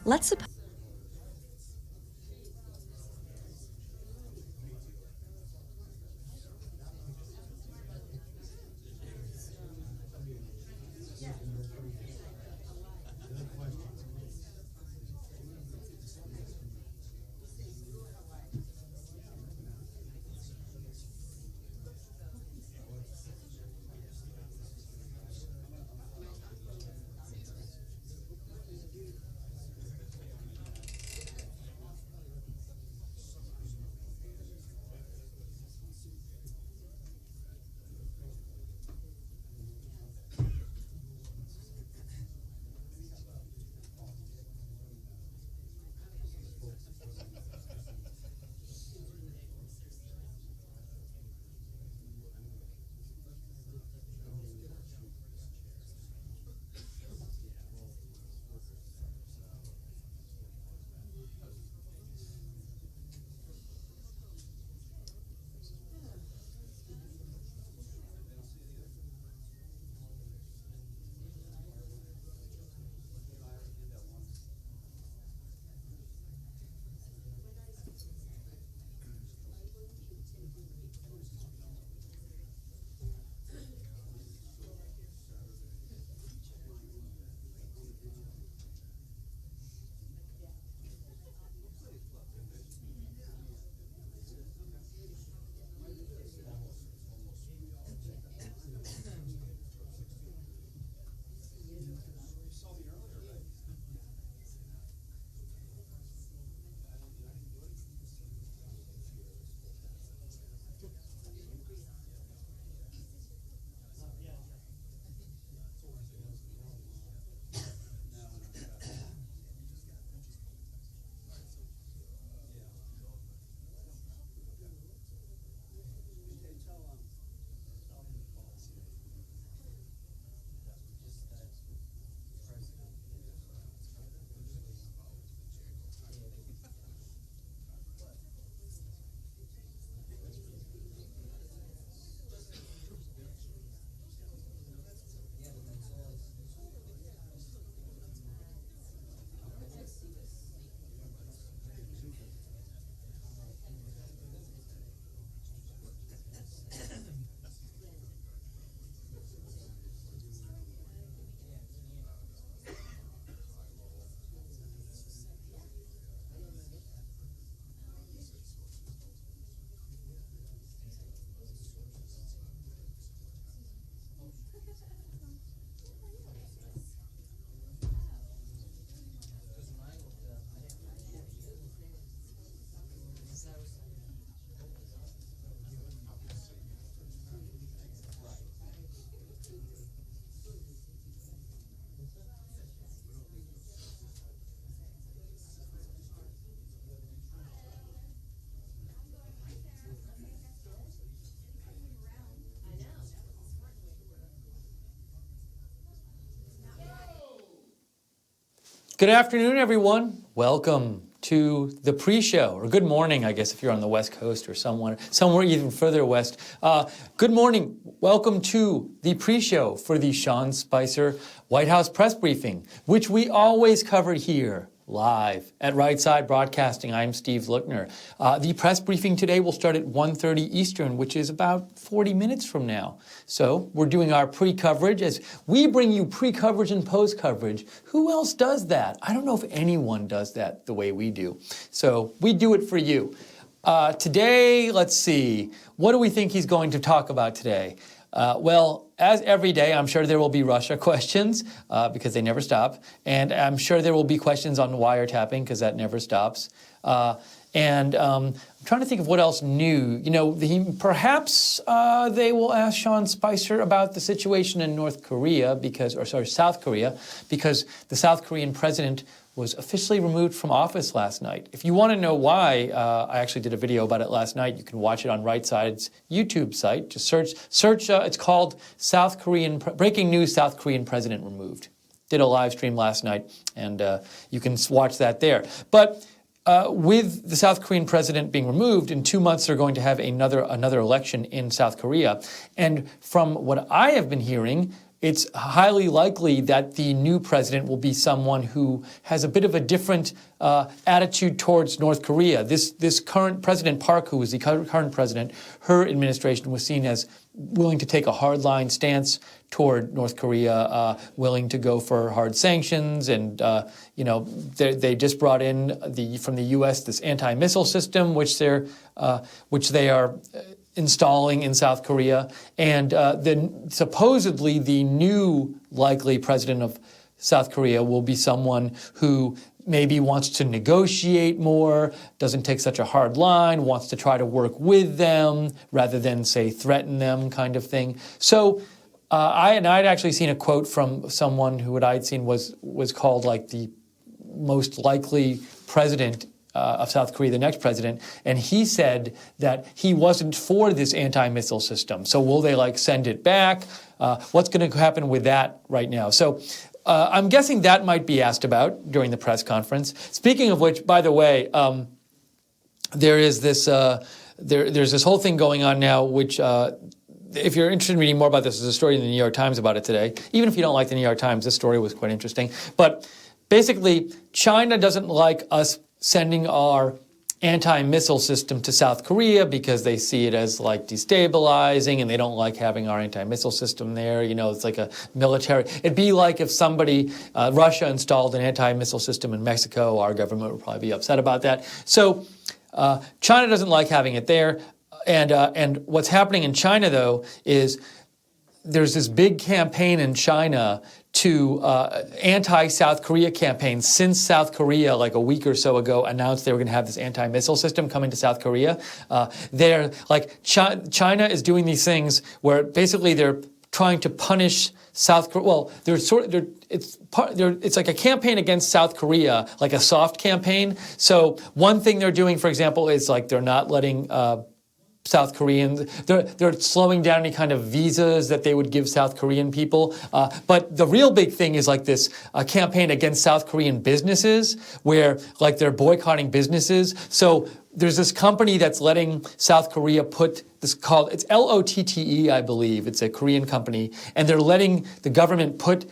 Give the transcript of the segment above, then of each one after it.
Let's suppose Good afternoon, everyone. Welcome to the pre-show, or good morning, I guess, if you're on the West Coast or somewhere even further west. Good morning. Welcome to the pre-show for the Sean Spicer White House press briefing, which we always cover here live at Right Side Broadcasting. I'm Steve Lookner. The press briefing today will start at 1:30 Eastern, which is about 40 minutes from now. So we're doing our pre-coverage as we bring you pre-coverage and post-coverage. Who else does that? I don't know if anyone does that the way we do. So we do it for you. Today, let's see. What do we think he's going to talk about today? Well, as every day, I'm sure there will be Russia questions because they never stop. And I'm sure there will be questions on wiretapping because that never stops. I'm trying to think of what else new. You know, perhaps they will ask Sean Spicer about the situation in South Korea, because the South Korean president was officially removed from office last night. If you want to know why, I actually did a video about it last night. You can watch it on Right Side's YouTube site. Just search. It's called Breaking News: South Korean President Removed. Did a live stream last night, and you can watch that there. But with the South Korean president being removed, in 2 months they're going to have another election in South Korea. And from what I have been hearing, it's highly likely that the new president will be someone who has a bit of a different attitude towards North Korea. This current President Park, who is the current president, her administration was seen as willing to take a hardline stance toward North Korea, willing to go for hard sanctions, and they just brought in from the U.S. this anti-missile system, which they are installing in South Korea, and then supposedly the new likely president of South Korea will be someone who maybe wants to negotiate more, doesn't take such a hard line, wants to try to work with them rather than, say, threaten them, kind of thing. So I'd actually seen a quote from someone who what I'd seen was called like the most likely president of South Korea, the next president, and he said that he wasn't for this anti-missile system. So will they send it back? What's going to happen with that right now? So I'm guessing that might be asked about during the press conference. Speaking of which, by the way, there is this there's this whole thing going on now, which if you're interested in reading more about this, there's a story in the New York Times about it today. Even if you don't like the New York Times, this story was quite interesting. But basically, China doesn't like us sending our anti-missile system to South Korea because they see it as destabilizing, and they don't like having our anti-missile system there. It's like a military. It'd be like if somebody, Russia installed an anti-missile system in Mexico. Our government would probably be upset about that. So China doesn't like having it there. And what's happening in China, though, is there's this big campaign in China to anti-South Korea campaign since South Korea, a week or so ago, announced they were going to have this anti-missile system coming to South Korea. China is doing these things where basically they're trying to punish South Korea. Well, it's like a campaign against South Korea, like a soft campaign. So one thing they're doing, for example, is they're not letting South Koreans, they're slowing down any kind of visas that they would give South Korean people. But the real big thing is this campaign against South Korean businesses where they're boycotting businesses. So there's this company that's letting South Korea put this it's LOTTE, I believe. It's a Korean company. And they're letting the government put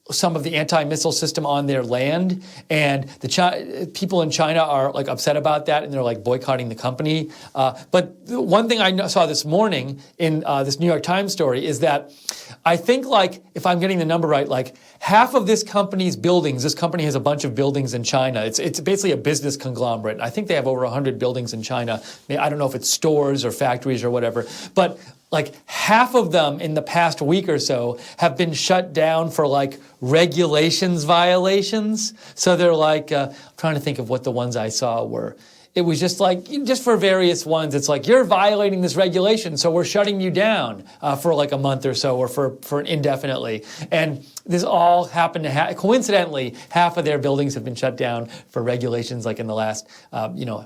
some of the anti-missile system on their land, and the people in China are upset about that, and they're boycotting the company. But one thing I saw this morning in this New York Times story is that I think if I'm getting the number right, half of this company's buildings, this company has a bunch of buildings in China. It's basically a business conglomerate. I think they have over 100 buildings in China. I don't know if it's stores or factories or whatever, but half of them in the past week or so have been shut down for regulations violations. So they're I'm trying to think of what the ones I saw were. It was just just for various ones, it's you're violating this regulation, so we're shutting you down for a month or so, or for indefinitely. And this all happened to coincidentally, half of their buildings have been shut down for regulations in the last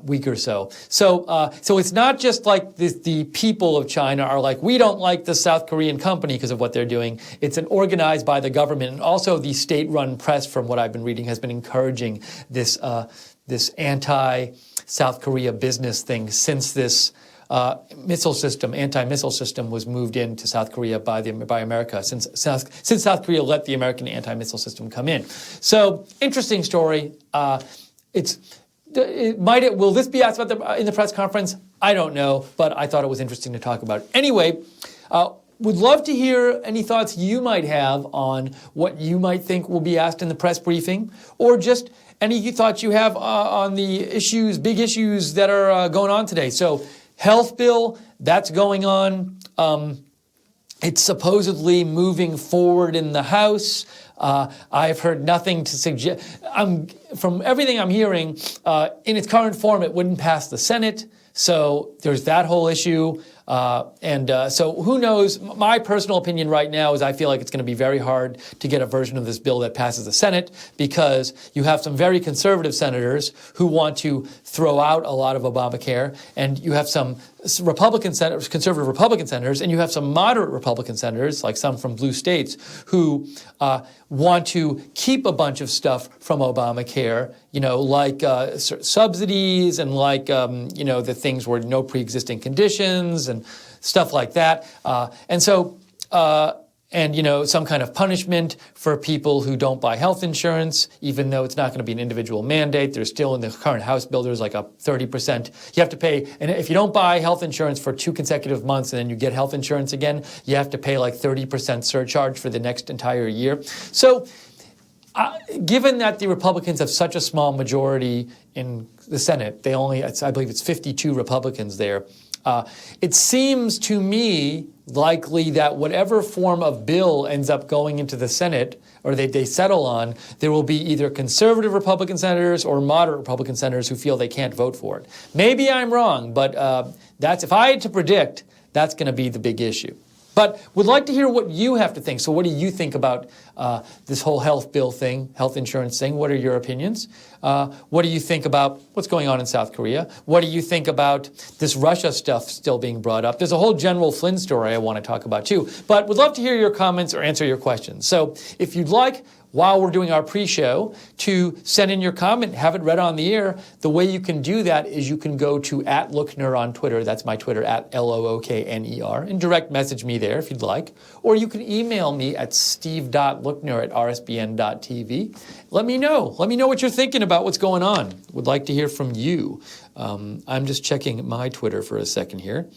week or so. So it's not just the people of China are we don't like the South Korean company because of what they're doing. It's organized by the government, and also the state-run press, from what I've been reading, has been encouraging this anti-South Korea business thing since this anti-missile system was moved into South Korea by America, since South Korea let the American anti-missile system come in. So interesting story. Will this be asked about in the press conference? I don't know, but I thought it was interesting to talk about. Anyway, would love to hear any thoughts you might have on what you might think will be asked in the press briefing, or just any thoughts you have on the big issues that are going on today. So health bill, that's going on. It's supposedly moving forward in the House. I've heard nothing to suggest. From everything I'm hearing, in its current form, it wouldn't pass the Senate. So there's that whole issue. So who knows? My personal opinion right now is I feel like it's going to be very hard to get a version of this bill that passes the Senate, because you have some very conservative senators who want to throw out a lot of Obamacare, and you have some conservative Republican senators, and you have some moderate Republican senators, like some from blue states, who want to keep a bunch of stuff from Obamacare, subsidies and the things where no pre-existing conditions and stuff like that. and some kind of punishment for people who don't buy health insurance, even though it's not going to be an individual mandate. There's still in the current House bill, there's like a 30%. You have to pay, and if you don't buy health insurance for 2 consecutive months and then you get health insurance again, you have to pay like 30% surcharge for the next entire year. So given that the Republicans have such a small majority in the Senate, I believe it's 52 Republicans there, it seems to me likely that whatever form of bill ends up going into the Senate, or they settle on, there will be either conservative Republican senators or moderate Republican senators who feel they can't vote for it. Maybe I'm wrong, but if I had to predict, that's going to be the big issue. But would like to hear what you have to think. So what do you think about this whole health bill thing, health insurance thing? What are your opinions? What do you think about what's going on in South Korea? What do you think about this Russia stuff still being brought up? There's a whole General Flynn story I want to talk about too. But would love to hear your comments or answer your questions. So if you'd like, while we're doing our pre-show, to send in your comment, have it read on the air, the way you can do that is you can go to @Lookner on Twitter. That's my Twitter, @LOOKNER, and direct message me there if you'd like. Or you can email me at steve.lookner@rsbn.tv. Let me know. Let me know what you're thinking about what's going on. Would like to hear from you. I'm just checking my Twitter for a second here.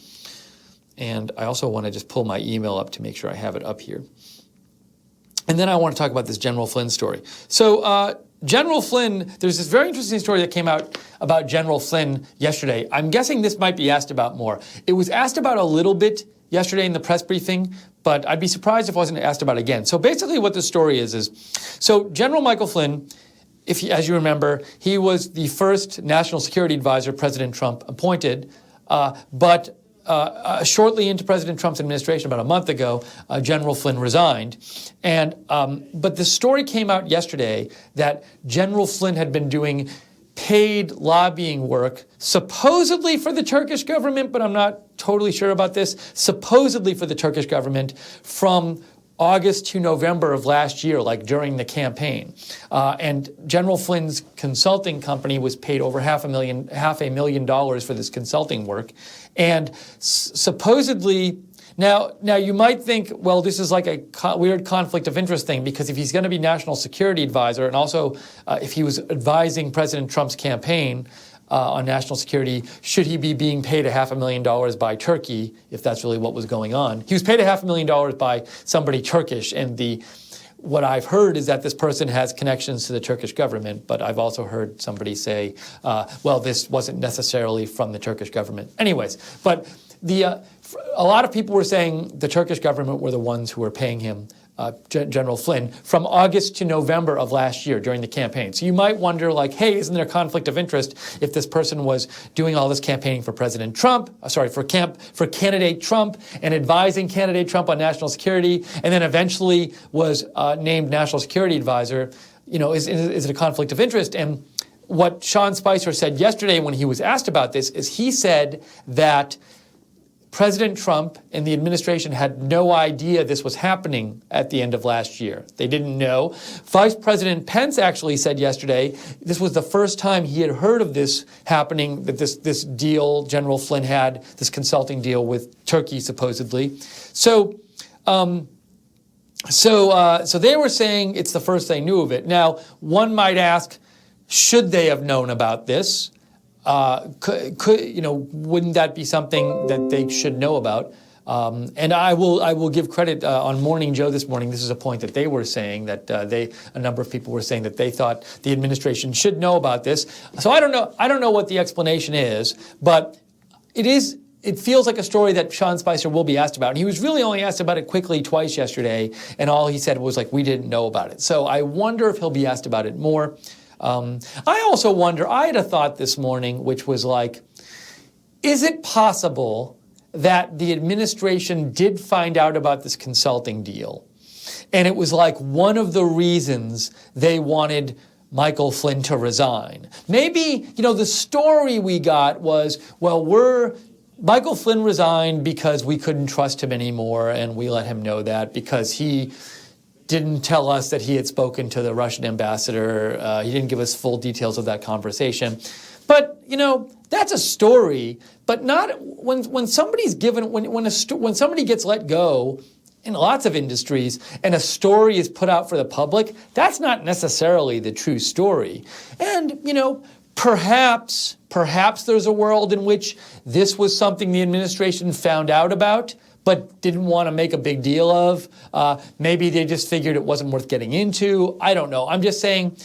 And I also want to just pull my email up to make sure I have it up here. And then I want to talk about this General Flynn story. So General Flynn, there's this very interesting story that came out about General Flynn yesterday. I'm guessing this might be asked about more. It was asked about a little bit yesterday in the press briefing, but I'd be surprised if it wasn't asked about again. So basically what the story is so General Michael Flynn, as you remember, he was the first national security advisor President Trump appointed, but shortly into President Trump's administration, about a month ago, General Flynn resigned. But the story came out yesterday that General Flynn had been doing paid lobbying work, supposedly for the Turkish government, but I'm not totally sure about this, supposedly for the Turkish government from August to November of last year, like during the campaign. And General Flynn's consulting company was paid over $500,000 for this consulting work. And supposedly, now you might think, well, this is like a weird conflict of interest thing, because if he's going to be national security advisor, and also if he was advising President Trump's campaign on national security, should he be being paid $500,000 by Turkey, if that's really what was going on? He was paid $500,000 by somebody Turkish, and what I've heard is that this person has connections to the Turkish government, but I've also heard somebody say, well, this wasn't necessarily from the Turkish government. Anyways, but a lot of people were saying the Turkish government were the ones who were paying him, General Flynn, from August to November of last year during the campaign. So you might wonder, like, hey, isn't there a conflict of interest if this person was doing all this campaigning for President Trump, for candidate Trump, and advising candidate Trump on national security, and then eventually was named national security advisor? Is it a conflict of interest? And what Sean Spicer said yesterday when he was asked about this is he said that President Trump and the administration had no idea this was happening at the end of last year. They didn't know. Vice President Pence actually said yesterday this was the first time he had heard of this happening, that this deal General Flynn had, this consulting deal with Turkey supposedly. So they were saying it's the first they knew of it. Now, one might ask, should they have known about this? Wouldn't that be something that they should know about? And I will give credit on Morning Joe this morning. This is a point that they were saying that a number of people were saying that they thought the administration should know about this. So I don't know what the explanation is, but it feels like a story that Sean Spicer will be asked about. And he was really only asked about it quickly twice yesterday, and all he said was like, we didn't know about it. So I wonder if he'll be asked about it more. I also wonder, I had a thought this morning, which was like, is it possible that the administration did find out about this consulting deal, and it was like one of the reasons they wanted Michael Flynn to resign? Maybe, the story we got was, well, Michael Flynn resigned because we couldn't trust him anymore, and we let him know that because he didn't tell us that he had spoken to the Russian ambassador. He didn't give us full details of that conversation. But, that's a story, but not when somebody's given, when somebody gets let go in lots of industries, and a story is put out for the public, that's not necessarily the true story. And, perhaps there's a world in which this was something the administration found out about, but didn't want to make a big deal of. Maybe they just figured it wasn't worth getting into. I don't know. I'm just saying,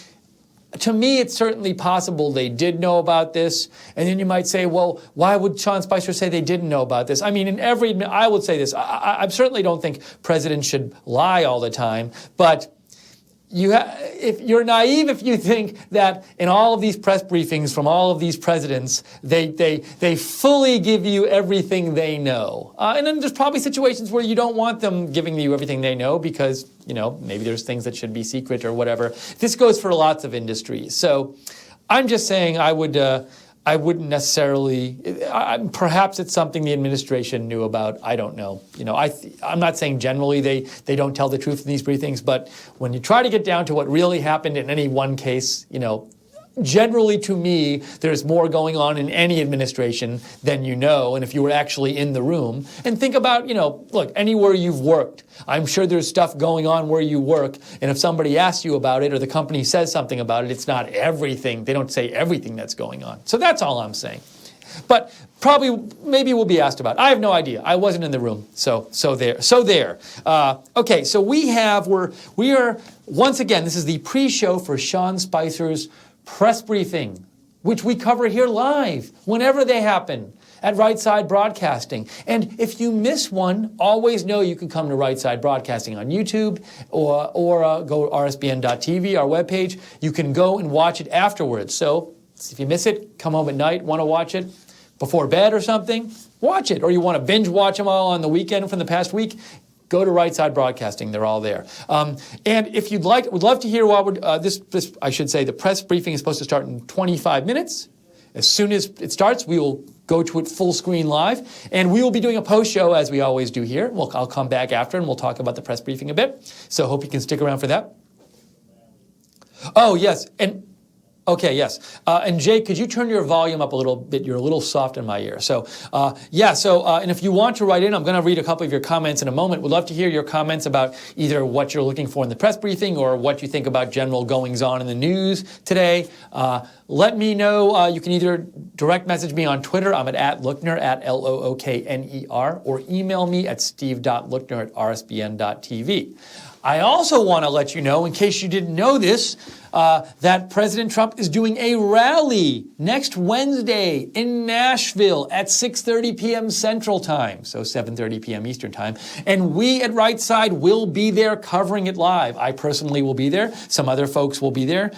to me, it's certainly possible they did know about this. And then you might say, well, why would Sean Spicer say they didn't know about this? I mean, I would say this. I certainly don't think presidents should lie all the time. But if you're naive if you think that in all of these press briefings from all of these presidents, they fully give you everything they know. And then there's probably situations where you don't want them giving you everything they know because, maybe there's things that should be secret or whatever. This goes for lots of industries. So I'm just saying I wouldn't necessarily, perhaps it's something the administration knew about. I don't know. I'm not saying generally they don't tell the truth in these briefings, but when you try to get down to what really happened in any one case, generally to me, there's more going on in any administration than you know, and if you were actually in the room. And think about, look, anywhere you've worked, I'm sure there's stuff going on where you work, and if somebody asks you about it or the company says something about it, it's not everything. They don't say everything that's going on. So that's all I'm saying. But maybe we'll be asked about it. I have no idea. I wasn't in the room. So there. Okay, so we are, once again, this is the pre-show for Sean Spicer's press briefing, which we cover here live whenever they happen at Right Side Broadcasting. And if you miss one, always know you can come to Right Side Broadcasting on YouTube or go to rsbn.tv, our webpage. You can go and watch it afterwards. So if you miss it, come home at night, want to watch it before bed or something, watch it. Or you want to binge watch them all on the weekend from the past week, go to Right Side Broadcasting. They're all there. And if you'd like, would love to hear what I should say, the press briefing is supposed to start in 25 minutes. As soon as it starts, we will go to it full screen live. And we will be doing a post show as we always do here. I'll come back after and we'll talk about the press briefing a bit. So hope you can stick around for that. Oh, yes. Okay, yes. And Jay, could you turn your volume up a little bit? You're a little soft in my ear. So, and if you want to write in, I'm going to read a couple of your comments in a moment. We'd love to hear your comments about either what you're looking for in the press briefing or what you think about general goings-on in the news today. Let me know. You can either direct message me on Twitter. I'm at @Lookner, @LOOKNER, or email me at steve.lookner@rsbn.tv. I also want to let you know, in case you didn't know this, that President Trump is doing a rally next Wednesday in Nashville at 6:30 p.m. Central Time, so 7:30 p.m. Eastern Time. And we at Right Side will be there covering it live. I personally will be there. Some other folks will be there.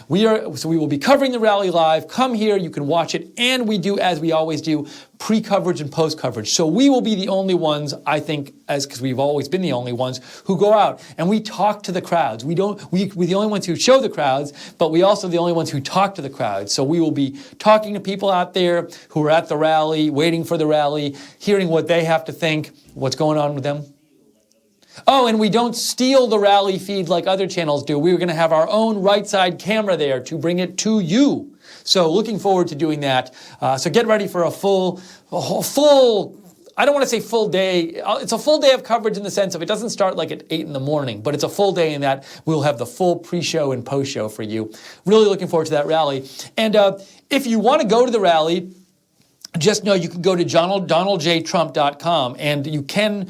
We will be covering the rally live. Come here. You can watch it. And we do, as we always do, pre-coverage and post-coverage. So we will be the only ones, I think, because we've always been the only ones, who go out and we talk to the crowds. We're the only ones who show the crowds, but we also the only ones who talk to the crowds. So we will be talking to people out there who are at the rally, waiting for the rally, hearing what they have to think, what's going on with them. Oh, and we don't steal the rally feed like other channels do. We're going to have our own Right Side camera there to bring it to you. So looking forward to doing that. So get ready for a full, I don't want to say full day. It's a full day of coverage in the sense of it doesn't start like at 8 in the morning, but it's a full day in that we'll have the full pre-show and post-show for you. Really looking forward to that rally. And if you want to go to the rally, just know you can go to donaldjtrump.com and you can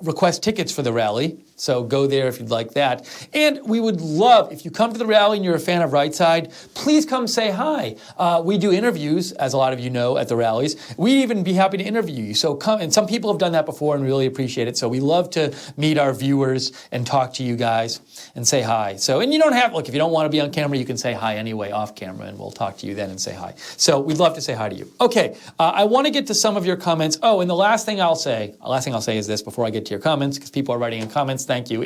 request tickets for the rally. So go there if you'd like that. And we would love, if you come to the rally and you're a fan of Right Side, please come say hi. We do interviews, as a lot of you know, at the rallies. We'd even be happy to interview you. So come, and some people have done that before and really appreciate it. So we love to meet our viewers and talk to you guys and say hi. So, and you don't have, look, if you don't want to be on camera, you can say hi anyway off camera and we'll talk to you then and say hi. So we'd love to say hi to you. Okay, I want to get to some of your comments. Oh, and the last thing I'll say is this before I get to your comments, because people are writing in comments. Thank you.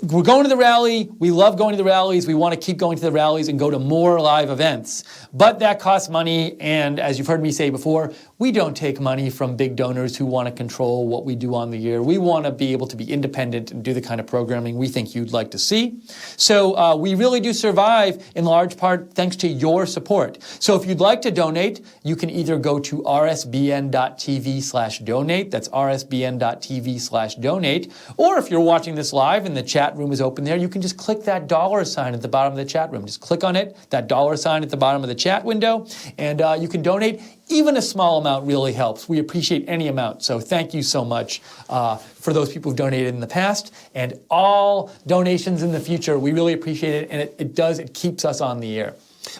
We're going to the rally. We love going to the rallies. We want to keep going to the rallies and go to more live events. But that costs money. And as you've heard me say before, we don't take money from big donors who want to control what we do on the air. We want to be able to be independent and do the kind of programming we think you'd like to see. So we really do survive in large part thanks to your support. So if you'd like to donate, you can either go to rsbn.tv/donate. That's rsbn.tv/donate. Or if you're watching this live and the chat room is open there, you can just click that $sign at the bottom of the chat room. Just click on it, that $sign at the bottom of the chat window, and you can donate. Even a small amount really helps. We appreciate any amount. So thank you so much for those people who've donated in the past and all donations in the future. We really appreciate it, and it keeps us on the air.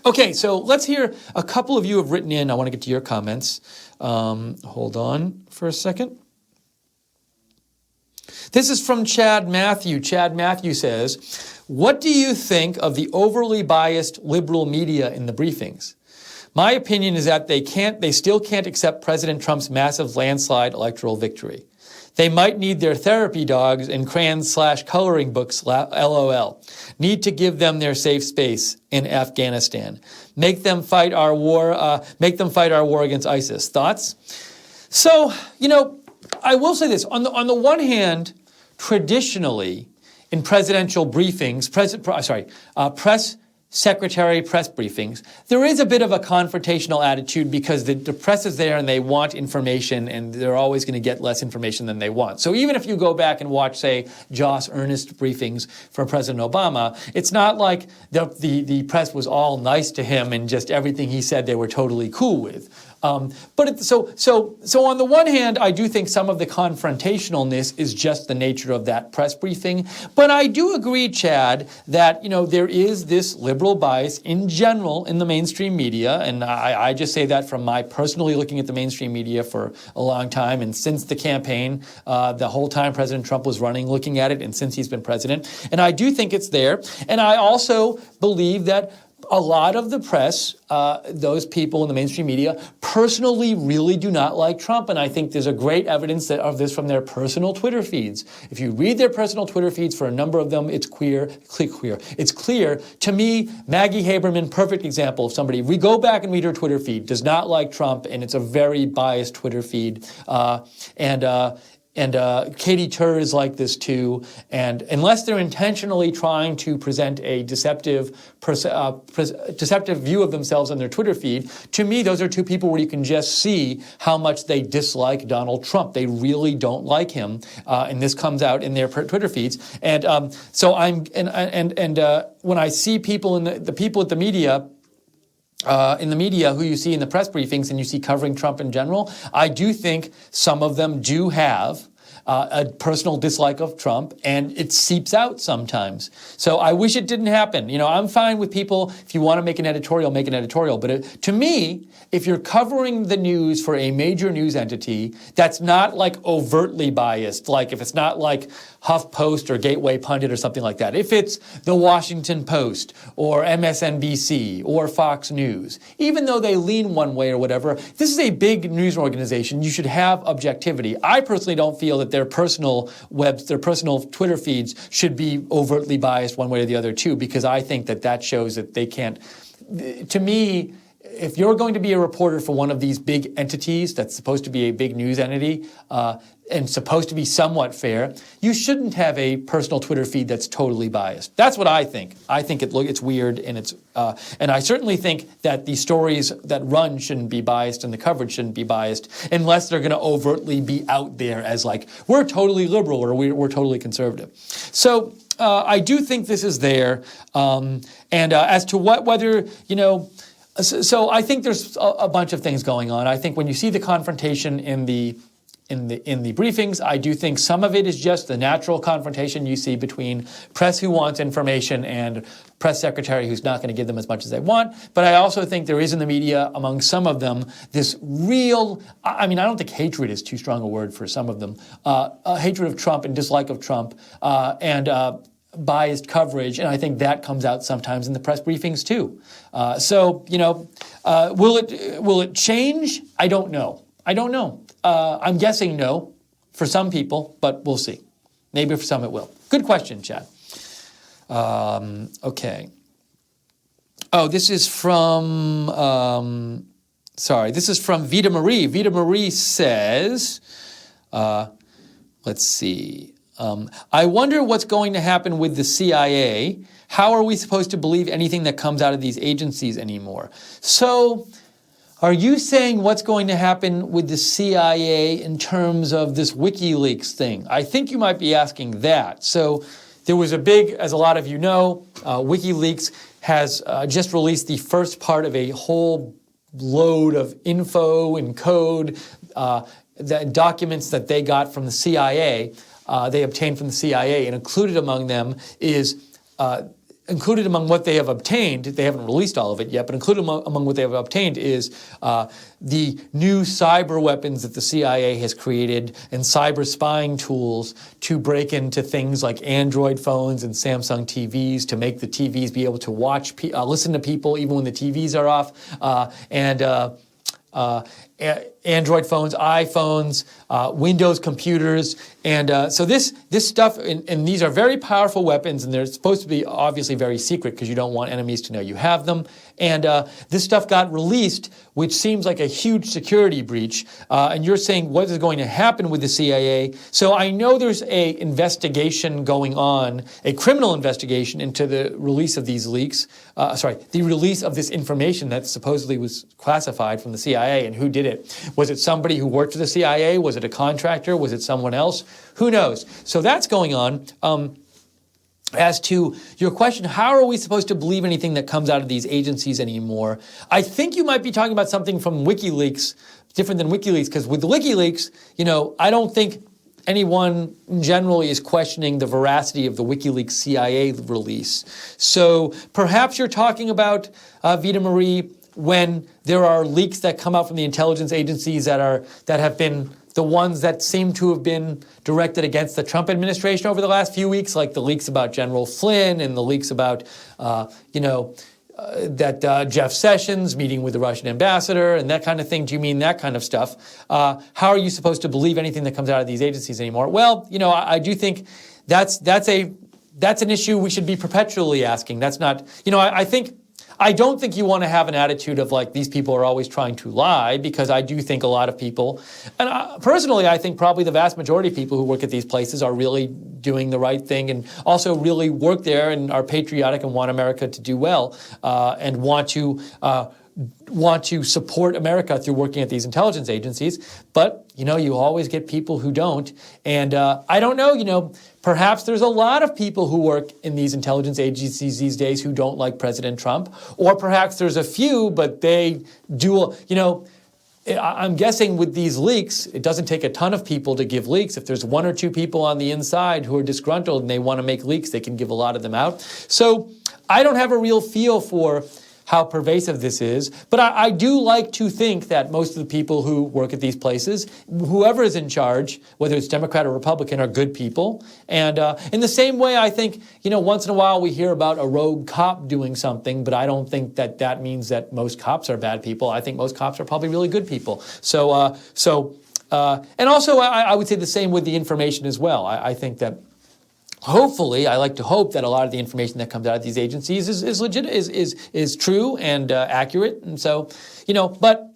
Okay, so let's hear, a couple of you have written in. I want to get to your comments. Hold on for a second. This is from Chad Matthew. Chad Matthew says, what do you think of the overly biased liberal media in the briefings? My opinion is that they still can't accept President Trump's massive landslide electoral victory. They might need their therapy dogs and crayons/coloring books, LOL. Need to give them their safe space in Afghanistan. Make them fight our war against ISIS. Thoughts? So, I will say this. On the one hand, traditionally, in presidential briefings, press secretary press briefings, there is a bit of a confrontational attitude because the press is there and they want information and they're always going to get less information than they want. So even if you go back and watch, say, Joss Earnest briefings from President Obama, it's not like the press was all nice to him and just everything he said they were totally cool with. So on the one hand, I do think some of the confrontationalness is just the nature of that press briefing. But I do agree, Chad, that there is this liberal bias in general in the mainstream media, and I just say that from my personally looking at the mainstream media for a long time, and since the campaign, the whole time President Trump was running, looking at it, and since he's been president, and I do think it's there. And I also believe that a lot of the press, those people in the mainstream media, personally really do not like Trump. And I think there's a great evidence of this from their personal Twitter feeds. If you read their personal Twitter feeds, for a number of them, it's clear. It's clear. To me, Maggie Haberman, perfect example of somebody. We go back and read her Twitter feed, does not like Trump, and it's a very biased Twitter feed. And Katie Tur is like this too. And unless they're intentionally trying to present a deceptive view of themselves on their Twitter feed, to me, those are two people where you can just see how much they dislike Donald Trump. They really don't like him, and this comes out in their Twitter feeds. And when I see people the people at the media. In the media who you see in the press briefings and you see covering Trump in general, I do think some of them do have a personal dislike of Trump, and it seeps out sometimes. So I wish it didn't happen. I'm fine with people, if you want to make an editorial, make an editorial. But to me, if you're covering the news for a major news entity that's not like overtly biased, like if it's not like HuffPost or Gateway Pundit or something like that, if it's the Washington Post or MSNBC or Fox News, even though they lean one way or whatever, this is a big news organization. You should have objectivity. I personally don't feel that their personal Twitter feeds should be overtly biased one way or the other too, because I think that shows that they can't. To me, if you're going to be a reporter for one of these big entities that's supposed to be a big news entity and supposed to be somewhat fair, you shouldn't have a personal Twitter feed that's totally biased. That's what I think. I think it's weird, and and I certainly think that the stories that run shouldn't be biased and the coverage shouldn't be biased unless they're going to overtly be out there as like, we're totally liberal or we're totally conservative. So I do think this is there. As to whether. So I think there's a bunch of things going on. I think when you see the confrontation in the briefings, I do think some of it is just the natural confrontation you see between press who wants information and press secretary who's not going to give them as much as they want. But I also think there is in the media, among some of them, this real, I don't think hatred is too strong a word for some of them, a hatred of Trump and dislike of Trump and biased coverage, and I think that comes out sometimes in the press briefings too. Will it change? I don't know. I'm guessing no for some people, but we'll see. Maybe for some it will. Good question, Chad. Okay. Oh, this is from sorry, this is from Vita Marie. Vita Marie says, let's see. I wonder what's going to happen with the CIA. How are we supposed to believe anything that comes out of these agencies anymore? So, are you saying what's going to happen with the CIA in terms of this WikiLeaks thing? I think you might be asking that. So, there was a big, as a lot of you know, WikiLeaks has just released the first part of a whole load of info and code, the documents that they got from the CIA, they obtained from the CIA, and included among them is, included among what they have obtained, they haven't released all of it yet, but included among what they have obtained is the new cyber weapons that the CIA has created and cyber spying tools to break into things like Android phones and Samsung TVs to make the TVs be able to watch, listen to people even when the TVs are off, Android phones, iPhones, Windows computers, and so this stuff, and these are very powerful weapons, and they're supposed to be obviously very secret because you don't want enemies to know you have them. And this stuff got released, which seems like a huge security breach. And you're saying what is going to happen with the CIA? So I know there's a investigation going on, a criminal investigation into the release of these leaks. The release of this information that supposedly was classified from the CIA, and who did it? Was it somebody who worked for the CIA? Was it a contractor? Was it someone else? Who knows? So that's going on. As to your question, how are we supposed to believe anything that comes out of these agencies anymore? I think you might be talking about something from WikiLeaks, different than WikiLeaks, because with WikiLeaks, I don't think anyone generally is questioning the veracity of the WikiLeaks CIA release. So perhaps you're talking about, Vita Marie, when there are leaks that come out from the intelligence agencies that have been the ones that seem to have been directed against the Trump administration over the last few weeks, like the leaks about General Flynn and the leaks about, Jeff Sessions meeting with the Russian ambassador and that kind of thing. Do you mean that kind of stuff? How are you supposed to believe anything that comes out of these agencies anymore? Well, I do think that's an issue we should be perpetually asking. That's not, I don't think you want to have an attitude of like these people are always trying to lie, because I do think a lot of people, and personally I think probably the vast majority of people who work at these places are really doing the right thing and also really work there and are patriotic and want America to do well and want to support America through working at these intelligence agencies. But, you always get people who don't. And I don't know, perhaps there's a lot of people who work in these intelligence agencies these days who don't like President Trump. Or perhaps there's a few, but they do, I'm guessing with these leaks, it doesn't take a ton of people to give leaks. If there's one or two people on the inside who are disgruntled and they want to make leaks, they can give a lot of them out. So I don't have a real feel for how pervasive this is. But I do like to think that most of the people who work at these places, whoever is in charge, whether it's Democrat or Republican, are good people. And in the same way, I think, once in a while we hear about a rogue cop doing something, but I don't think that means that most cops are bad people. I think most cops are probably really good people. And also I would say the same with the information as well. I think that hopefully, I like to hope that a lot of the information that comes out of these agencies is legit, is true and accurate. And so, but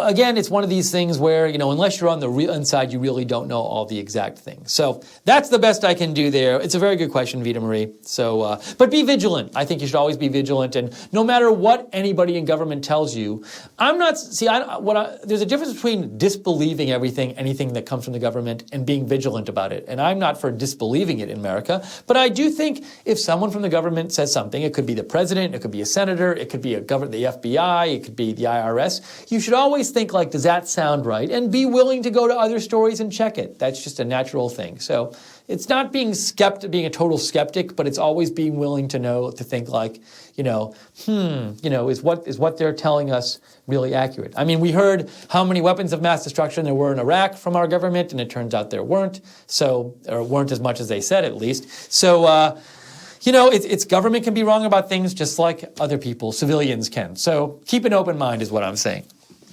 again, it's one of these things where, unless you're on the real inside, you really don't know all the exact things. So that's the best I can do there. It's a very good question, Vita Marie. So, but be vigilant. I think you should always be vigilant. And no matter what anybody in government tells you, there's a difference between disbelieving anything that comes from the government and being vigilant about it. And I'm not for disbelieving it in America, but I do think if someone from the government says something, it could be the president, it could be a senator, it could be the FBI, it could be the IRS, you should always think like, does that sound right? And be willing to go to other stories and check it. That's just a natural thing. So it's not being a total skeptic, but it's always being willing to think like, is what they're telling us really accurate? I mean, we heard how many weapons of mass destruction there were in Iraq from our government, and it turns out there weren't. Or weren't as much as they said, at least. So, it's government can be wrong about things just like other people, civilians can. So keep an open mind is what I'm saying.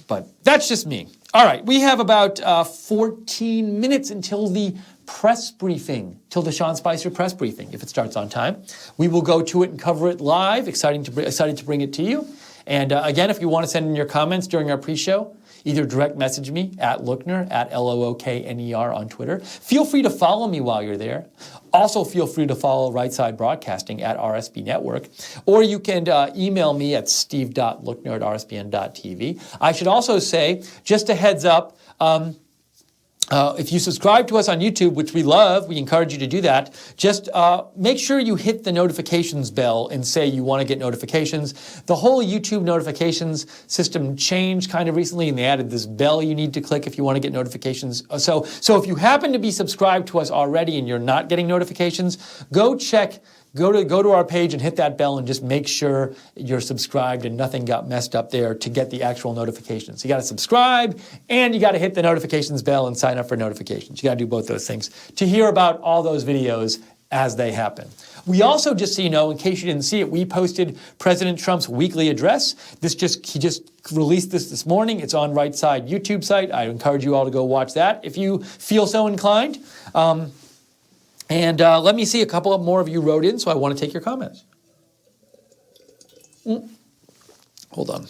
But that's just me. All right, we have about 14 minutes until the press briefing, till the Sean Spicer press briefing, if it starts on time. We will go to it and cover it live. Excited to bring it to you. And again, if you want to send in your comments during our pre-show, either direct message me at Lookner, at Lookner on Twitter. Feel free to follow me while you're there. Also, feel free to follow Right Side Broadcasting at RSB Network. Or you can email me at steve.lookner@rsbn.tv. I should also say, just a heads up, if you subscribe to us on YouTube, which we love, we encourage you to do that, just make sure you hit the notifications bell and say you want to get notifications. The whole YouTube notifications system changed kind of recently, and they added this bell you need to click if you want to get notifications. So if you happen to be subscribed to us already and you're not getting notifications, go to our page and hit that bell and just make sure you're subscribed and nothing got messed up there to get the actual notifications. You got to subscribe and you got to hit the notifications bell and sign up for notifications. You got to do both those things to hear about all those videos as they happen. We also, just so you know, in case you didn't see it, we posted President Trump's weekly address. He just released this morning. It's on Right Side YouTube site. I encourage you all to go watch that if you feel so inclined. And let me see, a couple more of you wrote in, so I want to take your comments. Hold on.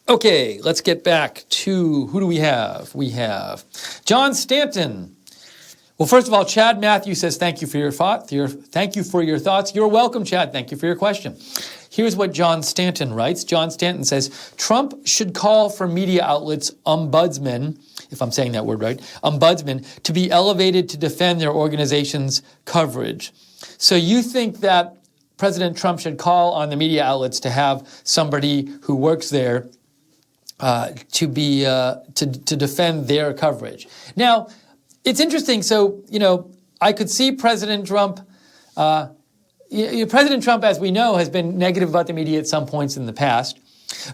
Okay, let's get back to, who do we have? We have John Stanton. Well, first of all, Chad Matthew says, thank you for your thoughts. You're welcome, Chad. Thank you for your question. Here's what John Stanton writes. John Stanton says, Trump should call for media outlets ombudsmen, if I'm saying that word right, ombudsmen, to be elevated to defend their organization's coverage. So you think that President Trump should call on the media outlets to have somebody who works there to defend their coverage. Now, it's interesting. So, I could see President Trump, President Trump, as we know, has been negative about the media at some points in the past.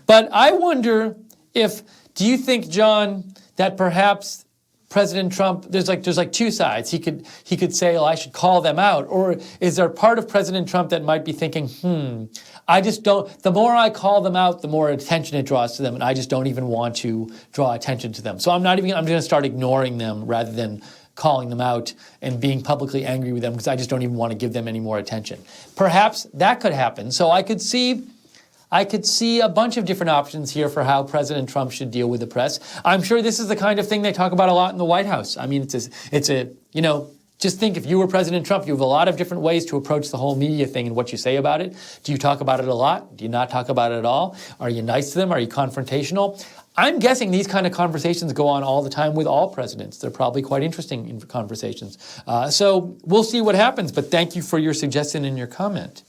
But I wonder do you think, John, that perhaps President Trump, there's like two sides. He could say, I should call them out. Or is there part of President Trump that might be thinking, I just don't, the more I call them out, the more attention it draws to them, and I just don't even want to draw attention to them. So I'm going to start ignoring them rather than calling them out and being publicly angry with them because I just don't even want to give them any more attention. Perhaps that could happen. So I could see a bunch of different options here for how President Trump should deal with the press. I'm sure this is the kind of thing they talk about a lot in the White House. I mean, just think if you were President Trump, you have a lot of different ways to approach the whole media thing and what you say about it. Do you talk about it a lot? Do you not talk about it at all? Are you nice to them? Are you confrontational? I'm guessing these kind of conversations go on all the time with all presidents. They're probably quite interesting conversations. So we'll see what happens, but thank you for your suggestion and your comment.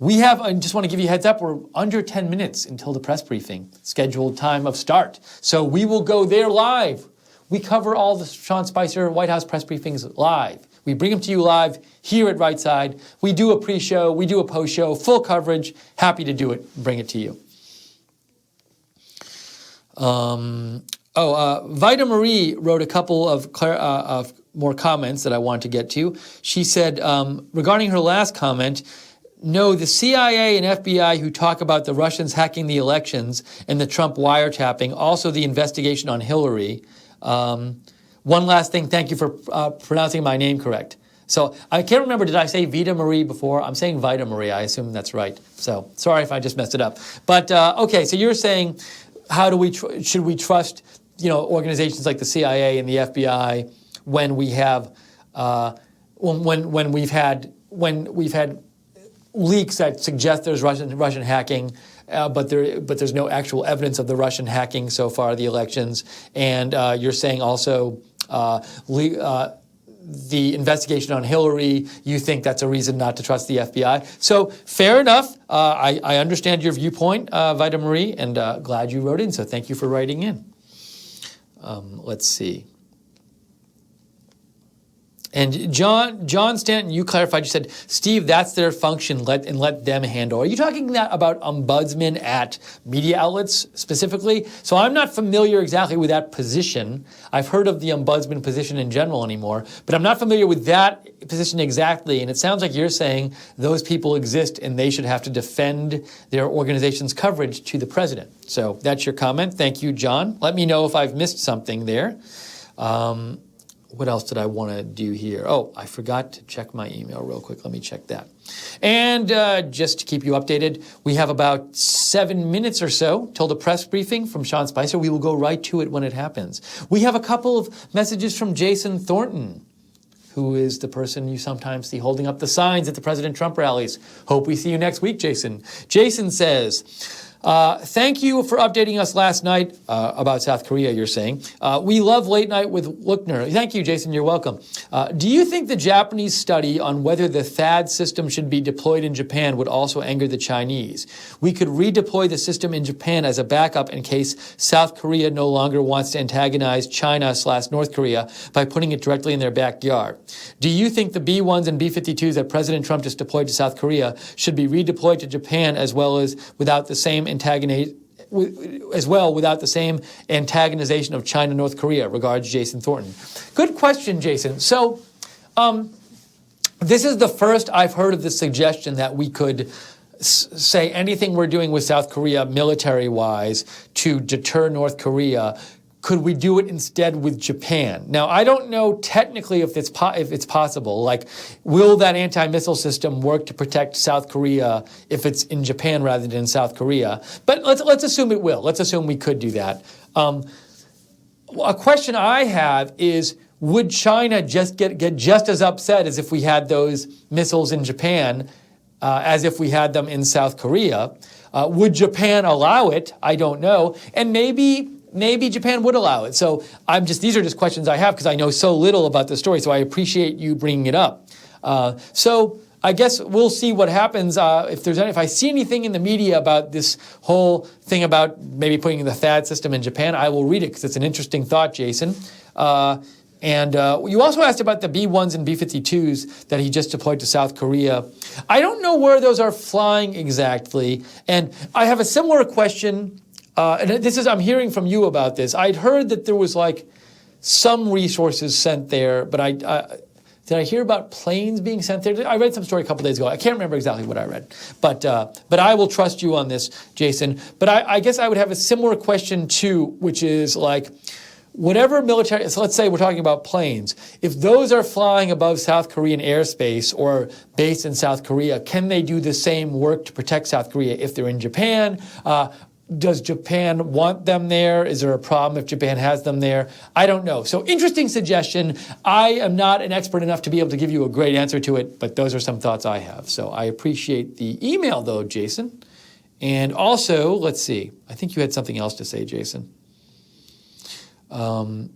I just want to give you a heads up, we're under 10 minutes until the press briefing, scheduled time of start. So we will go there live. We cover all the Sean Spicer White House press briefings live. We bring them to you live here at Right Side. We do a pre-show, we do a post-show, full coverage. Happy to do it, bring it to you. Vida Marie wrote a couple of more comments that I want to get to. She said, regarding her last comment, no, the CIA and FBI who talk about the Russians hacking the elections and the Trump wiretapping, also the investigation on Hillary. One last thing, thank you for pronouncing my name correct. So I can't remember, did I say Vida Marie before? I'm saying Vida Marie, I assume that's right. So sorry if I just messed it up. But okay, so you're saying, should we trust organizations like the CIA and the FBI when we have when we've had leaks that suggest there's Russian hacking, but there's no actual evidence of the Russian hacking so far the elections, and you're saying also the investigation on Hillary, you think that's a reason not to trust the FBI. So fair enough. I understand your viewpoint, Vida Marie, and glad you wrote in. So thank you for writing in. Let's see. And John Stanton, you clarified, you said, Steve, that's their function, let them handle. Are you talking about ombudsmen at media outlets specifically? So I'm not familiar exactly with that position. I've heard of the ombudsman position in general anymore, but I'm not familiar with that position exactly. And it sounds like you're saying those people exist and they should have to defend their organization's coverage to the president. So that's your comment. Thank you, John. Let me know if I've missed something there. what else did I want to do here? Oh, I forgot to check my email real quick. Let me check that. And just to keep you updated, we have about 7 minutes or so till the press briefing from Sean Spicer. We will go right to it when it happens. We have a couple of messages from Jason Thornton, who is the person you sometimes see holding up the signs at the President Trump rallies. Hope we see you next week, Jason. Jason says, thank you for updating us last night about South Korea, you're saying. We love Late Night with Lookner. Thank you, Jason. You're welcome. Do you think the Japanese study on whether the THAAD system should be deployed in Japan would also anger the Chinese? We could redeploy the system in Japan as a backup in case South Korea no longer wants to antagonize China/North Korea by putting it directly in their backyard. Do you think the B-1s and B-52s that President Trump just deployed to South Korea should be redeployed to Japan as well without the same antagonization of China, North Korea? Regards, Jason Thornton. Good question, Jason. So, this is the first I've heard of the suggestion that we could say anything we're doing with South Korea military-wise to deter North Korea, could we do it instead with Japan? Now, I don't know technically if it's possible. Like, will that anti-missile system work to protect South Korea if it's in Japan rather than in South Korea? But let's assume it will. Let's assume we could do that. A question I have is, would China just get just as upset as if we had those missiles in Japan as if we had them in South Korea? Would Japan allow it? I don't know. And maybe Japan would allow it. So these are just questions I have because I know so little about the story. So I appreciate you bringing it up. So I guess we'll see what happens if I see anything in the media about this whole thing about maybe putting the THAAD system in Japan. I will read it because it's an interesting thought, Jason. And you also asked about the B-1s and B-52s that he just deployed to South Korea. I don't know where those are flying exactly. And I have a similar question. And I'm hearing from you about this. I'd heard that there was some resources sent there, but did I hear about planes being sent there? I read some story a couple days ago. I can't remember exactly what I read, but I will trust you on this, Jason. But I guess I would have a similar question too, which is whatever military. So let's say we're talking about planes. If those are flying above South Korean airspace or based in South Korea, can they do the same work to protect South Korea if they're in Japan? Does Japan want them there? Is there a problem if Japan has them there? I don't know. So interesting suggestion. I am not an expert enough to be able to give you a great answer to it, but those are some thoughts I have. So I appreciate the email though, Jason. And also, let's see. I think you had something else to say, Jason. Hold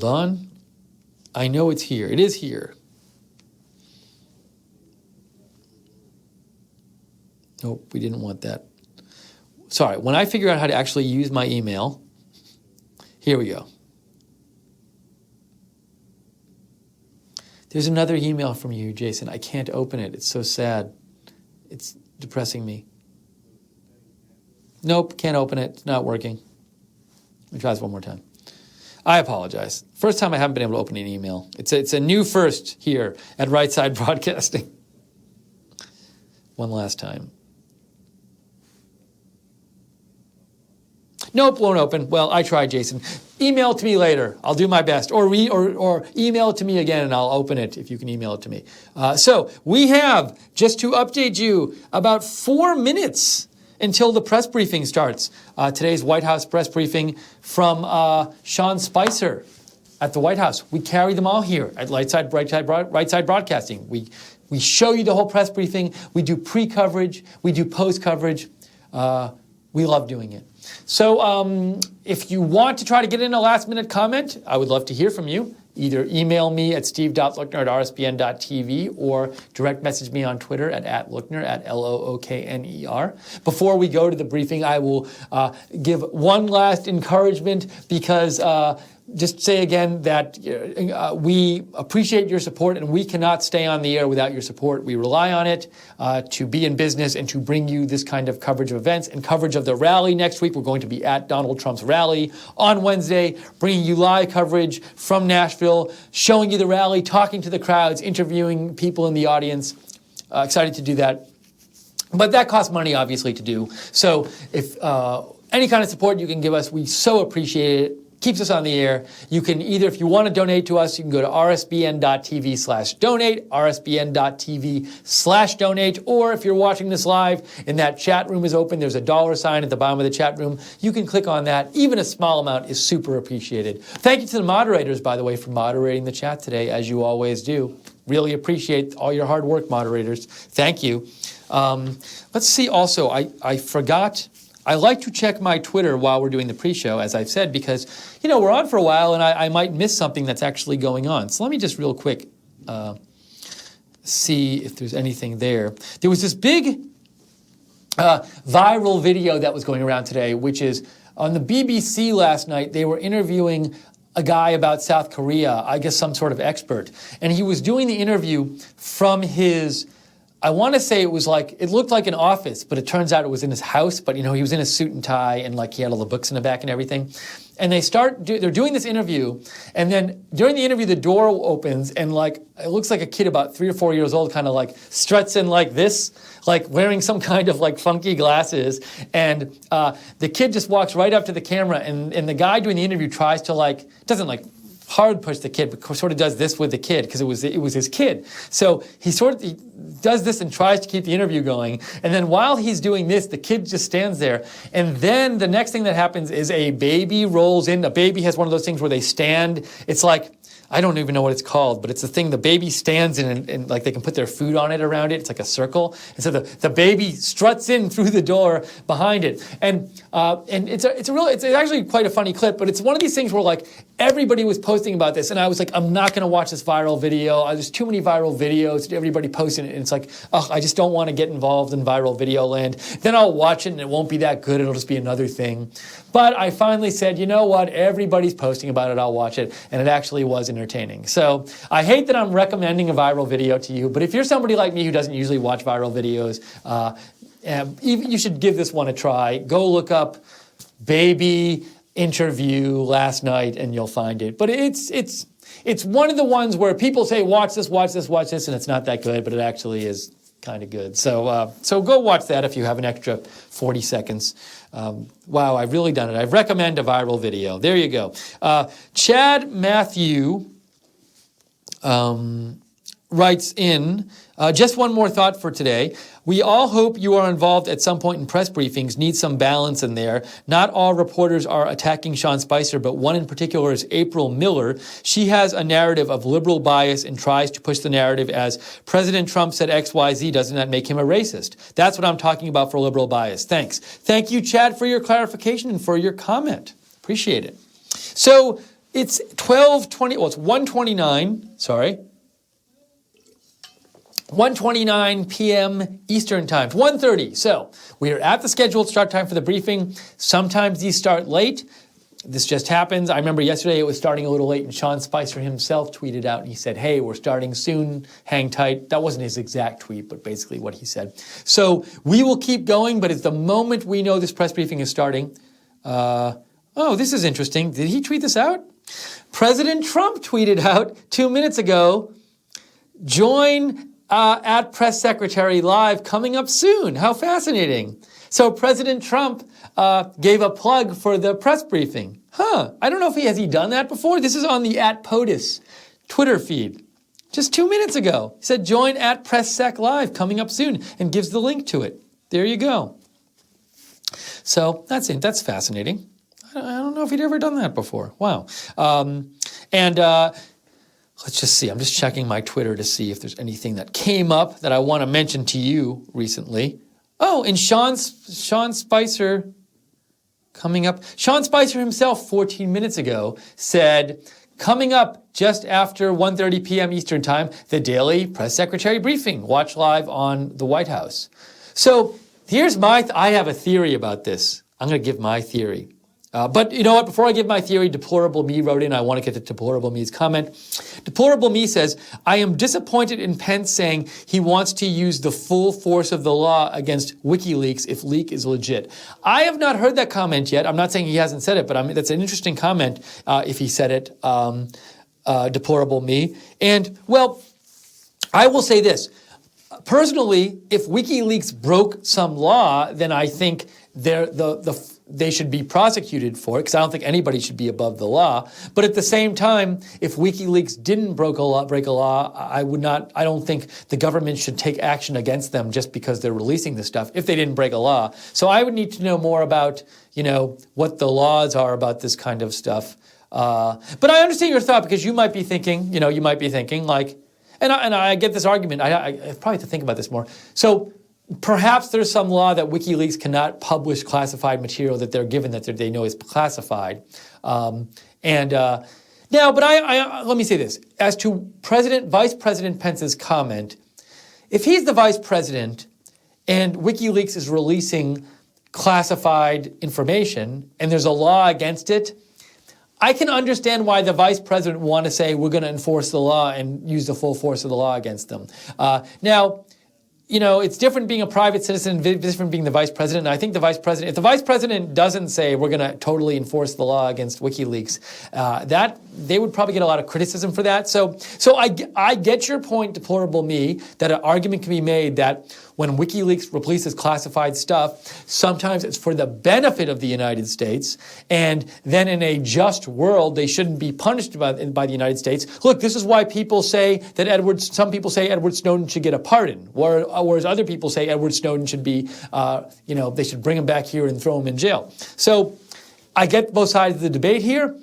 on. I know it's here. It is here. Nope, we didn't want that. Sorry, when I figure out how to actually use my email, here we go. There's another email from you, Jason. I can't open it. It's so sad. It's depressing me. Nope, can't open it. It's not working. Let me try this one more time. I apologize. First time I haven't been able to open an email. It's a new first here at Right Side Broadcasting. One last time. Nope, won't open. Well, I tried, Jason. Email it to me later. I'll do my best. Or email it to me again, and I'll open it if you can email it to me. So we have, just to update you, about 4 minutes until the press briefing starts. Today's White House press briefing from Sean Spicer at the White House. We carry them all here at Right Side Broadcasting. We show you the whole press briefing. We do pre-coverage. We do post-coverage. We love doing it. So if you want to try to get in a last-minute comment, I would love to hear from you. Either email me at steve.lookner@rsbn.tv or direct message me on Twitter at @Lookner, @LOOKNER. Before we go to the briefing, I will give one last encouragement because just say again that we appreciate your support and we cannot stay on the air without your support. We rely on it to be in business and to bring you this kind of coverage of events and coverage of the rally next week. We're going to be at Donald Trump's rally on Wednesday, bringing you live coverage from Nashville, showing you the rally, talking to the crowds, interviewing people in the audience. Excited to do that. But that costs money, obviously, to do. So if any kind of support you can give us, we so appreciate it. keeps us on the air. You can either, if you want to donate to us, you can go to rsbn.tv/donate, rsbn.tv/donate, or if you're watching this live and that chat room is open, there's a $sign at the bottom of the chat room. You can click on that. Even a small amount is super appreciated. Thank you to the moderators, by the way, for moderating the chat today, as you always do. Really appreciate all your hard work, moderators. Thank you. Let's see also, I forgot, I like to check my Twitter while we're doing the pre-show, as I've said, because, we're on for a while and I might miss something that's actually going on. So let me just real quick see if there's anything there. There was this big viral video that was going around today, which is on the BBC last night. They were interviewing a guy about South Korea, I guess some sort of expert. And he was doing the interview from his, I want to say it looked like an office, but it turns out it was in his house. But, he was in a suit and tie and he had all the books in the back and everything. And they're doing this interview. And then during the interview, the door opens and it looks like a kid about 3 or 4 years old kind of struts in like this, wearing some kind of funky glasses. And the kid just walks right up to the camera and the guy doing the interview tries to doesn't hard push the kid, but sort of does this with the kid because it was his kid. So he does this and tries to keep the interview going. And then while he's doing this, the kid just stands there. And then the next thing that happens is a baby rolls in. A baby has one of those things where they stand. It's I don't even know what it's called, but it's the thing the baby stands in and they can put their food on it around it. It's like a circle. And so the baby struts in through the door behind it. And it's actually quite a funny clip, but it's one of these things where everybody was posting about this. And I was I'm not going to watch this viral video. There's too many viral videos, everybody posting it. And it's I just don't want to get involved in viral video land. Then I'll watch it and it won't be that good. It'll just be another thing. But I finally said, you know what? Everybody's posting about it. I'll watch it. And it actually was entertaining. So I hate that I'm recommending a viral video to you, but if you're somebody like me who doesn't usually watch viral videos, you should give this one a try. Go look up baby interview last night and you'll find it. But it's one of the ones where people say, watch this, and it's not that good, but it actually is kind of good. So go watch that if you have an extra 40 seconds. Wow, I've really done it. I recommend a viral video. There you go. Chad Matthew writes in, just one more thought for today. We all hope you are involved at some point in press briefings. Need some balance in there. Not all reporters are attacking Sean Spicer, but one in particular is April Miller. She has a narrative of liberal bias and tries to push the narrative as President Trump said XYZ. Doesn't that make him a racist? That's what I'm talking about for liberal bias. Thanks. Thank you, Chad, for your clarification and for your comment. Appreciate it. So it's 1:29, sorry. 1:29 p.m. Eastern Time, 1:30. So we are at the scheduled start time for the briefing. Sometimes these start late. This just happens. I remember yesterday it was starting a little late and Sean Spicer himself tweeted out and he said, hey, we're starting soon, hang tight. That wasn't his exact tweet, but basically what he said. So we will keep going, but it's the moment we know this press briefing is starting. Oh, this is interesting. Did he tweet this out? President Trump tweeted out 2 minutes ago, join at Press Secretary Live coming up soon. How fascinating. So President Trump gave a plug for the press briefing. I don't know if has he done that before? This is on the @POTUS Twitter feed. Just 2 minutes ago. He said, join at Press Sec Live coming up soon and gives the link to it. There you go. So that's it. That's fascinating. I don't know if he'd ever done that before. Wow. Let's just see. I'm just checking my Twitter to see if there's anything that came up that I want to mention to you recently. Oh, and Sean Spicer coming up. Sean Spicer himself 14 minutes ago said, coming up just after 1:30 p.m. Eastern Time, the daily press secretary briefing. Watch live on the White House. So here's I have a theory about this. I'm going to give my theory. But you know what? Before I give my theory, Deplorable Me wrote in. I want to get to Deplorable Me's comment. Deplorable Me says, I am disappointed in Pence saying he wants to use the full force of the law against WikiLeaks if leak is legit. I have not heard that comment yet. I'm not saying he hasn't said it, but that's an interesting comment if he said it, Deplorable Me. And, well, I will say this. Personally, if WikiLeaks broke some law, then I think they should be prosecuted for it, because I don't think anybody should be above the law. But at the same time, if WikiLeaks didn't break a law, I don't think the government should take action against them just because they're releasing this stuff if they didn't break a law. So I would need to know more about, what the laws are about this kind of stuff. But I understand your thought, because you might be thinking, like, and I get this argument. I probably have to think about this more. So perhaps there's some law that WikiLeaks cannot publish classified material that they're given that they know is classified. Now, but I let me say this. As to Vice President Pence's comment, if he's the vice president and WikiLeaks is releasing classified information and there's a law against it, I can understand why the vice president would want to say we're going to enforce the law and use the full force of the law against them. Now, it's different being a private citizen, different being the vice president. And I think if the vice president doesn't say we're going to totally enforce the law against WikiLeaks, that they would probably get a lot of criticism for that. So I get your point, deplorable me, that an argument can be made that when WikiLeaks releases classified stuff, sometimes it's for the benefit of the United States, and then in a just world, they shouldn't be punished by the United States. Look, this is why people say that some people say Edward Snowden should get a pardon, whereas other people say Edward Snowden should be, they should bring him back here and throw him in jail. So I get both sides of the debate here.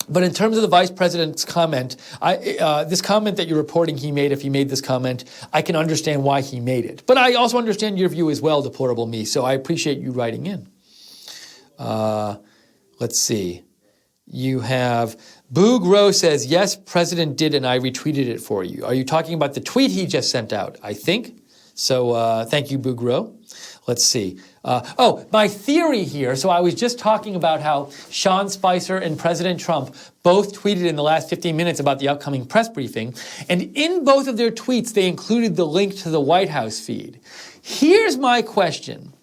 But in terms of the vice president's comment, this comment that you're reporting he made, if he made this comment, I can understand why he made it. But I also understand your view as well, deplorable me, so I appreciate you writing in. Let's see. You have Boog Rowe says, yes, President did, and I retweeted it for you. Are you talking about the tweet he just sent out? I think. So thank you, Boog Rowe. Let's see. My theory here, so I was just talking about how Sean Spicer and President Trump both tweeted in the last 15 minutes about the upcoming press briefing. And in both of their tweets, they included the link to the White House feed. Here's my question.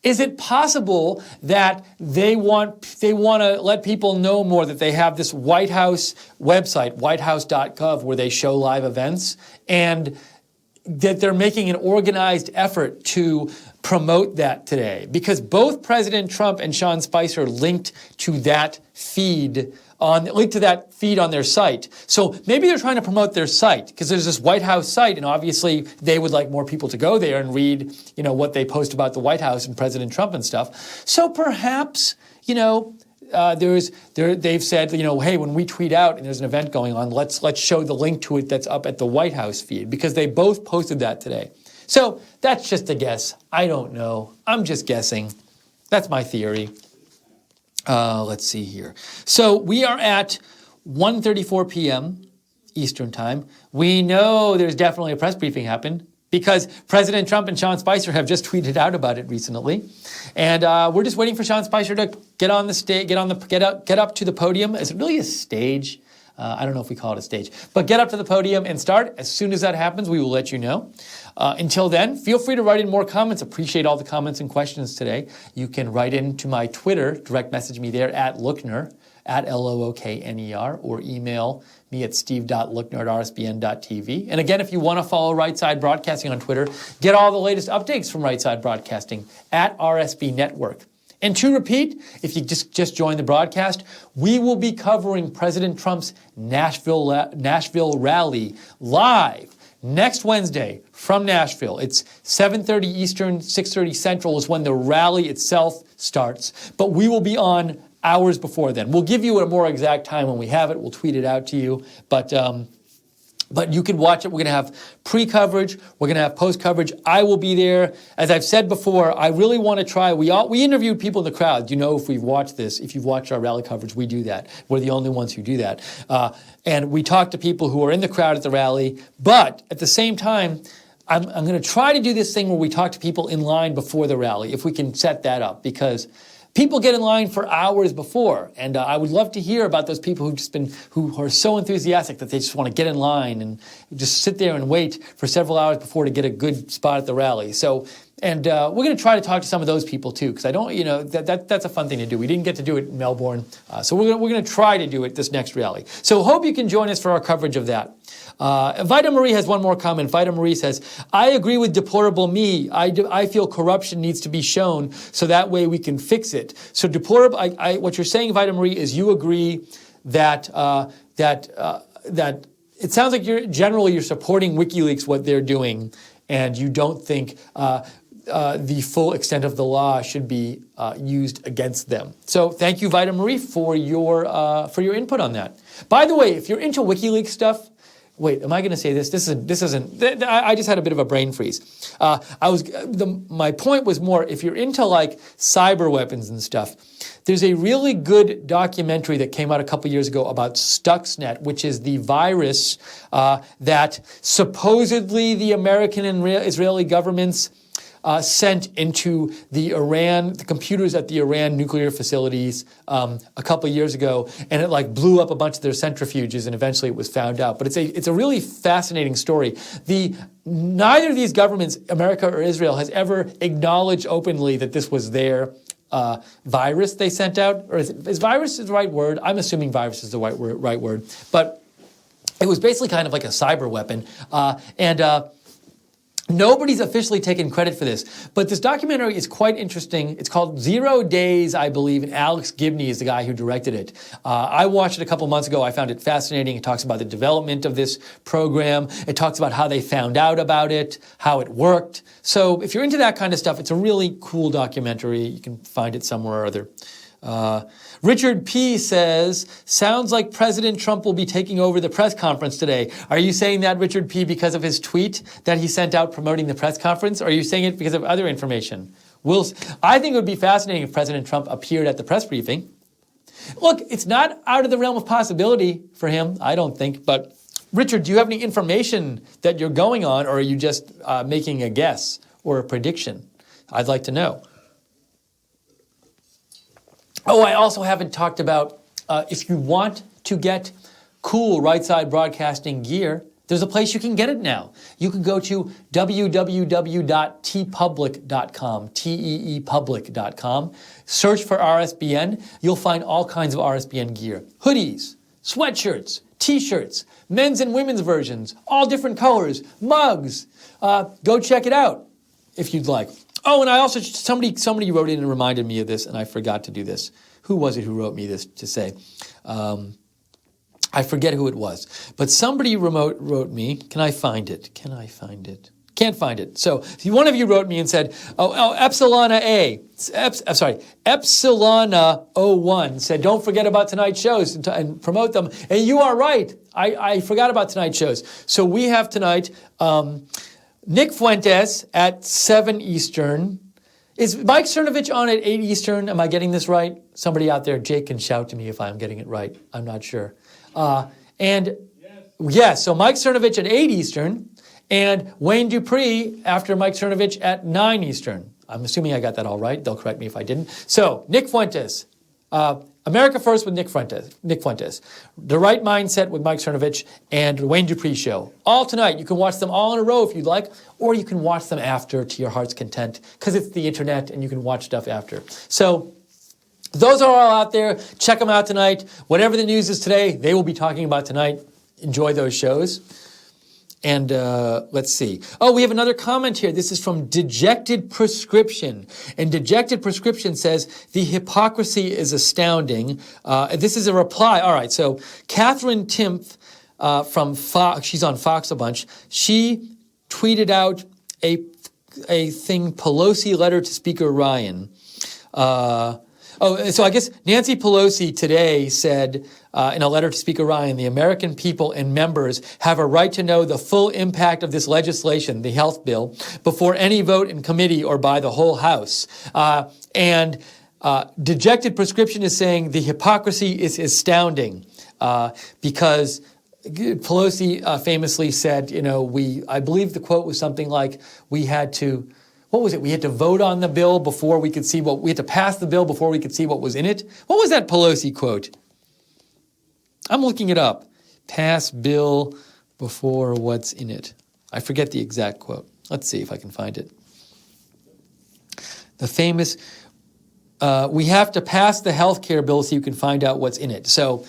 Is it possible that they want to let people know more that they have this White House website, whitehouse.gov, where they show live events, and that they're making an organized effort to promote that today? Because both President Trump and Sean Spicer linked to that feed on their site. So maybe they're trying to promote their site, because there's this White House site, and obviously they would like more people to go there and read, what they post about the White House and President Trump and stuff. So perhaps, they've said, hey, when we tweet out and there's an event going on, let's show the link to it that's up at the White House feed, because they both posted that today. So that's just a guess. I don't know. I'm just guessing. That's my theory. Let's see here. So we are at 1:34 p.m. Eastern Time. We know there's definitely a press briefing happened, because President Trump and Sean Spicer have just tweeted out about it recently, and we're just waiting for Sean Spicer to get on the stage, get up to the podium. Is it really a stage? I don't know if we call it a stage, but get up to the podium and start. As soon as that happens, we will let you know. Until then, feel free to write in more comments. Appreciate all the comments and questions today. You can write into my Twitter, direct message me there at Lookner, at Lookner, or email me at steve.lookner@rsbn.tv. And again, if you want to follow Right Side Broadcasting on Twitter, get all the latest updates from Right Side Broadcasting at RSB Network. And to repeat, if you just joined the broadcast, we will be covering President Trump's Nashville rally live next Wednesday from Nashville. It's 7:30 Eastern, 6:30 Central is when the rally itself starts. But we will be on hours before then. We'll give you a more exact time when we have it. We'll tweet it out to you. But you can watch it. We're going to have pre-coverage. We're going to have post-coverage. I will be there. As I've said before, I really want to try. We interviewed people in the crowd. If we've watched this, if you've watched our rally coverage, we do that. We're the only ones who do that. And we talk to people who are in the crowd at the rally. But at the same time, I'm going to try to do this thing where we talk to people in line before the rally, if we can set that up, because people get in line for hours before, and I would love to hear about those people who are so enthusiastic that they just want to get in line and just sit there and wait for several hours before to get a good spot at the rally. So And we're going to try to talk to some of those people too, because I don't, that's a fun thing to do. We didn't get to do it in Melbourne, so we're going to try to do it this next rally. So hope you can join us for our coverage of that. Vita Marie has one more comment. Vita Marie says, I agree with deplorable me. I feel corruption needs to be shown so that way we can fix it. So deplorable, what you're saying, Vita Marie, is you agree that it sounds like you're supporting WikiLeaks, what they're doing, and you don't think the full extent of the law should be used against them. So thank you, Vita Marie, for your input on that. By the way, if you're into WikiLeaks stuff, wait, am I going to say this? This isn't. I just had a bit of a brain freeze. My point was more, if you're into like cyber weapons and stuff, there's a really good documentary that came out a couple years ago about Stuxnet, which is the virus that supposedly the American and Israeli governments sent into the computers at the Iran nuclear facilities a couple of years ago, and it like blew up a bunch of their centrifuges, and eventually it was found out. But it's a really fascinating story. Neither of these governments, America or Israel, has ever acknowledged openly that this was their virus they sent out. Or is virus the right word? I'm assuming virus is the right word. But it was basically kind of like a cyber weapon, nobody's officially taken credit for this, but this documentary is quite interesting. It's called 0 Days, I believe, and Alex Gibney is the guy who directed it. I watched it a couple months ago. I found it fascinating. It talks about the development of this program. It talks about how they found out about it, how it worked. So if you're into that kind of stuff, it's a really cool documentary. You can find it somewhere or other. Richard P. says, sounds like President Trump will be taking over the press conference today. Are you saying that, Richard P., because of his tweet that he sent out promoting the press conference? Or are you saying it because of other information? I think it would be fascinating if President Trump appeared at the press briefing. Look, it's not out of the realm of possibility for him, I don't think. But, Richard, do you have any information that you're going on, or are you just making a guess or a prediction? I'd like to know. Oh, I also haven't talked about if you want to get cool Right Side Broadcasting gear, there's a place you can get it now. You can go to www.teepublic.com, teepublic.com. Search for RSBN. You'll find all kinds of RSBN gear. Hoodies, sweatshirts, T-shirts, men's and women's versions, all different colors, mugs. Go check it out if you'd like. Oh, and I also, somebody wrote in and reminded me of this, and I forgot to do this. Who was it who wrote me this to say? I forget who it was. But somebody wrote me. Can I find it? Can't find it. So one of you wrote me and said, Epsilona01 said, don't forget about tonight's shows and promote them. And you are right. I forgot about tonight's shows. So we have tonight Nick Fuentes at 7 Eastern. Is Mike Cernovich on at 8 Eastern? Am I getting this right? Somebody out there, Jake, can shout to me if I'm getting it right. I'm not sure. Yes, so Mike Cernovich at 8 Eastern and Wayne Dupree after Mike Cernovich at 9 Eastern. I'm assuming I got that all right. They'll correct me if I didn't. So Nick Fuentes, America First with Nick Fuentes, The Right Mindset with Mike Cernovich, and Wayne Dupree Show. All tonight. You can watch them all in a row if you'd like, or you can watch them after to your heart's content, because it's the internet and you can watch stuff after. So those are all out there. Check them out tonight. Whatever the news is today, they will be talking about tonight. Enjoy those shows. And let's see. Oh, we have another comment here. This is from Dejected Prescription. And Dejected Prescription says, the hypocrisy is astounding. This is a reply. All right, so Catherine Timpf from Fox, she's on Fox a bunch. She tweeted out a thing, Pelosi letter to Speaker Ryan. So I guess Nancy Pelosi today said in a letter to Speaker Ryan, the American people and members have a right to know the full impact of this legislation, the health bill, before any vote in committee or by the whole House. Dejected Prescription is saying the hypocrisy is astounding because Pelosi famously said, I believe the quote was something like, we had to vote on the bill before we could see we had to pass the bill before we could see what was in it. What was that Pelosi quote? I'm looking it up. Pass bill before what's in it. I forget the exact quote. Let's see if I can find it. The famous, we have to pass the health care bill so you can find out what's in it. So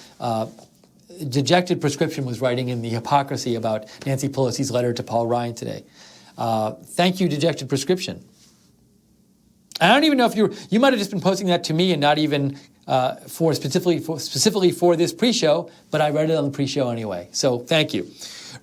Dejected Prescription was writing in the hypocrisy about Nancy Pelosi's letter to Paul Ryan today. Thank you, Dejected Prescription. I don't even know if you might have just been posting that to me and not even specifically for this pre-show, but I read it on the pre-show anyway. So thank you.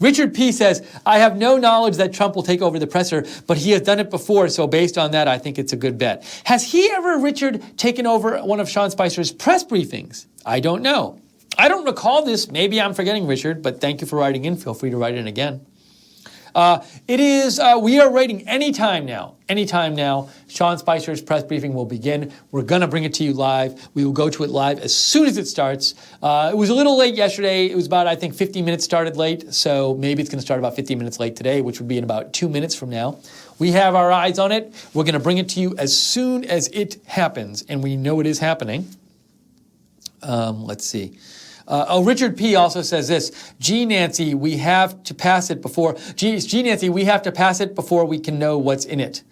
Richard P. says, I have no knowledge that Trump will take over the presser, but he has done it before, so based on that, I think it's a good bet. Has he ever, Richard, taken over one of Sean Spicer's press briefings? I don't know. I don't recall this. Maybe I'm forgetting, Richard, but thank you for writing in. Feel free to write in again. We are waiting anytime now. Sean Spicer's press briefing will begin. We're going to bring it to you live. We will go to it live as soon as it starts. It was a little late yesterday. It was about, I think, 50 minutes started late. So maybe it's going to start about 15 minutes late today, which would be in about 2 minutes from now. We have our eyes on it. We're going to bring it to you as soon as it happens. And we know it is happening. Let's see. Richard P. also says this. Gee, Nancy, we have to pass it before. Gee, Nancy, we have to pass it before we can know what's in it.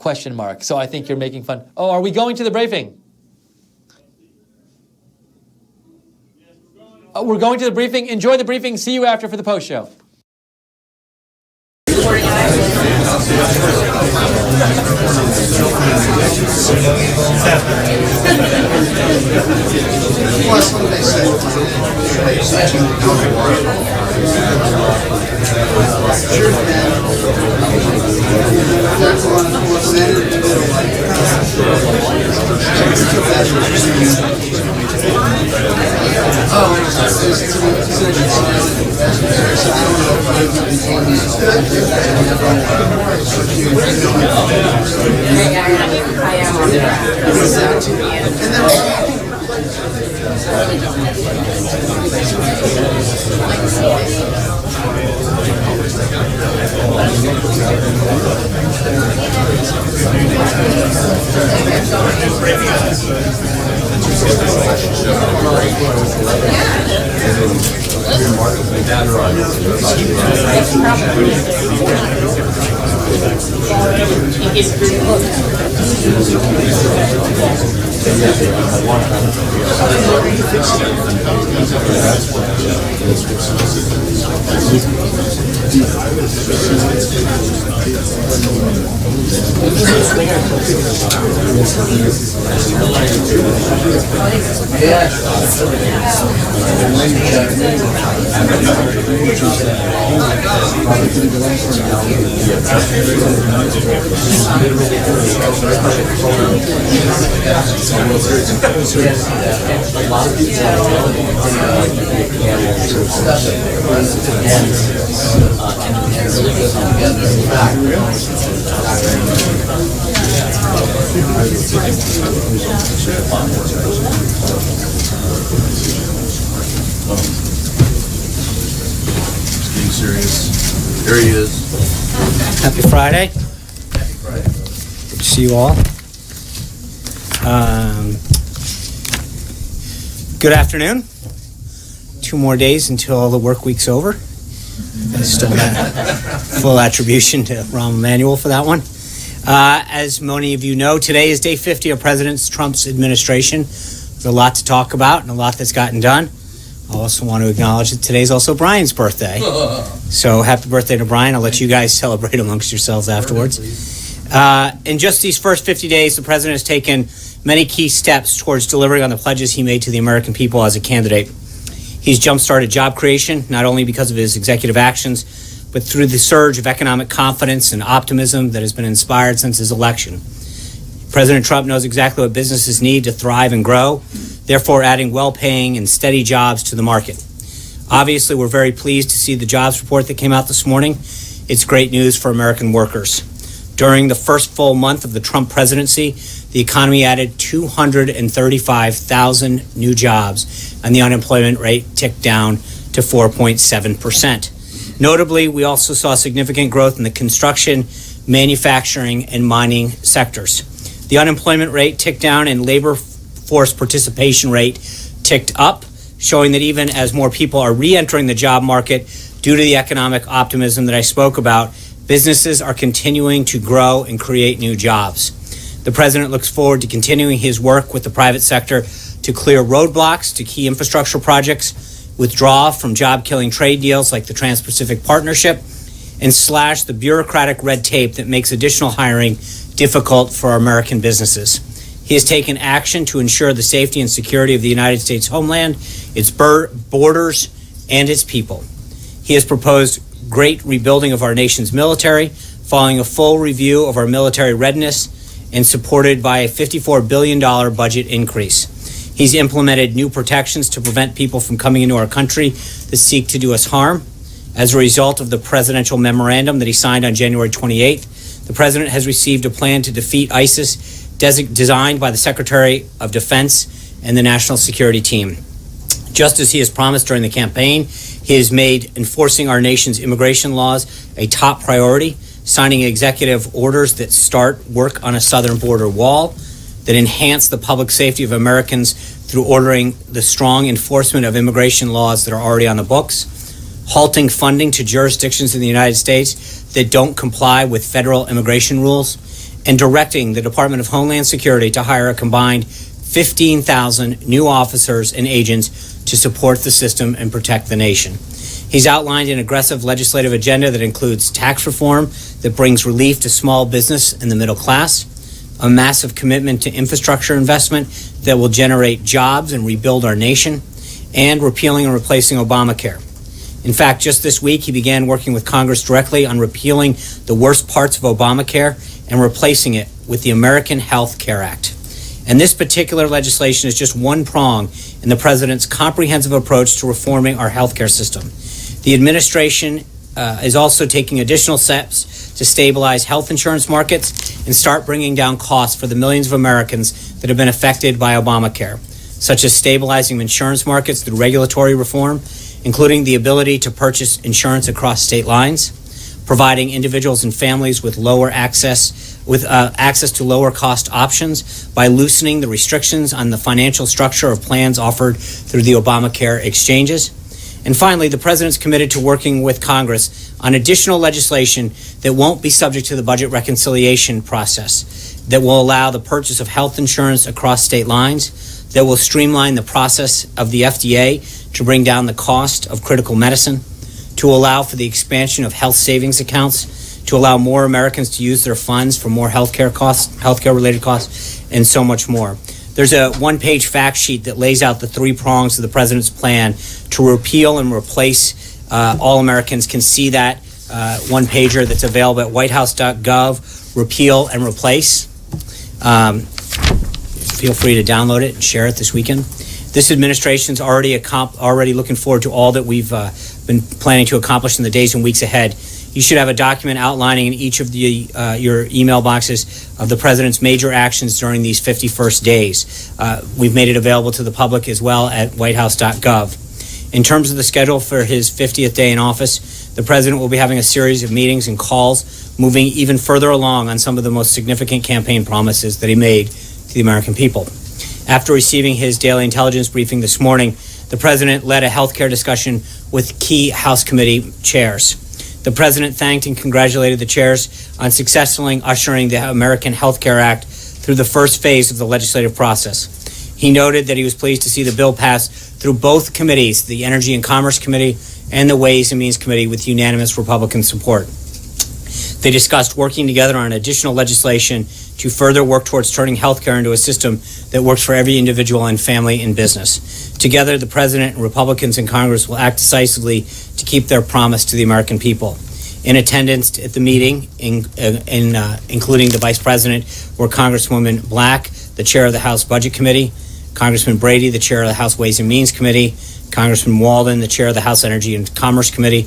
Question mark. So I think you're making fun. Oh, are we going to the briefing? We're going to the briefing. Enjoy the briefing. See you after for the post show. Being serious. There he is. Happy Friday. Happy Friday. Good to see you all. Good afternoon. 2 more days until the work week's over. I still got full attribution to Rahm Emanuel for that one. As many of you know, today is day 50 of President Trump's administration. There's a lot to talk about and a lot that's gotten done. I also want to acknowledge that today's also Brian's birthday. So happy birthday to Brian. I'll let you guys celebrate amongst yourselves afterwards. In just these first 50 days, the president has taken many key steps towards delivering on the pledges he made to the American people as a candidate. He's jump-started job creation, not only because of his executive actions, but through the surge of economic confidence and optimism that has been inspired since his election. President Trump knows exactly what businesses need to thrive and grow, therefore adding well-paying and steady jobs to the market. Obviously, we're very pleased to see the jobs report that came out this morning. It's great news for American workers. During the first full month of the Trump presidency, the economy added 235,000 new jobs, and the unemployment rate ticked down to 4.7%. Notably, we also saw significant growth in the construction, manufacturing, and mining sectors. The unemployment rate ticked down and labor force participation rate ticked up, showing that even as more people are re-entering the job market due to the economic optimism that I spoke about, businesses are continuing to grow and create new jobs. The President looks forward to continuing his work with the private sector to clear roadblocks to key infrastructure projects, withdraw from job-killing trade deals like the Trans-Pacific Partnership, and slash the bureaucratic red tape that makes additional hiring difficult for our American businesses. He has taken action to ensure the safety and security of the United States homeland, its borders, and its people. He has proposed great rebuilding of our nation's military, following a full review of our military readiness and supported by a $54 billion budget increase. He's implemented new protections to prevent people from coming into our country that seek to do us harm. As a result of the presidential memorandum that he signed on January 28th, the president has received a plan to defeat ISIS designed by the Secretary of Defense and the National Security Team. Just as he has promised during the campaign, he has made enforcing our nation's immigration laws a top priority, signing executive orders that start work on a southern border wall, that enhance the public safety of Americans through ordering the strong enforcement of immigration laws that are already on the books, halting funding to jurisdictions in the United States that don't comply with federal immigration rules, and directing the Department of Homeland Security to hire a combined 15,000 new officers and agents to support the system and protect the nation. He's outlined an aggressive legislative agenda that includes tax reform that brings relief to small business and the middle class, a massive commitment to infrastructure investment that will generate jobs and rebuild our nation, and repealing and replacing Obamacare. In fact, just this week, he began working with Congress directly on repealing the worst parts of Obamacare and replacing it with the American Health Care Act. And this particular legislation is just one prong in the president's comprehensive approach to reforming our healthcare system. The administration is also taking additional steps to stabilize health insurance markets and start bringing down costs for the millions of Americans that have been affected by Obamacare, such as stabilizing insurance markets through regulatory reform, including the ability to purchase insurance across state lines, providing individuals and families with access to lower cost options by loosening the restrictions on the financial structure of plans offered through the Obamacare exchanges. And finally, the president's committed to working with Congress on additional legislation that won't be subject to the budget reconciliation process, that will allow the purchase of health insurance across state lines, that will streamline the process of the FDA to bring down the cost of critical medicine, to allow for the expansion of health savings accounts, to allow more Americans to use their funds for more healthcare-related costs, and so much more. There's a one-page fact sheet that lays out the three prongs of the president's plan to repeal and replace. All Americans can see that one-pager that's available at whitehouse.gov, repeal and replace. Feel free to download it and share it this weekend. This administration's already looking forward to all that we've been planning to accomplish in the days and weeks ahead. You should have a document outlining in each of your email boxes of the president's major actions during these 51st days. We've made it available to the public as well at whitehouse.gov. In terms of the schedule for his 50th day in office, the president will be having a series of meetings and calls, moving even further along on some of the most significant campaign promises that he made to the American people. After receiving his daily intelligence briefing this morning, the president led a health care discussion with key House committee chairs. The president thanked and congratulated the chairs on successfully ushering the American Health Care Act through the first phase of the legislative process. He noted that he was pleased to see the bill pass through both committees, the Energy and Commerce Committee and the Ways and Means Committee, with unanimous Republican support. They discussed working together on additional legislation to further work towards turning healthcare into a system that works for every individual and family and business. Together, the president and Republicans in Congress will act decisively to keep their promise to the American people. In attendance at the meeting, including the vice president, were Congresswoman Black, the chair of the House Budget Committee, Congressman Brady, the chair of the House Ways and Means Committee, Congressman Walden, the chair of the House Energy and Commerce Committee,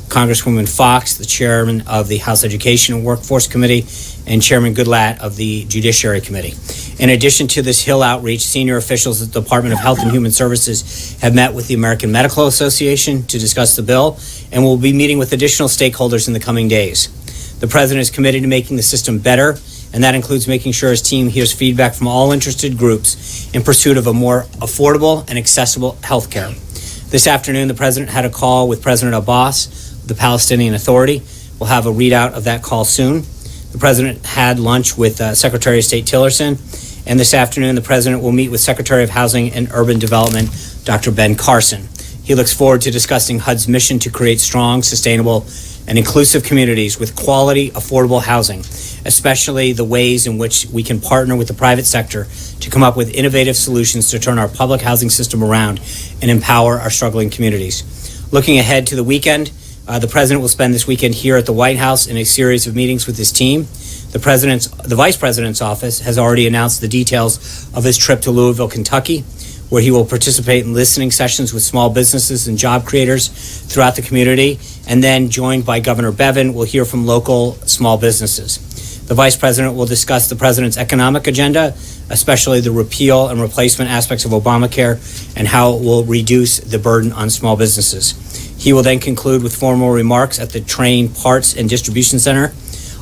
Congresswoman Fox, the chairman of the House Education and Workforce Committee, and Chairman Goodlatte of the Judiciary Committee. In addition to this Hill outreach, senior officials at the Department of Health and Human Services have met with the American Medical Association to discuss the bill and will be meeting with additional stakeholders in the coming days. The president is committed to making the system better, and that includes making sure his team hears feedback from all interested groups in pursuit of a more affordable and accessible health care. This afternoon, the president had a call with President Abbas, the Palestinian Authority. We'll have a readout of that call soon. the President had lunch with Secretary of State Tillerson, and this afternoon the President will meet with Secretary of Housing and Urban Development, Dr. Ben Carson. He looks forward to discussing HUD's mission to create strong, sustainable, and inclusive communities with quality, affordable housing, especially the ways in which we can partner with the private sector to come up with innovative solutions to turn our public housing system around and empower our struggling communities. Looking ahead to the weekend, the President will spend this weekend here at the White House in a series of meetings with his team. The Vice President's office has already announced the details of his trip to Louisville, Kentucky, where he will participate in listening sessions with small businesses and job creators throughout the community, and then, joined by Governor Bevin, will hear from local small businesses. The Vice President will discuss the President's economic agenda, especially the repeal and replacement aspects of Obamacare and how it will reduce the burden on small businesses. He will then conclude with formal remarks at the Train Parts and Distribution Center.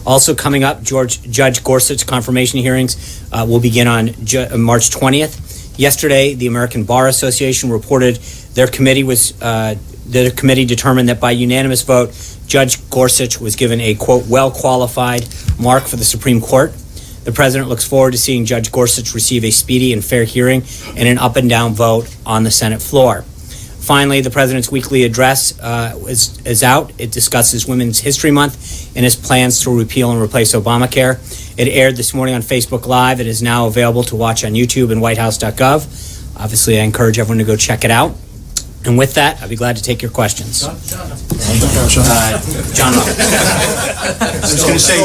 Also coming up, Judge Gorsuch's confirmation hearings will begin on March 20th. Yesterday, the American Bar Association reported their committee determined that by unanimous vote, Judge Gorsuch was given a, quote, well-qualified mark for the Supreme Court. The President looks forward to seeing Judge Gorsuch receive a speedy and fair hearing and an up-and-down vote on the Senate floor. Finally, the President's weekly address is out. It discusses Women's History Month and his plans to repeal and replace Obamacare. It aired this morning on Facebook Live. It is now available to watch on YouTube and whitehouse.gov. Obviously, I encourage everyone to go check it out. And with that, I'd be glad to take your questions. John. John Roberts. I was going to say,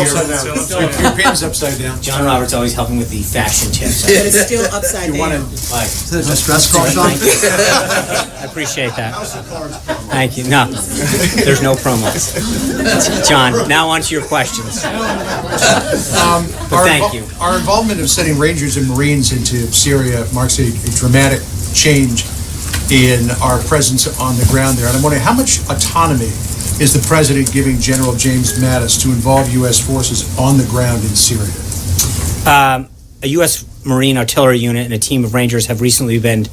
your pen's upside down. John Roberts always helping with the fashion tips. But it's still upside down. Is that a stress call, Sean? I appreciate that. Thank you. No, there's no promos. John, now on to your questions. Thank you. Our involvement of sending Rangers and Marines into Syria marks a dramatic change in our presence on the ground there. And I'm wondering, how much autonomy is the President giving General James Mattis to involve U.S. forces on the ground in Syria? A U.S. Marine artillery unit and a team of Rangers have recently been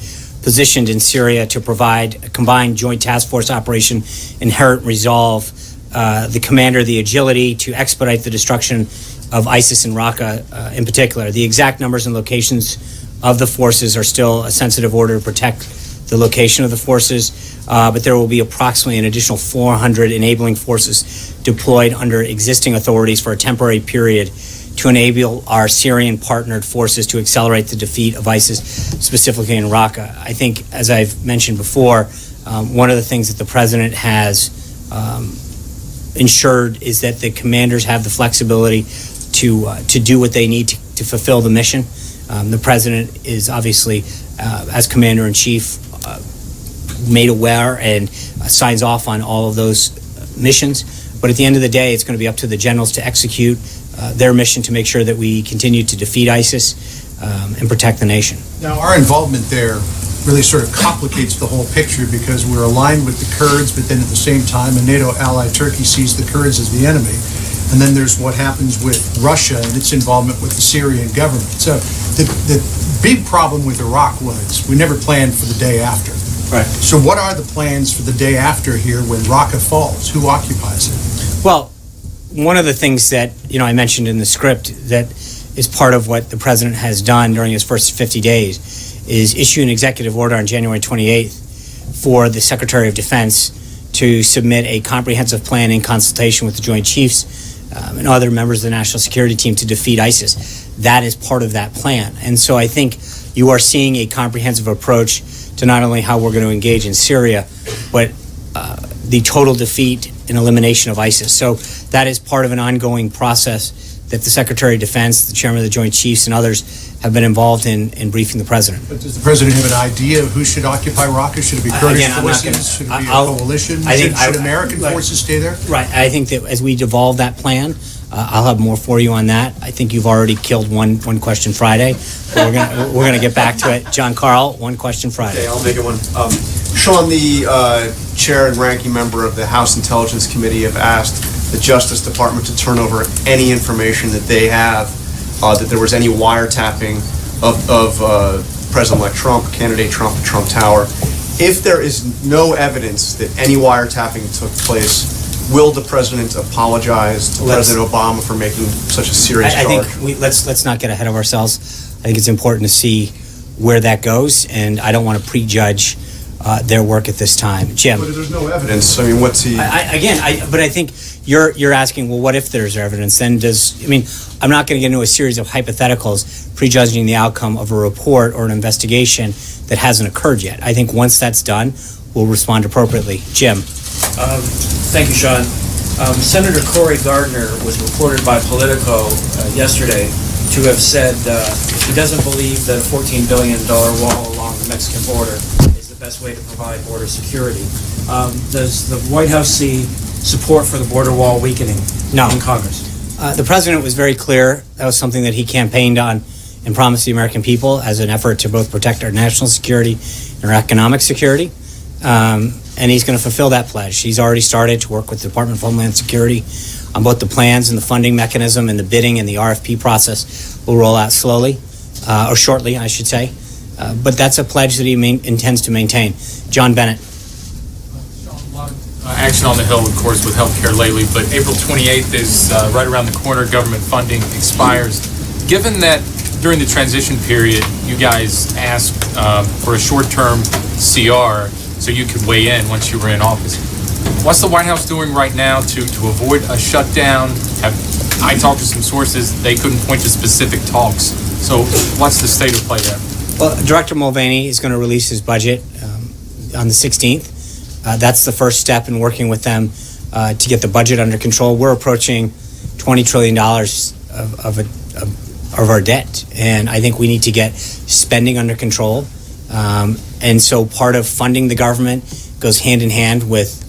positioned in Syria to provide a combined joint task force operation, Inherent Resolve. The commander, the agility to expedite the destruction of ISIS in Raqqa in particular. The exact numbers and locations of the forces are still a sensitive order to protect the location of the forces, but there will be approximately an additional 400 enabling forces deployed under existing authorities for a temporary period to enable our Syrian partnered forces to accelerate the defeat of ISIS, specifically in Raqqa. I think, as I've mentioned before, one of the things that the President has ensured is that the commanders have the flexibility to do what they need to fulfill the mission. The President is obviously, as Commander-in-Chief, made aware and signs off on all of those missions. But at the end of the day, it's going to be up to the generals to execute their mission to make sure that we continue to defeat ISIS and protect the nation. Now, our involvement there really sort of complicates the whole picture because we're aligned with the Kurds, but then at the same time, a NATO ally, Turkey, sees the Kurds as the enemy. And then there's what happens with Russia and its involvement with the Syrian government. So the big problem with Iraq was we never planned for the day after. Right. So what are the plans for the day after here when Raqqa falls? Who occupies it? Well, one of the things that, I mentioned in the script that is part of what the President has done during his first 50 days is issue an executive order on January 28th for the Secretary of Defense to submit a comprehensive plan in consultation with the Joint Chiefs and other members of the National Security Team to defeat ISIS. That is part of that plan. And so I think you are seeing a comprehensive approach to not only how we're going to engage in Syria, but the total defeat and elimination of ISIS. So that is part of an ongoing process that the Secretary of Defense, the Chairman of the Joint Chiefs, and others have been involved in briefing the President. But does the President have an idea of who should occupy Raqqa? Should it be Kurdish forces? Should it be a coalition? Should American forces stay there? Right. I think that as we devolve that plan, I'll have more for you on that. I think you've already killed one question Friday. We're gonna get back to it. John Carl, one question Friday. Okay, I'll make it one. Sean, the chair and ranking member of the House Intelligence Committee have asked the Justice Department to turn over any information that they have that there was any wiretapping of President-elect Trump, candidate Trump, the Trump Tower. If there is no evidence that any wiretapping took place, Will the president apologize to President Obama for making such a serious I charge? think let's not get ahead of ourselves. I think it's important to see where that goes, and I don't want to prejudge their work at this time. Jim. But there's no evidence. I mean, what's he? But I think you're asking, well, what if there's evidence? Then I'm not going to get into a series of hypotheticals prejudging the outcome of a report or an investigation that hasn't occurred yet. I think once that's done, we'll respond appropriately. Jim. Thank you, Sean. Senator Cory Gardner was reported by Politico yesterday to have said he doesn't believe that a $14 billion wall along the Mexican border is the best way to provide border security. Does the White House see support for the border wall weakening in Congress? The president was very clear. That was something that he campaigned on and promised the American people as an effort to both protect our national security and our economic security. And he's going to fulfill that pledge. He's already started to work with the Department of Homeland Security on both the plans and the funding mechanism, and the bidding and the RFP process will roll out slowly, or shortly, I should say. But that's a pledge that he intends to maintain. John Bennett. Action on the Hill, of course, with healthcare lately, but April 28th is right around the corner. Government funding expires. Given that during the transition period, you guys asked for a short-term CR so you could weigh in once you were in office, what's the White House doing right now to avoid a shutdown? I talked to some sources, they couldn't point to specific talks. So what's the state of play there? Well, Director Mulvaney is going to release his budget on the 16th. That's the first step in working with them to get the budget under control. We're approaching $20 trillion of our debt, and I think we need to get spending under control. And so part of funding the government goes hand in hand with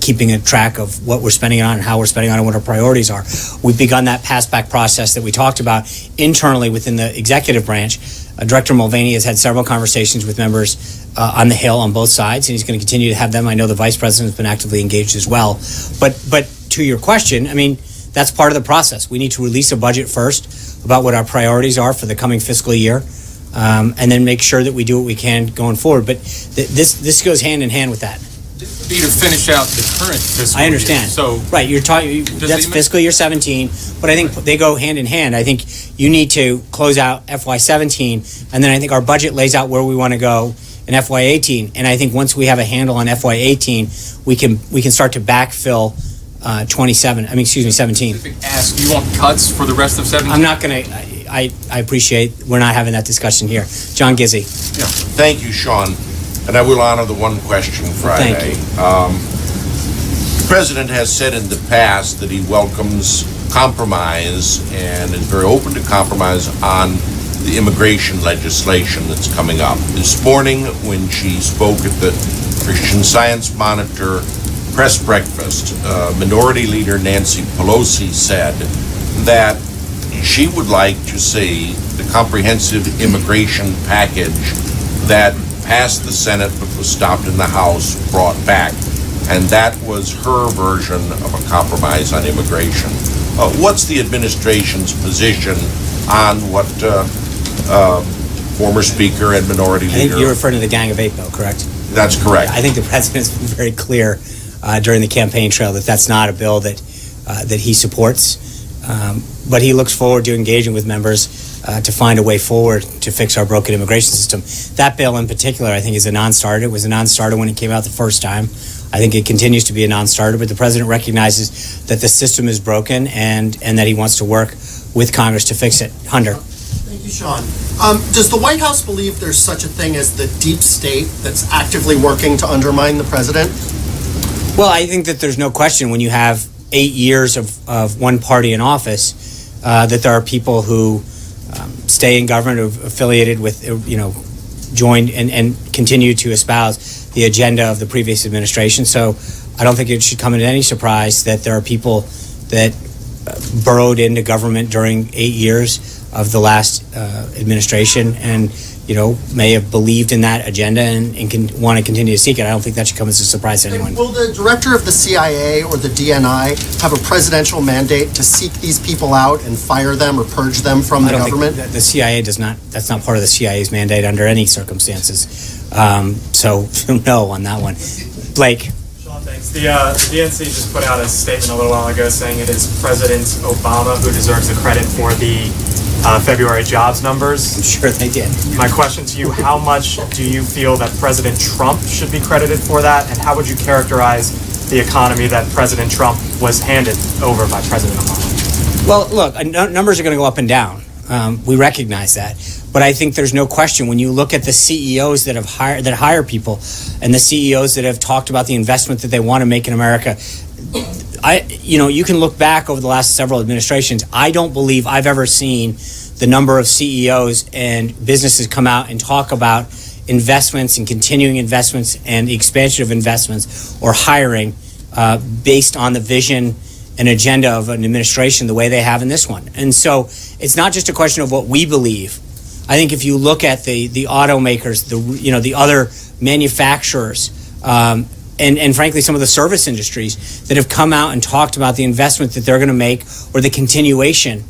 keeping a track of what we're spending it on and how we're spending it on and what our priorities are. We've begun that pass-back process that we talked about internally within the executive branch. Director Mulvaney has had several conversations with members on the Hill on both sides, and he's going to continue to have them. I know the Vice President has been actively engaged as well. But to your question, I mean, that's part of the process. We need to release a budget first about what our priorities are for the coming fiscal year, and then make sure that we do what we can going forward. But this goes hand in hand with that. Be to finish out the current fiscal year. I understand. So right, you're talking. That's fiscal year 17, but I think they go hand in hand. I think you need to close out FY17, and then I think our budget lays out where we want to go in FY18. And I think once we have a handle on FY18, we can start to backfill 17. Ask, you want cuts for the rest of 17? I'm not going to. I appreciate we're not having that discussion here. John Gizzi. Yeah. Thank you, Sean. And I will honor the one question Friday. Thank you. The president has said in the past that he welcomes compromise and is very open to compromise on the immigration legislation that's coming up. This morning, when she spoke at the Christian Science Monitor press breakfast, Minority Leader Nancy Pelosi said that she would like to see the comprehensive immigration package that passed the Senate but was stopped in the House brought back. And that was her version of a compromise on immigration. What's the administration's position on what former Speaker and Minority Leader... I think you're referring to the Gang of Eight bill, correct? That's correct. I think the president's been very clear during the campaign trail that that's not a bill that he supports. But he looks forward to engaging with members to find a way forward to fix our broken immigration system. That bill in particular, I think, is a non-starter. It was a non-starter when it came out the first time. I think it continues to be a non-starter, but the president recognizes that the system is broken and that he wants to work with Congress to fix it. Hunter. Thank you, Sean. Does the White House believe there's such a thing as the deep state that's actively working to undermine the president? Well, I think that there's no question when you have 8 years of one party in office that there are people who stay in government, who've affiliated with, joined and continue to espouse the agenda of the previous administration. So I don't think it should come as any surprise that there are people that burrowed into government during 8 years of the last administration and, may have believed in that agenda and can want to continue to seek it. I don't think that should come as a surprise to anyone. Will the director of the CIA or the DNI have a presidential mandate to seek these people out and fire them or purge them from the government? The CIA does not. That's not part of the CIA's mandate under any circumstances. So no on that one. Blake. Sean, thank The DNC just put out a statement a little while ago saying it is President Obama who deserves the credit for the February jobs numbers. I'm sure they did. My question to you, how much do you feel that President Trump should be credited for that? And how would you characterize the economy that President Trump was handed over by President Obama? Well, look, numbers are going to go up and down. We recognize that. But I think there's no question when you look at the CEOs that hire people and the CEOs that have talked about the investment that they want to make in America, you can look back over the last several administrations. I don't believe I've ever seen the number of CEOs and businesses come out and talk about investments and continuing investments and the expansion of investments or hiring based on the vision and agenda of an administration the way they have in this one. And so it's not just a question of what we believe. I think if you look at the automakers, the other manufacturers, and frankly some of the service industries that have come out and talked about the investment that they're going to make or the continuation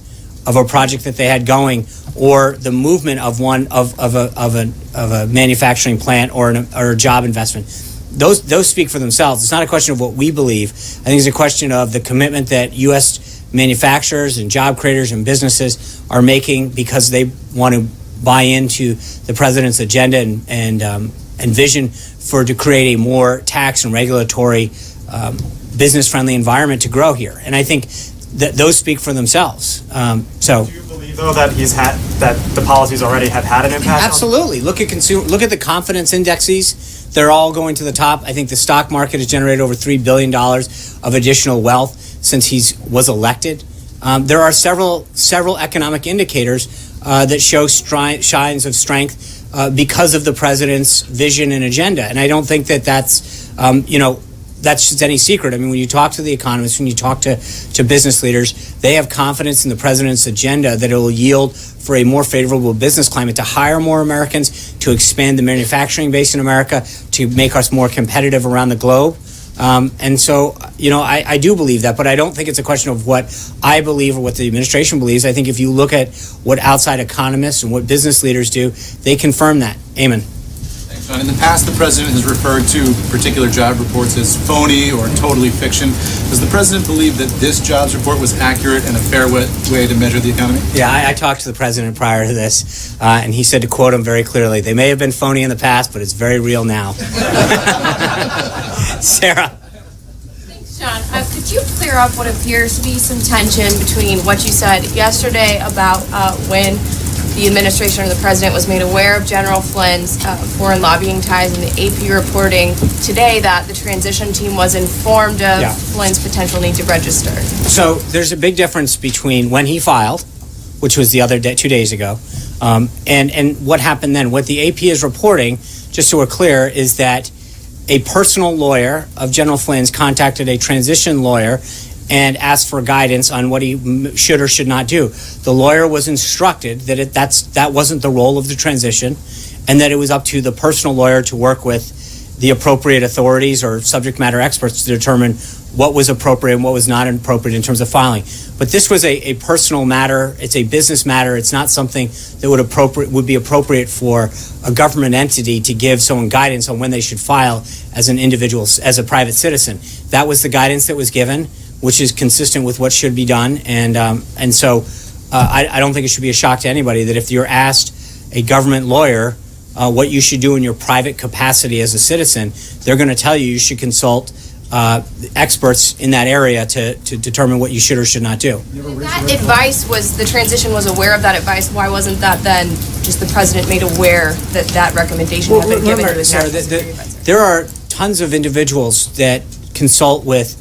of a project that they had going or the movement of a manufacturing plant or a job investment. Those speak for themselves. It's not a question of what we believe. I think it's a question of the commitment that U.S. manufacturers and job creators and businesses are making because they want to buy into the president's agenda and vision to create a more tax and regulatory business-friendly environment to grow here. And I think that those speak for themselves. Do you believe, though, that that the policies already have had an impact? Absolutely. Look at the confidence indexes. They're all going to the top. I think the stock market has generated over $3 billion of additional wealth since he was elected. There are several economic indicators that show signs of strength because of the president's vision and agenda. And I don't think that's just any secret. I mean, when you talk to the economists, when you talk to business leaders, they have confidence in the president's agenda that it will yield for a more favorable business climate to hire more Americans, to expand the manufacturing base in America, to make us more competitive around the globe. And so, I do believe that, but I don't think it's a question of what I believe or what the administration believes. I think if you look at what outside economists and what business leaders do, they confirm that. Amen. Thanks, John. In the past, the president has referred to particular job reports as phony or totally fiction. Does the president believe that this jobs report was accurate and a fair way to measure the economy? Yeah, I talked to the president prior to this, and he said, to quote him very clearly, they may have been phony in the past, but it's very real now. Sarah. Thanks, John. Could you clear up what appears to be some tension between what you said yesterday about when the administration or the president was made aware of General Flynn's foreign lobbying ties, and the AP reporting today that the transition team was informed of Flynn's potential need to register? So there's a big difference between when he filed, which was the other day, 2 days ago, and what happened then. What the AP is reporting, just so we're clear, is that a personal lawyer of General Flynn's contacted a transition lawyer and asked for guidance on what he should or should not do. The lawyer was instructed that that wasn't the role of the transition, and that it was up to the personal lawyer to work with the appropriate authorities or subject matter experts to determine what was appropriate and what was not appropriate in terms of filing. But this was a personal matter. It's a business matter. It's not something that would be appropriate for a government entity to give someone guidance on when they should file as an individual, as a private citizen. That was the guidance that was given, which is consistent with what should be done. And so I don't think it should be a shock to anybody that if you're asked a government lawyer what you should do in your private capacity as a citizen, they're going to tell you should consult experts in that area to determine what you should or should not do. That advice the transition was aware of that advice. Why wasn't that then just the president made aware that recommendation had been given to his national security advisor? There are tons of individuals that consult with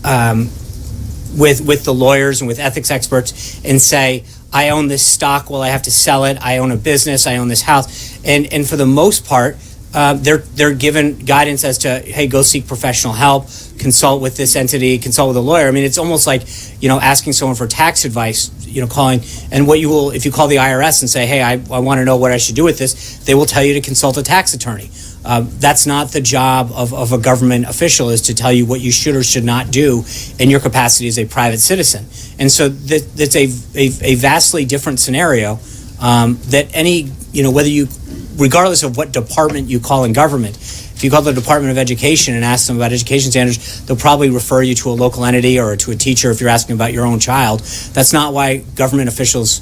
the lawyers and with ethics experts and say, I own this stock, well, I have to sell it. I own a business, I own this house. And for the most part, they're given guidance as to, hey, go seek professional help, consult with this entity, consult with a lawyer. I mean, it's almost like, asking someone for tax advice, calling, and if you call the IRS and say, hey, I want to know what I should do with this, they will tell you to consult a tax attorney. That's not the job of a government official, is to tell you what you should or should not do in your capacity as a private citizen. And so that's a vastly different scenario that any, whether you, regardless of what department you call in government, If you call the Department of Education and ask them about education standards, they'll probably refer you to a local entity or to a teacher if you're asking about your own child. That's not why government officials,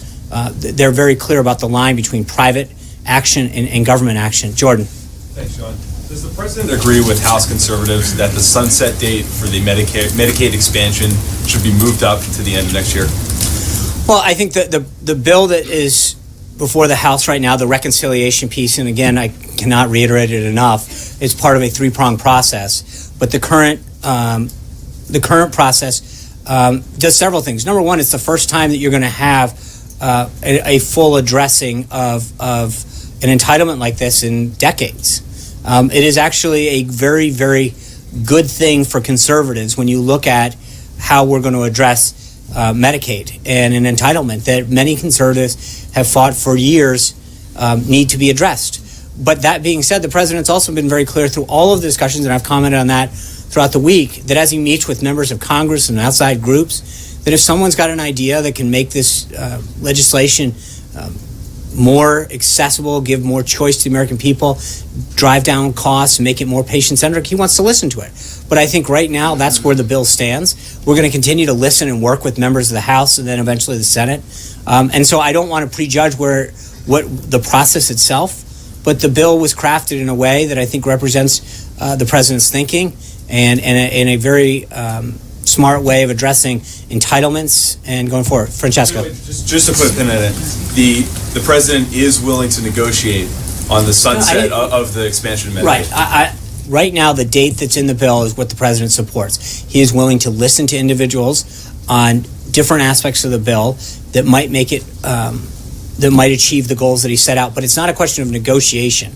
they're very clear about the line between private action and government action. Jordan. Thanks, Sean. Does the president agree with House conservatives that the sunset date for the Medicaid expansion should be moved up to the end of next year? Well, I think that the bill that is before the House right now, the reconciliation piece, and again, I cannot reiterate it enough, is part of a three-pronged process. But the current process does several things. Number one, it's the first time that you're going to have a full addressing of an entitlement like this in decades. It is actually a very, very good thing for conservatives when you look at how we're going to address Medicaid and an entitlement that many conservatives have fought for years need to be addressed. But that being said, the president's also been very clear through all of the discussions, and I've commented on that throughout the week, that as he meets with members of Congress and outside groups, that if someone's got an idea that can make this legislation more accessible, give more choice to the American people, drive down costs, make it more patient-centric, he wants to listen to it. But I think right now that's where the bill stands. We're going to continue to listen and work with members of the House and then eventually the Senate. And so I don't want to prejudge what the process itself, but the bill was crafted in a way that I think represents the president's thinking and in a very smart way of addressing entitlements and going forward. Francesco. Just to put a pin in it, the president is willing to negotiate on the sunset of the expansion of Medicaid. Right. Right now, the date that's in the bill is what the president supports. He is willing to listen to individuals on different aspects of the bill that might make it, that might achieve the goals that he set out. But it's not a question of negotiation.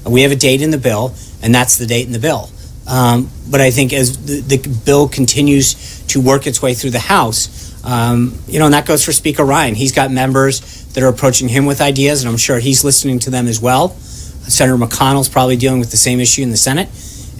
We have a date in the bill, and that's the date in the bill. But I think as the bill continues to work its way through the House, and that goes for Speaker Ryan. He's got members that are approaching him with ideas, and I'm sure he's listening to them as well. Senator McConnell's probably dealing with the same issue in the Senate.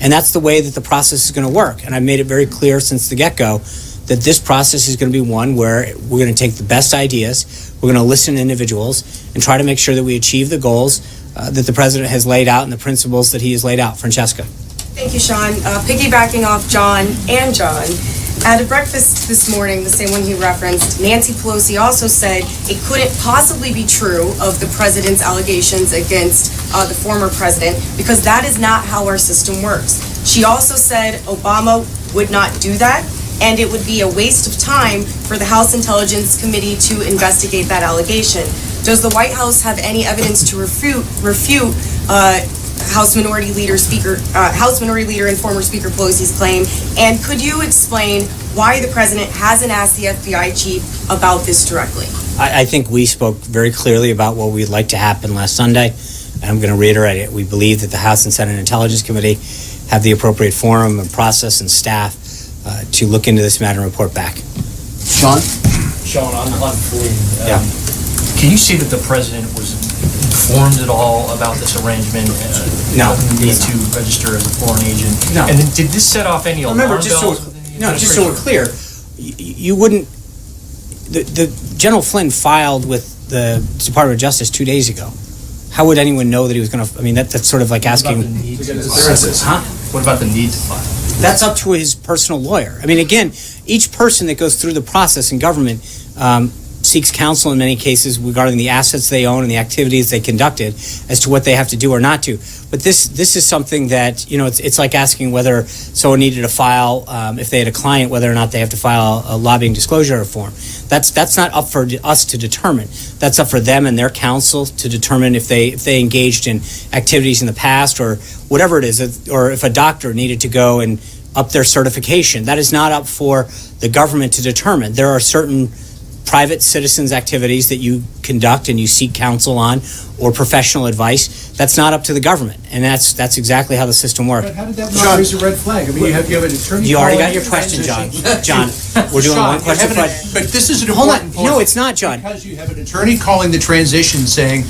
And that's the way that the process is going to work. And I've made it very clear since the get-go that this process is going to be one where we're going to take the best ideas, we're going to listen to individuals, and try to make sure that we achieve the goals that the president has laid out and the principles that he has laid out. Francesca. Thank you, Sean. Piggybacking off John, at a breakfast this morning, the same one he referenced, Nancy Pelosi also said it couldn't possibly be true of the president's allegations against the former president because that is not how our system works. She also said Obama would not do that, and it would be a waste of time for the House Intelligence Committee to investigate that allegation. Does the White House have any evidence to refute House Minority Leader and former Speaker Pelosi's claim? And could you explain why the president hasn't asked the FBI chief about this directly? I think we spoke very clearly about what we'd like to happen last Sunday, and I'm going to reiterate it. We believe that the House and Senate Intelligence Committee have the appropriate forum and process and staff to look into this matter and report back. Sean, on Flynn, can you see that the president was informed at all about this arrangement? No. The need to register as a foreign agent? No. And then did this set off any alarm bells? Just so we're clear, you wouldn't. The General Flynn filed with the Department of Justice 2 days ago. How would anyone know that he was going to? I mean, that's sort of like asking. What about the need to file? That's up to his personal lawyer. I mean, again, each person that goes through the process in government seeks counsel in many cases regarding the assets they own and the activities they conducted as to what they have to do or not do. But this is something that, it's like asking whether someone needed to file, if they had a client, whether or not they have to file a lobbying disclosure form. That's not up for us to determine. That's up for them and their counsel to determine if they engaged in activities in the past or whatever it is, or if a doctor needed to go and up their certification. That is not up for the government to determine. There are certain private citizens' activities that you conduct and you seek counsel on or professional advice. That's not up to the government, and that's exactly how the system works. But how did that not raise a red flag? I mean, you have an attorney. You already got your question, John. John, we're doing one question. But this is an Hold important on. No, it's not, John. Because you have an attorney calling the transition saying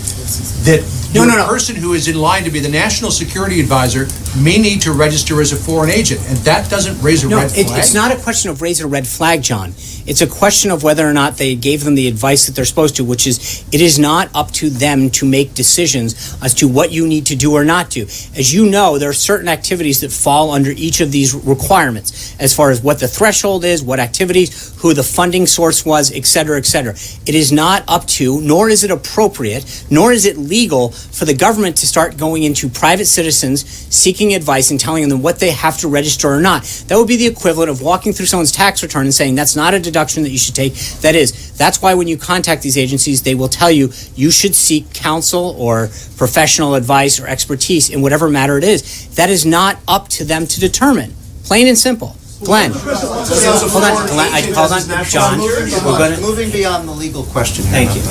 that No, Your no, no. person who is in line to be the national security advisor may need to register as a foreign agent, and that doesn't raise a No, red flag. it's not a question of raise a red flag, John. It's a question of whether or not they gave them the advice that they're supposed to, which is it is not up to them to make decisions as to what you need to do or not do. As you know, there are certain activities that fall under each of these requirements as far as what the threshold is, what activities, who the funding source was, et cetera, et cetera. It is not up to, nor is it appropriate, nor is it legal for the government to start going into private citizens seeking advice and telling them what they have to register or not. That would be the equivalent of walking through someone's tax return and saying that's not a deduction that you should take. That's why when you contact these agencies, they will tell you you should seek counsel or professional advice or expertise in whatever matter it is. That is not up to them to determine. Plain and simple. Glenn. Hold on, John. We're gonna. Moving beyond the legal question here. Thank you.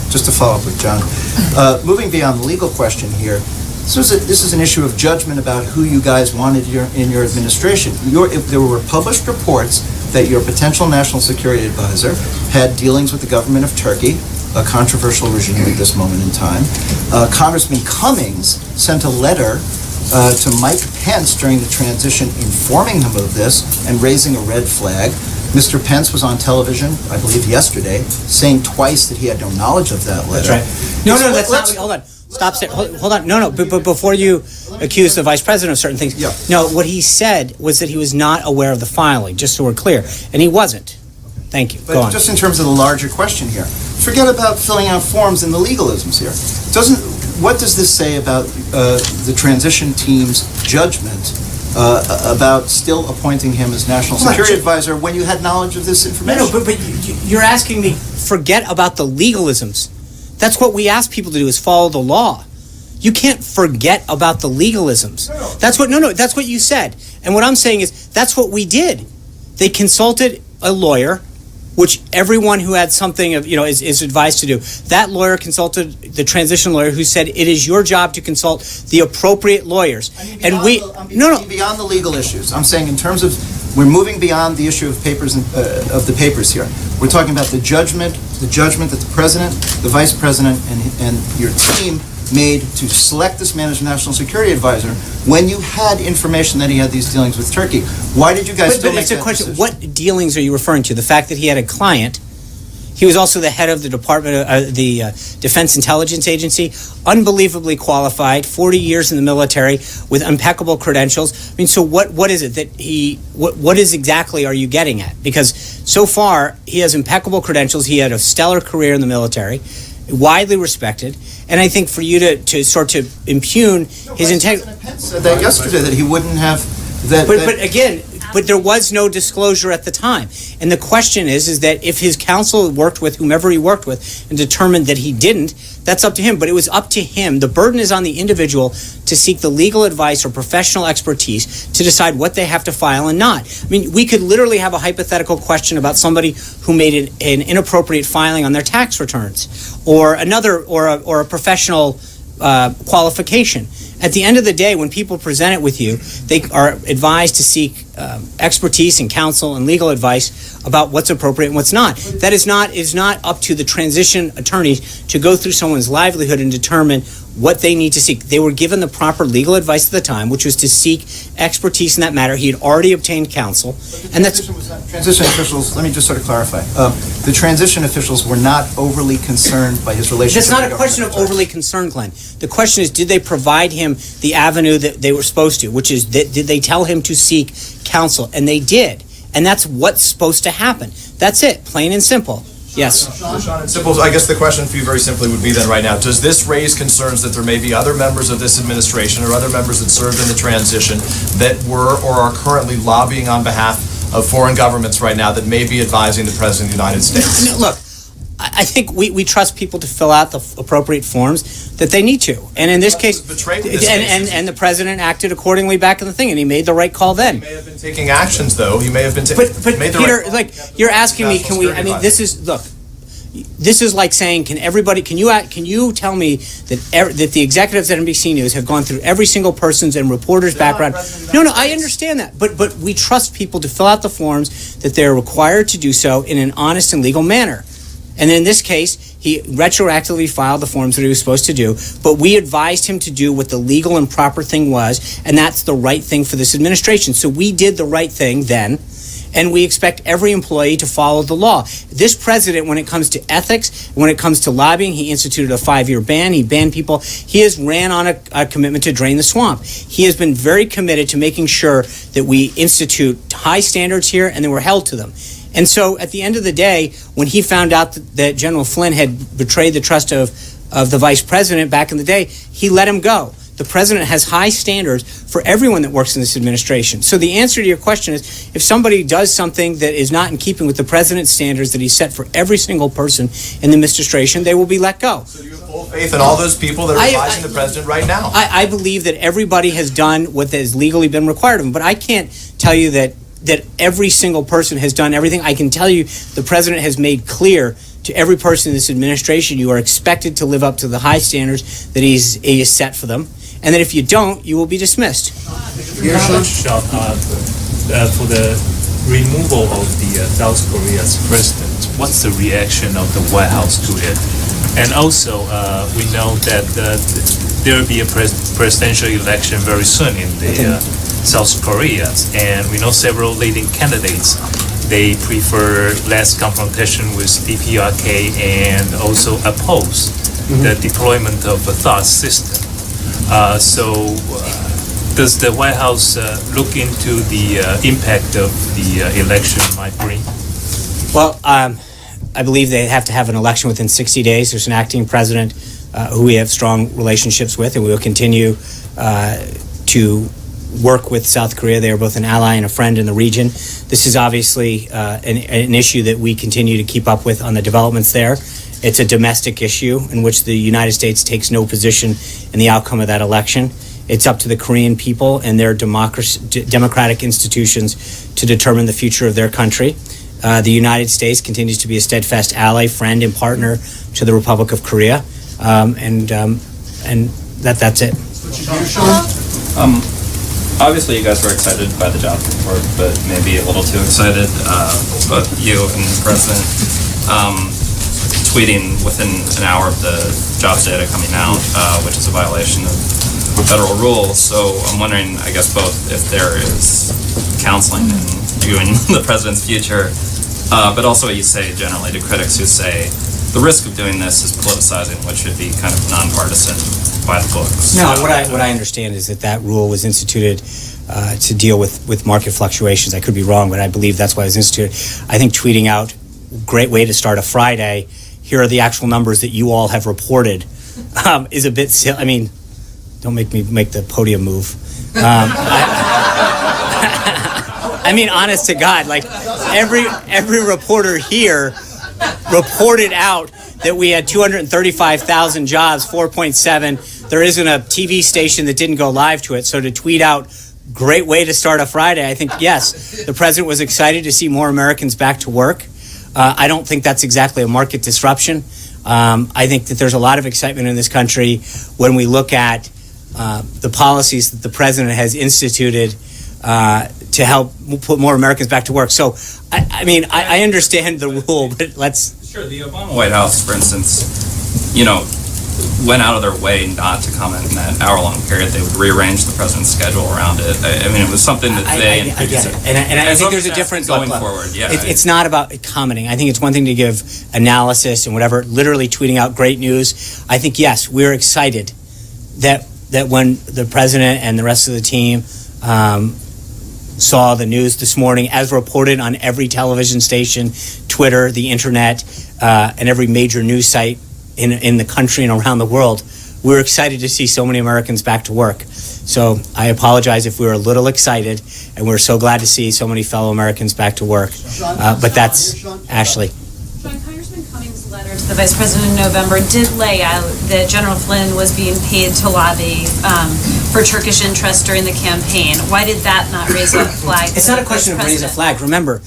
Just to follow up with John. Moving beyond the legal question here, this is an issue of judgment about who you guys wanted in your administration. If there were published reports that your potential national security advisor had dealings with the government of Turkey, a controversial regime at this moment in time. Congressman Cummings sent a letter to Mike Pence during the transition informing him of this and raising a red flag. Mr. Pence was on television, I believe yesterday, saying twice that he had no knowledge of that letter. That's right. No, that's not. Hold on. Stop. Hold on. No. But before you accuse the vice president of certain things, no. What he said was that he was not aware of the filing. Just so we're clear, and he wasn't. Thank you. But Go on. just in terms of the larger question here, forget about filling out forms and the legalisms here. What does this say about the transition team's judgment about still appointing him as national security advisor when you had knowledge of this information? No, but you're asking me, forget about the legalisms. That's what we ask people to do, is follow the law. You can't forget about the legalisms. That's what you said. And what I'm saying is, that's what we did. They consulted a lawyer, which everyone who had something of, is advised to do. That lawyer consulted the transition lawyer, who said it is your job to consult the appropriate lawyers. Beyond the legal issues. I'm saying in terms of, we're moving beyond the issue of the papers here. We're talking about the judgment that the president, the vice president, and your team made to select this man as national security advisor when you had information that he had these dealings with Turkey. Why did you guys still make that decision? What dealings are you referring to? The fact that he had a client. He was also the head of the Department of the Defense Intelligence Agency, unbelievably qualified, 40 years in the military with impeccable credentials. I mean, so what is it that what is exactly are you getting at? Because so far he has impeccable credentials. He had a stellar career in the military, widely respected, and I think for you to sort to impugn his integrity. President Pence said that yesterday, that he wouldn't have that. But there was no disclosure at the time. And the question is that if his counsel worked with whomever he worked with and determined that he didn't, that's up to him. But it was up to him. The burden is on the individual to seek the legal advice or professional expertise to decide what they have to file and not. I mean, we could literally have a hypothetical question about somebody who made an inappropriate filing on their tax returns, or a professional qualification. At the end of the day, when people present it with you, they are advised to seek expertise and counsel and legal advice about what's appropriate and what's not. That is not up to the transition attorneys to go through someone's livelihood and determine what they need to seek. They were given the proper legal advice at the time, which was to seek expertise in that matter. He had already obtained counsel, and that's transition officials. Let me just sort of clarify. The transition officials were not overly concerned by his relationship. That's not a question of overly concerned, Glenn. The question is, did they provide him the avenue that they were supposed to, which is, did they tell him to seek counsel? And they did. And that's what's supposed to happen. That's it, plain and simple. Yes. Sean, simple. I guess the question for you very simply would be then right now, does this raise concerns that there may be other members of this administration or other members that served in the transition that were or are currently lobbying on behalf of foreign governments right now that may be advising the President of the United States? No, look, I think we trust people to fill out the appropriate forms that they need to. And in this case, and the President acted accordingly back in the thing, and he made the right call then. He may have been taking actions, though. He may have been But Peter, you're asking me, this is like saying, can you tell me that the executives at NBC News have gone through every single person's and reporter's background? No, I understand that. But we trust people to fill out the forms that they're required to do so in an honest and legal manner. And in this case, he retroactively filed the forms that he was supposed to do, but we advised him to do what the legal and proper thing was, and that's the right thing for this administration. So we did the right thing then, and we expect every employee to follow the law. This president, when it comes to ethics, when it comes to lobbying, he instituted a 5-year ban. He banned people. He has ran on a commitment to drain the swamp. He has been very committed to making sure that we institute high standards here and that we're held to them. And so at the end of the day, when he found out that General Flynn had betrayed the trust of the vice president back in the day, he let him go. The president has high standards for everyone that works in this administration. So the answer to your question is, if somebody does something that is not in keeping with the president's standards that he set for every single person in the administration, they will be let go. So you have full faith in all those people that are advising the president right now? I believe that everybody has done what has legally been required of them, but I can't tell you that every single person has done everything. I can tell you the president has made clear to every person in this administration, you are expected to live up to the high standards that he has set for them, and that if you don't, you will be dismissed. Sean, for the removal of the South Korea's president, what's the reaction of the White House to it? And also, we know that there will be a presidential election very soon in the South Korea, and we know several leading candidates. They prefer less confrontation with DPRK and also oppose the deployment of a THAAD system. Does the White House look into the impact of the election might bring? Well, I believe they have to have an election within 60 days. There's an acting president who we have strong relationships with, and we will continue to work with South Korea. They are both an ally and a friend in the region. This is obviously an issue that we continue to keep up with on the developments there. It's a domestic issue in which the United States takes no position in the outcome of that election. It's up to the Korean people and their democratic institutions to determine the future of their country. The United States continues to be a steadfast ally, friend, and partner to the Republic of Korea, and that's it. Obviously, you guys were excited by the job report, but maybe a little too excited. Both you and the president tweeting within an hour of the jobs data coming out, which is a violation of federal rules. So I'm wondering, I guess, both if there is counseling in viewing the president's future, but also what you say generally to critics who say the risk of doing this is politicizing what should be kind of nonpartisan by the books. No, what I understand is that rule was instituted to deal with market fluctuations. I could be wrong, but I believe that's why it was instituted. I think tweeting out, great way to start a Friday, here are the actual numbers that you all have reported, is a bit silly. I mean, don't make me make the podium move. I mean, honest to God, like every reporter here reported out that we had 235,000 jobs, 4.7. There isn't a TV station that didn't go live to it. So to tweet out, great way to start a Friday, I think, yes, the president was excited to see more Americans back to work. I don't think that's exactly a market disruption. I think that there's a lot of excitement in this country when we look at the policies that the president has instituted to help put more Americans back to work. So, I mean, I understand the rule, but let's... Sure, the Obama White House, for instance, went out of their way not to comment in that hour-long period. They would rearrange the president's schedule around it. I mean, it was something that they... I get it. And I think there's a difference... Going forward, yeah. It's not about commenting. I think it's one thing to give analysis and whatever, literally tweeting out great news. I think, yes, we're excited that when the president and the rest of the team saw the news this morning, as reported on every television station, Twitter, the internet, and every major news site in the country and around the world, we're excited to see so many Americans back to work. So I apologize if we were a little excited, and we're so glad to see so many fellow Americans back to work. But that's Ashley. Sean, Congressman Cummings' letter to the Vice President in November did lay out that General Flynn was being paid to lobby for Turkish interests during the campaign. Why did that not raise a flag? It's not a question of raising a flag. Remember,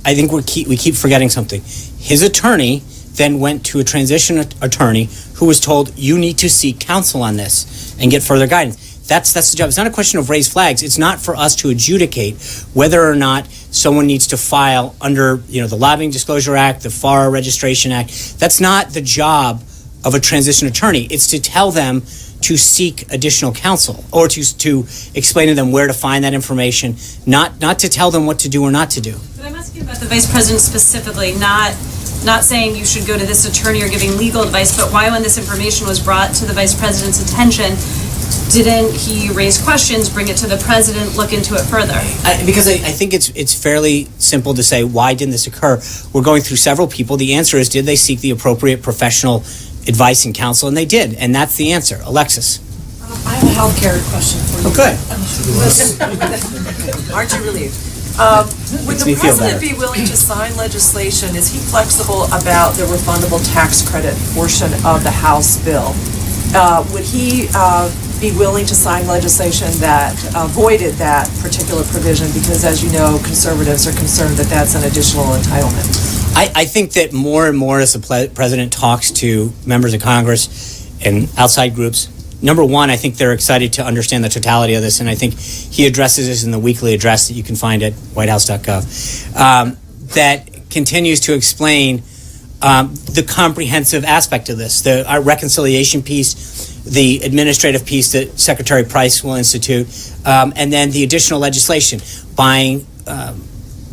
I think we keep forgetting something. His attorney then went to a transition attorney who was told, you need to seek counsel on this and get further guidance. That's the job. It's not a question of raise flags. It's not for us to adjudicate whether or not someone needs to file under, the Lobbying Disclosure Act, the FAR Registration Act. That's not the job of a transition attorney. It's to tell them to seek additional counsel, or to explain to them where to find that information, not to tell them what to do or not to do. But I'm asking about the Vice President specifically, not saying you should go to this attorney or giving legal advice, but why, when this information was brought to the Vice President's attention, didn't he raise questions, bring it to the President, look into it further? Because I think it's fairly simple to say, why didn't this occur? We're going through several people. The answer is, did they seek the appropriate professional advice and counsel? And they did, and that's the answer. Alexis. I have a healthcare question for you. Okay. Aren't you relieved? Would Makes me the feel president better. be willing to sign legislation? Is he flexible about the refundable tax credit portion of the House bill? Would he be willing to sign legislation that voided that particular provision? Because, as you know, conservatives are concerned that that's an additional entitlement. I think that more and more, as the president talks to members of Congress and outside groups, number one, I think they're excited to understand the totality of this, and I think he addresses this in the weekly address that you can find at whitehouse.gov, that continues to explain the comprehensive aspect of this, our reconciliation piece, the administrative piece that Secretary Price will institute, and then the additional legislation, buying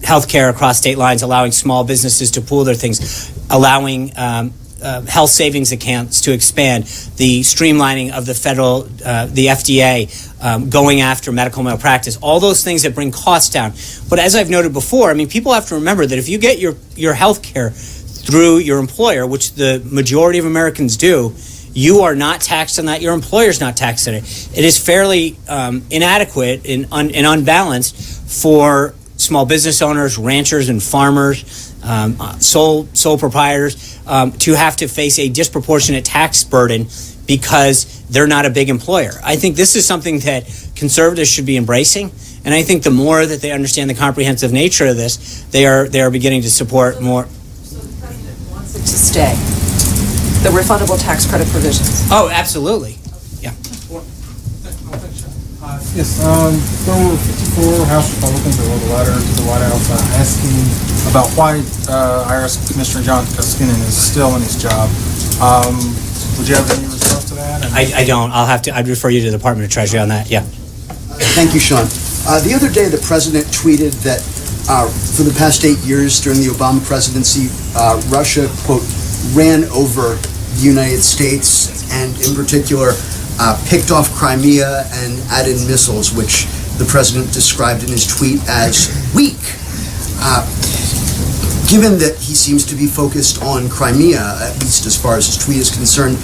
health care across state lines, allowing small businesses to pool their things, allowing health savings accounts to expand, the streamlining of the federal, the FDA, going after medical malpractice, all those things that bring costs down. But as I've noted before, people have to remember that if you get your health care through your employer, which the majority of Americans do, you are not taxed on that. Your employer's not taxed on it. It is fairly inadequate and unbalanced for small business owners, ranchers and farmers, sole proprietors, to have to face a disproportionate tax burden because they're not a big employer. I think this is something that conservatives should be embracing, and I think the more that they understand the comprehensive nature of this, they are beginning to support more. So the president wants it to stay, the refundable tax credit provisions. Oh, absolutely. Yes, there were 54 House Republicans that wrote a letter to the White House asking about why IRS Commissioner John Koskinen is still in his job. Would you have any response to that? I don't. I'd refer you to the Department of Treasury on that. Yeah. Thank you, Sean. The other day, the president tweeted that for the past 8 years during the Obama presidency, Russia, quote, ran over the United States and, in particular, picked off Crimea and added missiles, which the president described in his tweet as weak. Given that he seems to be focused on Crimea, at least as far as his tweet is concerned,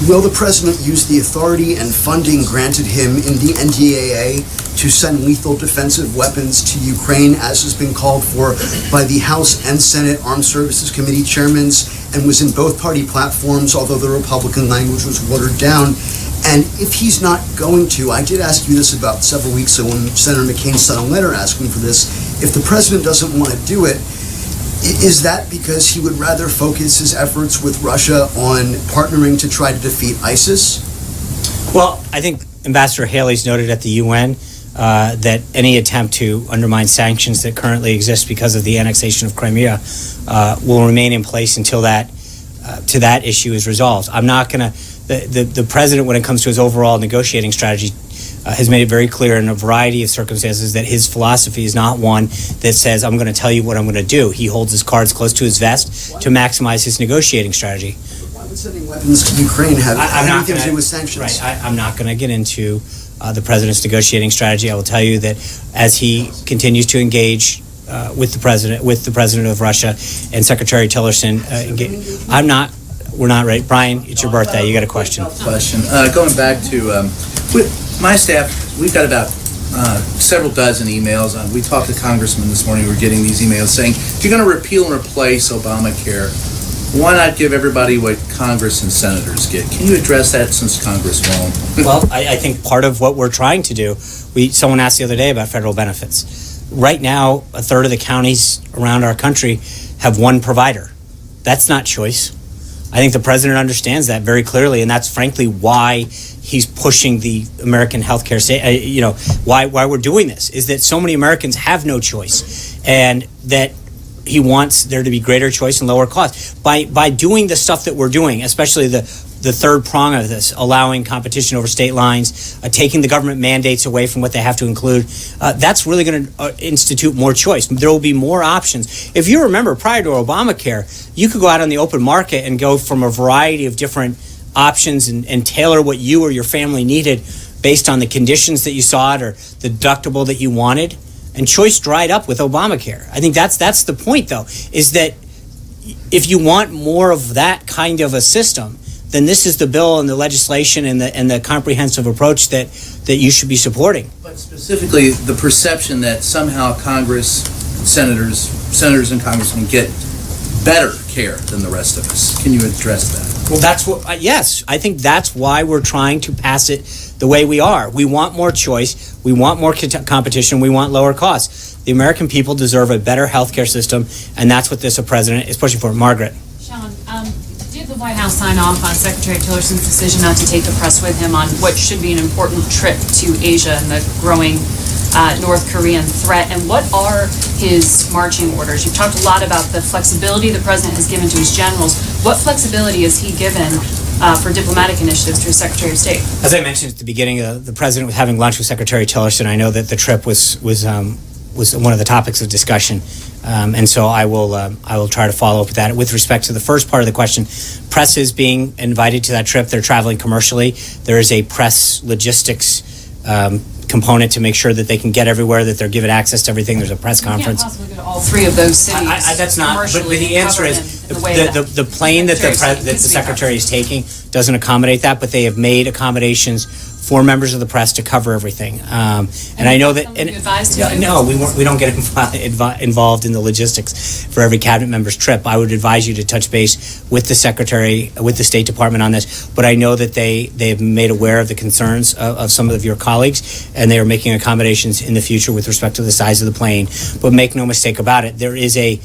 will the president use the authority and funding granted him in the NDAA to send lethal defensive weapons to Ukraine, as has been called for by the House and Senate Armed Services Committee chairmen, and was in both party platforms, although the Republican language was watered down? And if he's not going to, I did ask you this about several weeks ago when Senator McCain sent a letter asking for this, if the president doesn't want to do it, is that because he would rather focus his efforts with Russia on partnering to try to defeat ISIS? Well, I think Ambassador Haley's noted at the UN that any attempt to undermine sanctions that currently exist because of the annexation of Crimea will remain in place until that issue is resolved. I'm not going to. The president, when it comes to his overall negotiating strategy, has made it very clear in a variety of circumstances that his philosophy is not one that says, I'm going to tell you what I'm going to do. He holds his cards close to his vest to maximize his negotiating strategy. Why would sending weapons to Ukraine have anything to do with sanctions? Right. I'm not going to get into the president's negotiating strategy. I will tell you that as he continues to engage with the president of Russia and Secretary Tillerson, we're not right. Brian, it's your birthday. You got a question. Going back to my staff, we've got about several dozen emails. We talked to congressmen this morning. We were getting these emails saying, if you're going to repeal and replace Obamacare, why not give everybody what Congress and senators get? Can you address that since Congress won't? Well, I think part of what we're trying to do, someone asked the other day about federal benefits. Right now, a third of the counties around our country have one provider. That's not choice. I think the president understands that very clearly, and that's frankly why he's pushing the American healthcare. Why we're doing this is that so many Americans have no choice, and that he wants there to be greater choice and lower cost. By doing the stuff that we're doing, especially the third prong of this, allowing competition over state lines, taking the government mandates away from what they have to include, that's really going to institute more choice. There will be more options. If you remember, prior to Obamacare, you could go out on the open market and go from a variety of different options and tailor what you or your family needed based on the conditions that you saw it or the deductible that you wanted. And choice dried up with Obamacare. I think that's the point, though, is that if you want more of that kind of a system, then this is the bill and the legislation and the comprehensive approach that you should be supporting. But specifically, the perception that somehow Congress, senators and congressmen get better care than the rest of us. Can you address that? Well, that's what, yes, I think that's why we're trying to pass it the way we are. We want more choice, we want more competition, we want lower costs. The American people deserve a better healthcare system, and that's what this president is pushing for. Margaret. Sean, did the White House sign off on Secretary Tillerson's decision not to take the press with him on what should be an important trip to Asia and the growing North Korean threat? And what are his marching orders? You've talked a lot about the flexibility the president has given to his generals. What flexibility has he given for diplomatic initiatives to his Secretary of State? As I mentioned at the beginning, the president was having lunch with Secretary Tillerson. I know that the trip was one of the topics of discussion, and so I will try to follow up with that. With respect to the first part of the question, press is being invited to that trip. They're traveling commercially. There is a press logistics component to make sure that they can get everywhere, that they're given access to everything. There's a press conference. You can't possibly go to all three of those cities. That's not. But the answer is the plane that the secretary is taking doesn't accommodate that, but they have made accommodations for members of the press to cover everything. And I know that. No, we don't get involved in the logistics for every cabinet member's trip. I would advise you to touch base with the secretary, with the State Department on this. But I know that they have made aware of the concerns of some of your colleagues, and they are making accommodations in the future with respect to the size of the plane. But make no mistake about it, there is a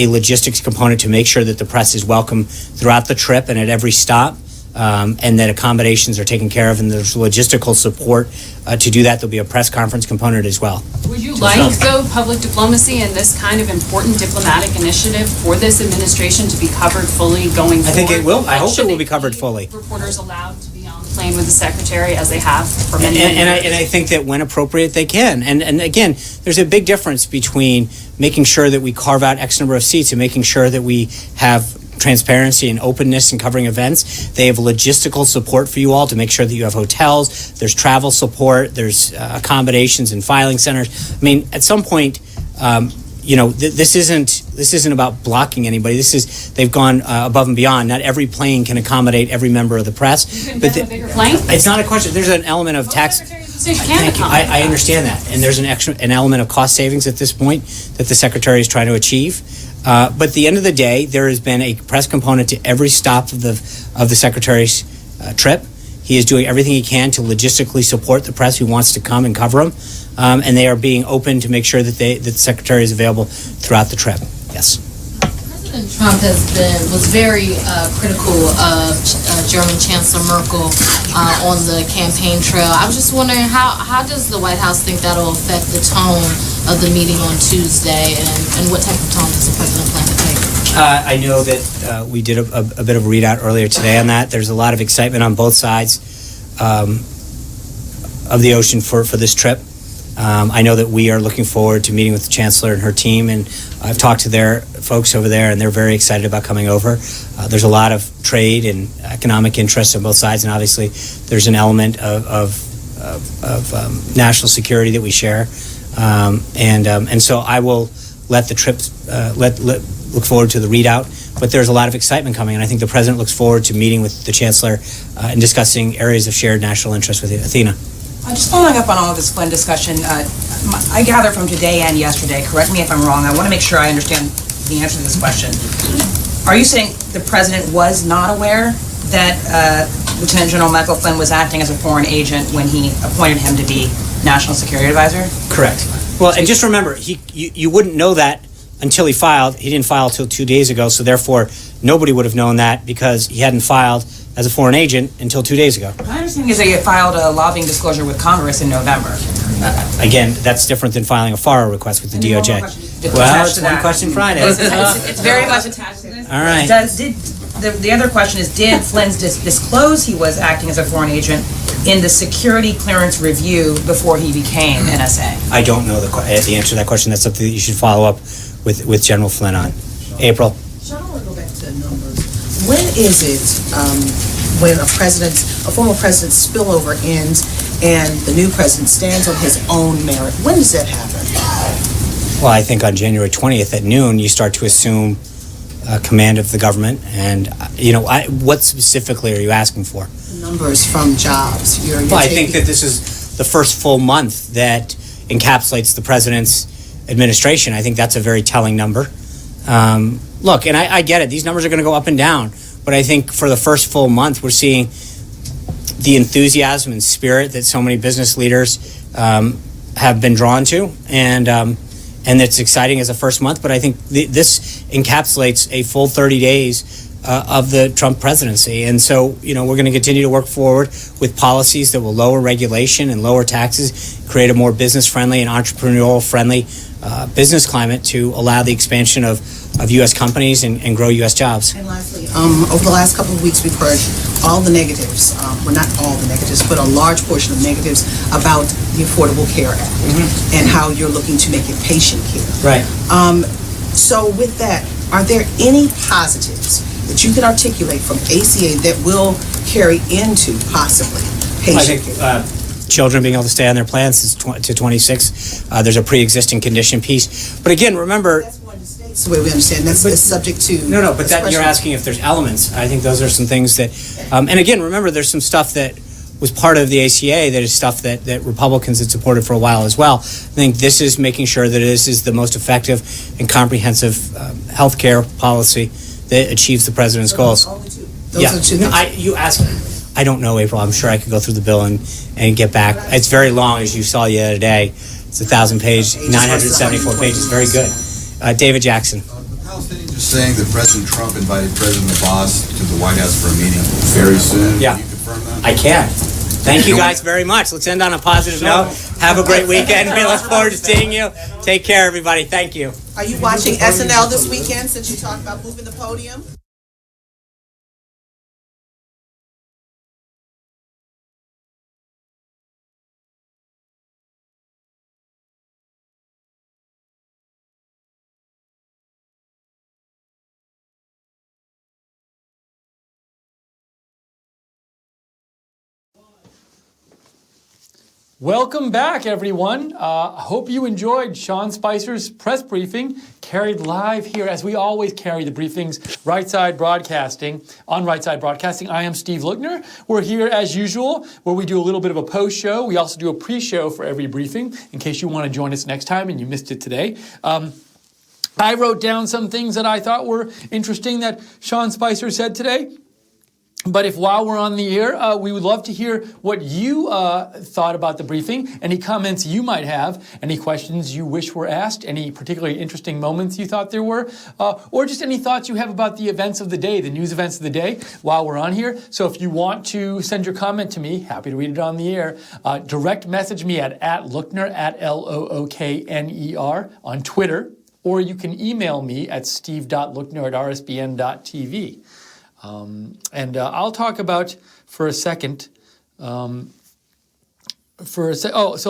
logistics component to make sure that the press is welcome throughout the trip and at every stop. And that accommodations are taken care of, and there's logistical support to do that. There'll be a press conference component as well. Would you like, though, public diplomacy and this kind of important diplomatic initiative for this administration to be covered fully going forward? I think it will. I hope it will be covered fully. Reporters allowed to be on the plane with the secretary, as they have for many years. And I think that when appropriate, they can. And again, there's a big difference between making sure that we carve out X number of seats and making sure that we have transparency and openness and covering events. They have logistical support for you all to make sure that you have hotels, there's travel support, there's accommodations and filing centers. I mean, at some point, this isn't about blocking anybody. They've gone above and beyond. Not every plane can accommodate every member of the press. You couldn't have a bigger plane? It's not a question. There's an element of tax. Thank you. I understand that, and there's an element of cost savings at this point that the secretary is trying to achieve. But at the end of the day, there has been a press component to every stop of the secretary's trip. He is doing everything he can to logistically support the press who wants to come and cover him, and they are being open to make sure that the secretary is available throughout the trip. Yes. President Trump was very critical of German Chancellor Merkel on the campaign trail. I was just wondering how does the White House think that'll affect the tone of the meeting on Tuesday, and what type of tone does the president plan to take? I know that we did a bit of a readout earlier today on that. There's a lot of excitement on both sides of the ocean for this trip. I know that we are looking forward to meeting with the Chancellor and her team, and I've talked to their folks over there, and they're very excited about coming over. There's a lot of trade and economic interest on both sides, and obviously there's an element of national security that we share. And so I will let the trips look forward to the readout, but there's a lot of excitement coming, and I think the President looks forward to meeting with the Chancellor and discussing areas of shared national interest with Athena. Just following up on all of this Flynn discussion, I gather from today and yesterday, correct me if I'm wrong, I want to make sure I understand the answer to this question. Are you saying the President was not aware that Lieutenant General Michael Flynn was acting as a foreign agent when he appointed him to be National Security Advisor? Correct. Well, and just remember, you wouldn't know that until he filed. He didn't file till 2 days ago, so therefore nobody would have known that because he hadn't filed as a foreign agent until 2 days ago. My understanding is that you filed a lobbying disclosure with Congress in November. Again, that's different than filing a FARA request with the DOJ. Well, attached it's to One that. Question Friday. It's very much attached to this. All right. The other question is, did Flynn disclose he was acting as a foreign agent in the security clearance review before he became NSA? I don't know the answer to that question. That's something that you should follow up with General Flynn on. April? Sean, I want to go back to numbers. When is it when a former president's spillover ends and the new president stands on his own merit? When does that happen? Well, I think on January 20th at noon, you start to assume command of the government. And, what specifically are you asking for? Numbers from jobs. Well, I think that this is the first full month that encapsulates the president's administration. I think that's a very telling number. Look, and I get it. These numbers are going to go up and down. But I think for the first full month, we're seeing the enthusiasm and spirit that so many business leaders have been drawn to. And it's exciting as a first month, but I think this encapsulates a full 30 days of the Trump presidency. And so, we're going to continue to work forward with policies that will lower regulation and lower taxes, create a more business-friendly and entrepreneurial-friendly business climate to allow the expansion of U.S. companies and grow U.S. jobs. And lastly, over the last couple of weeks, we've heard all the negatives, well, not all the negatives, but a large portion of negatives about the Affordable Care Act and how you're looking to make it patient care. Right. So with that, are there any positives that you can articulate from ACA that will carry into possibly patient care? Children being able to stay on their plans to 26. There's a pre-existing condition piece. But again, remember... That's the way we understand. That's subject to... No, but that you're asking if there's elements. I think those are some things that... and again, remember, there's some stuff that was part of the ACA that is stuff that Republicans had supported for a while as well. I think this is making sure that this is the most effective and comprehensive health care policy that achieves the president's goals. Those are two. You asked... I don't know, April. I'm sure I could go through the bill and get back. It's very long, as you saw the other day. It's 1,000-page, 974 pages. Very good. David Jackson. The Palestinians are saying that President Trump invited President Abbas to the White House for a meeting very soon. Yeah. Can you confirm that? I can. Thank you guys very much. Let's end on a positive note. Have a great weekend. We look forward to seeing you. Take care, everybody. Thank you. Are you watching SNL this weekend since you talked about moving the podium? Welcome back, everyone. Hope you enjoyed Sean Spicer's press briefing, carried live here, as we always carry the briefings, Right Side Broadcasting. On Right Side Broadcasting, I am Steve Lookner. We're here, as usual, where we do a little bit of a post-show. We also do a pre-show for every briefing, in case you want to join us next time and you missed it today. I wrote down some things that I thought were interesting that Sean Spicer said today. But if while we're on the air, we would love to hear what you thought about the briefing, any comments you might have, any questions you wish were asked, any particularly interesting moments you thought there were, or just any thoughts you have about the events of the day, the news events of the day while we're on here. So if you want to send your comment to me, happy to read it on the air, direct message me at Lookner, at Lookner on Twitter, or you can email me at steve.lookner@rsbn.tv. I'll talk about for a second. So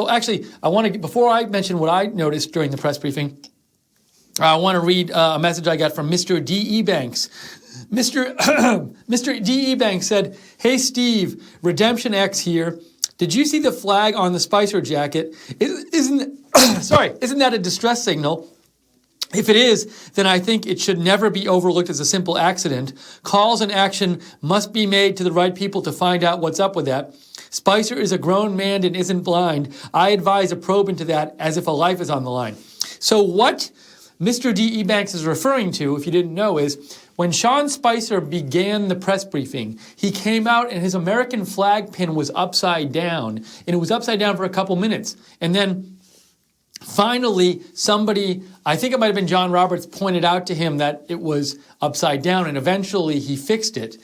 actually, I want to before I mention what I noticed during the press briefing, I want to read a message I got from Mr. D.E. Banks. Mr. D.E. Banks said, "Hey Steve, Redemption X here. Did you see the flag on the Spicer jacket? Isn't that a distress signal? If it is, then I think it should never be overlooked as a simple accident. Calls and action must be made to the right people to find out what's up with that. Spicer is a grown man and isn't blind. I advise a probe into that as if a life is on the line." So what Mr. D.E. Banks is referring to, if you didn't know, is when Sean Spicer began the press briefing, he came out and his American flag pin was upside down. And it was upside down for a couple minutes. And then finally, somebody, I think it might have been John Roberts, pointed out to him that it was upside down, and eventually he fixed it.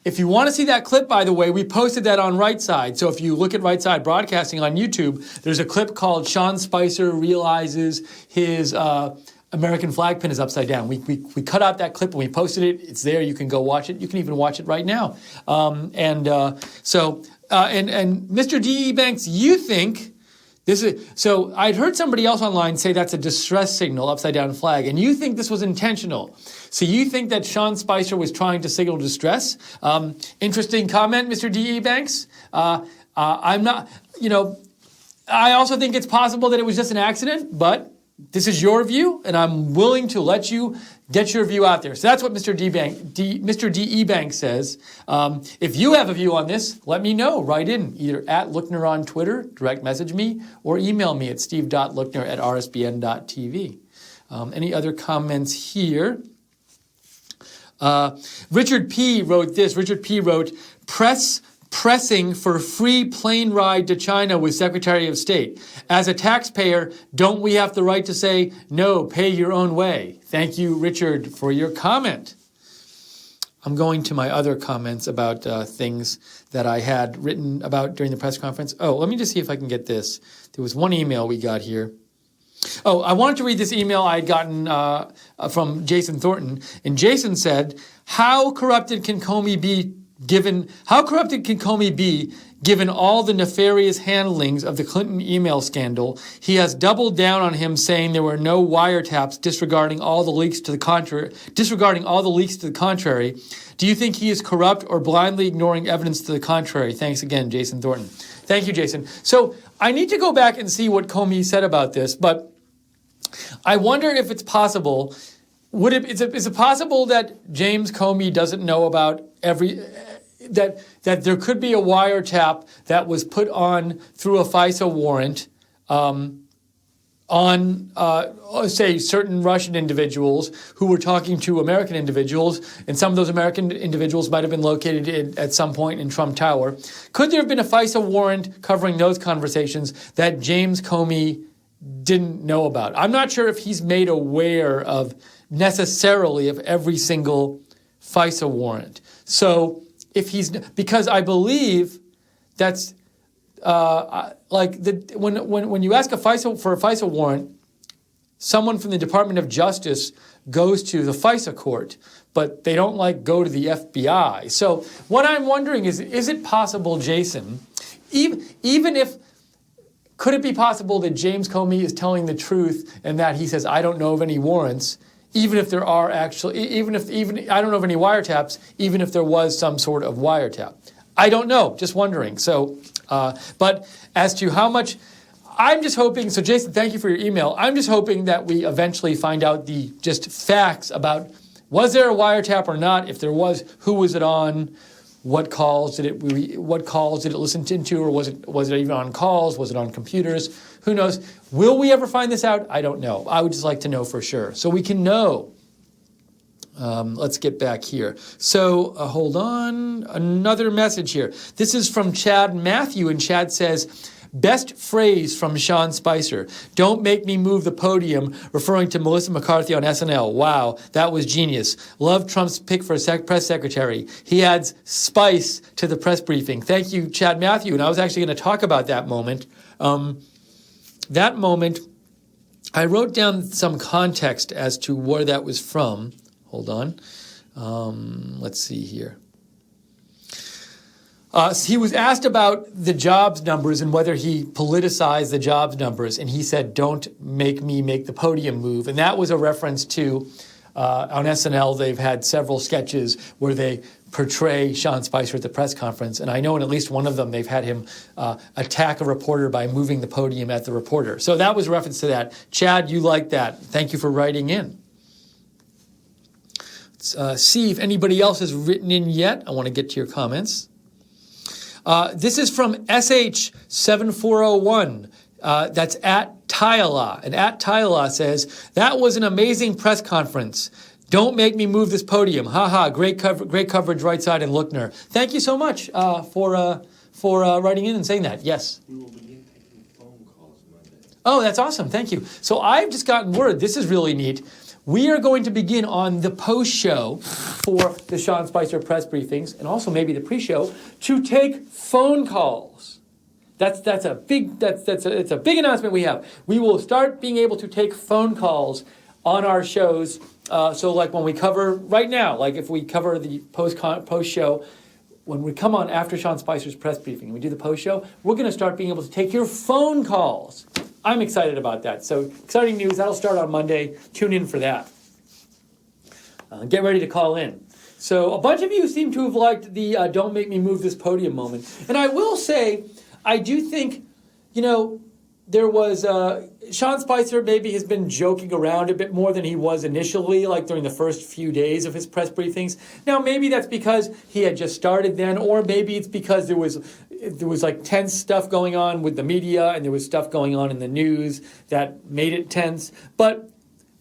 If you want to see that clip, by the way, we posted that on Right Side. So if you look at Right Side Broadcasting on YouTube, there's a clip called Sean Spicer Realizes His American flag pin is upside down. We cut out that clip and we posted it. It's there. You can go watch it. You can even watch it right now. And Mr. D.E. Banks, you think this is so? I'd heard somebody else online say that's a distress signal, upside down flag, and you think this was intentional. So you think that Sean Spicer was trying to signal distress? Interesting comment, Mr. D.E. Banks. I'm not. I also think it's possible that it was just an accident, but this is your view, and I'm willing to let you get your view out there. So that's what Mr. D.E. Banks says. If you have a view on this, let me know. Write in, either at Lookner on Twitter, direct message me, or email me at steve.lookner@rsbn.tv. Any other comments here? Richard P. wrote this. Richard P. wrote, pressing for free plane ride to China with Secretary of State. As a taxpayer, don't we have the right to say, no, pay your own way? Thank you, Richard, for your comment. I'm going to my other comments about things that I had written about during the press conference. Oh, let me just see if I can get this. There was one email we got here. Oh, I wanted to read this email I had gotten from Jason Thornton. And Jason said, how corrupted can Comey be given all the nefarious handlings of the Clinton email scandal? He has doubled down on him, saying there were no wiretaps, disregarding all the leaks to the contrary. Do you think he is corrupt or blindly ignoring evidence to the contrary? Thanks again, Jason Thornton. Thank you, Jason. So I need to go back and see what Comey said about this, but I wonder if it's possible. Is it possible that James Comey doesn't know about that there could be a wiretap that was put on through a FISA warrant on, say, certain Russian individuals who were talking to American individuals, and some of those American individuals might have been located at some point in Trump Tower. Could there have been a FISA warrant covering those conversations that James Comey didn't know about? I'm not sure if he's made aware of necessarily of every single FISA warrant. So because I believe that's when you ask for a FISA warrant, someone from the Department of Justice goes to the FISA court, but they don't go to the FBI. So what I'm wondering is it possible, Jason, could it be possible that James Comey is telling the truth and that he says, I don't know of any warrants, even if there are I don't know of any wiretaps, even if there was some sort of wiretap? I don't know, just wondering. So, but as to how much, I'm just hoping, so Jason, thank you for your email. I'm just hoping that we eventually find out the just facts about, was there a wiretap or not? If there was, who was it on? What calls did it listen into, or was it even on calls? Was it on computers? Who knows? Will we ever find this out? I don't know. I would just like to know for sure, so we can know. Let's get back here. So hold on. Another message here. This is from Chad Matthew, and Chad says, best phrase from Sean Spicer. Don't make me move the podium, referring to Melissa McCarthy on SNL. Wow, that was genius. Love Trump's pick for press secretary. He adds spice to the press briefing. Thank you, Chad Matthew. And I was actually going to talk about that moment. That moment, I wrote down some context as to where that was from. Hold on. Let's see here. He was asked about the jobs numbers and whether he politicized the jobs numbers, and he said, don't make me make the podium move. And that was a reference to, on SNL, they've had several sketches where they portray Sean Spicer at the press conference. And I know in at least one of them, they've had him attack a reporter by moving the podium at the reporter. So that was a reference to that. Chad, you like that. Thank you for writing in. See if anybody else has written in yet. I want to get to your comments. This is from SH7401. That's at Tyala. And at Tyala says, that was an amazing press conference. Don't make me move this podium. Ha, great coverage, Right Side and Lookner. Thank you so much for writing in and saying that. Yes? We will begin taking phone calls Monday. Oh, that's awesome. Thank you. So I've just gotten word. This is really neat. We are going to begin on the post-show for the Sean Spicer press briefings, and also maybe the pre-show, to take phone calls. It's a big announcement we have. We will start being able to take phone calls on our shows. So like when we cover right now, like if we cover the post show, when we come on after Sean Spicer's press briefing and we do the post show, we're going to start being able to take your phone calls. I'm excited about that. So exciting news. That'll start on Monday. Tune in for that. Get ready to call in. So a bunch of you seem to have liked the don't make me move this podium moment. And I will say, I do think, there was, Sean Spicer maybe has been joking around a bit more than he was initially, like during the first few days of his press briefings. Now, maybe that's because he had just started then, or maybe it's because there was like tense stuff going on with the media and there was stuff going on in the news that made it tense. But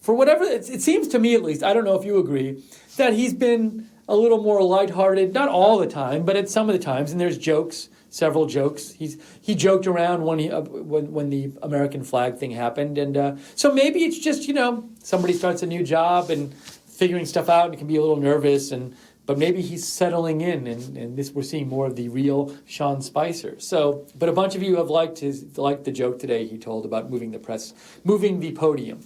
for whatever, it seems to me at least, I don't know if you agree, that he's been a little more lighthearted, not all the time, but at some of the times, and there's jokes. Several jokes. He joked around when the American flag thing happened, and so maybe it's just somebody starts a new job and figuring stuff out and can be a little nervous, but maybe he's settling in, and this we're seeing more of the real Sean Spicer. So, but a bunch of you have liked the joke today he told about moving the podium.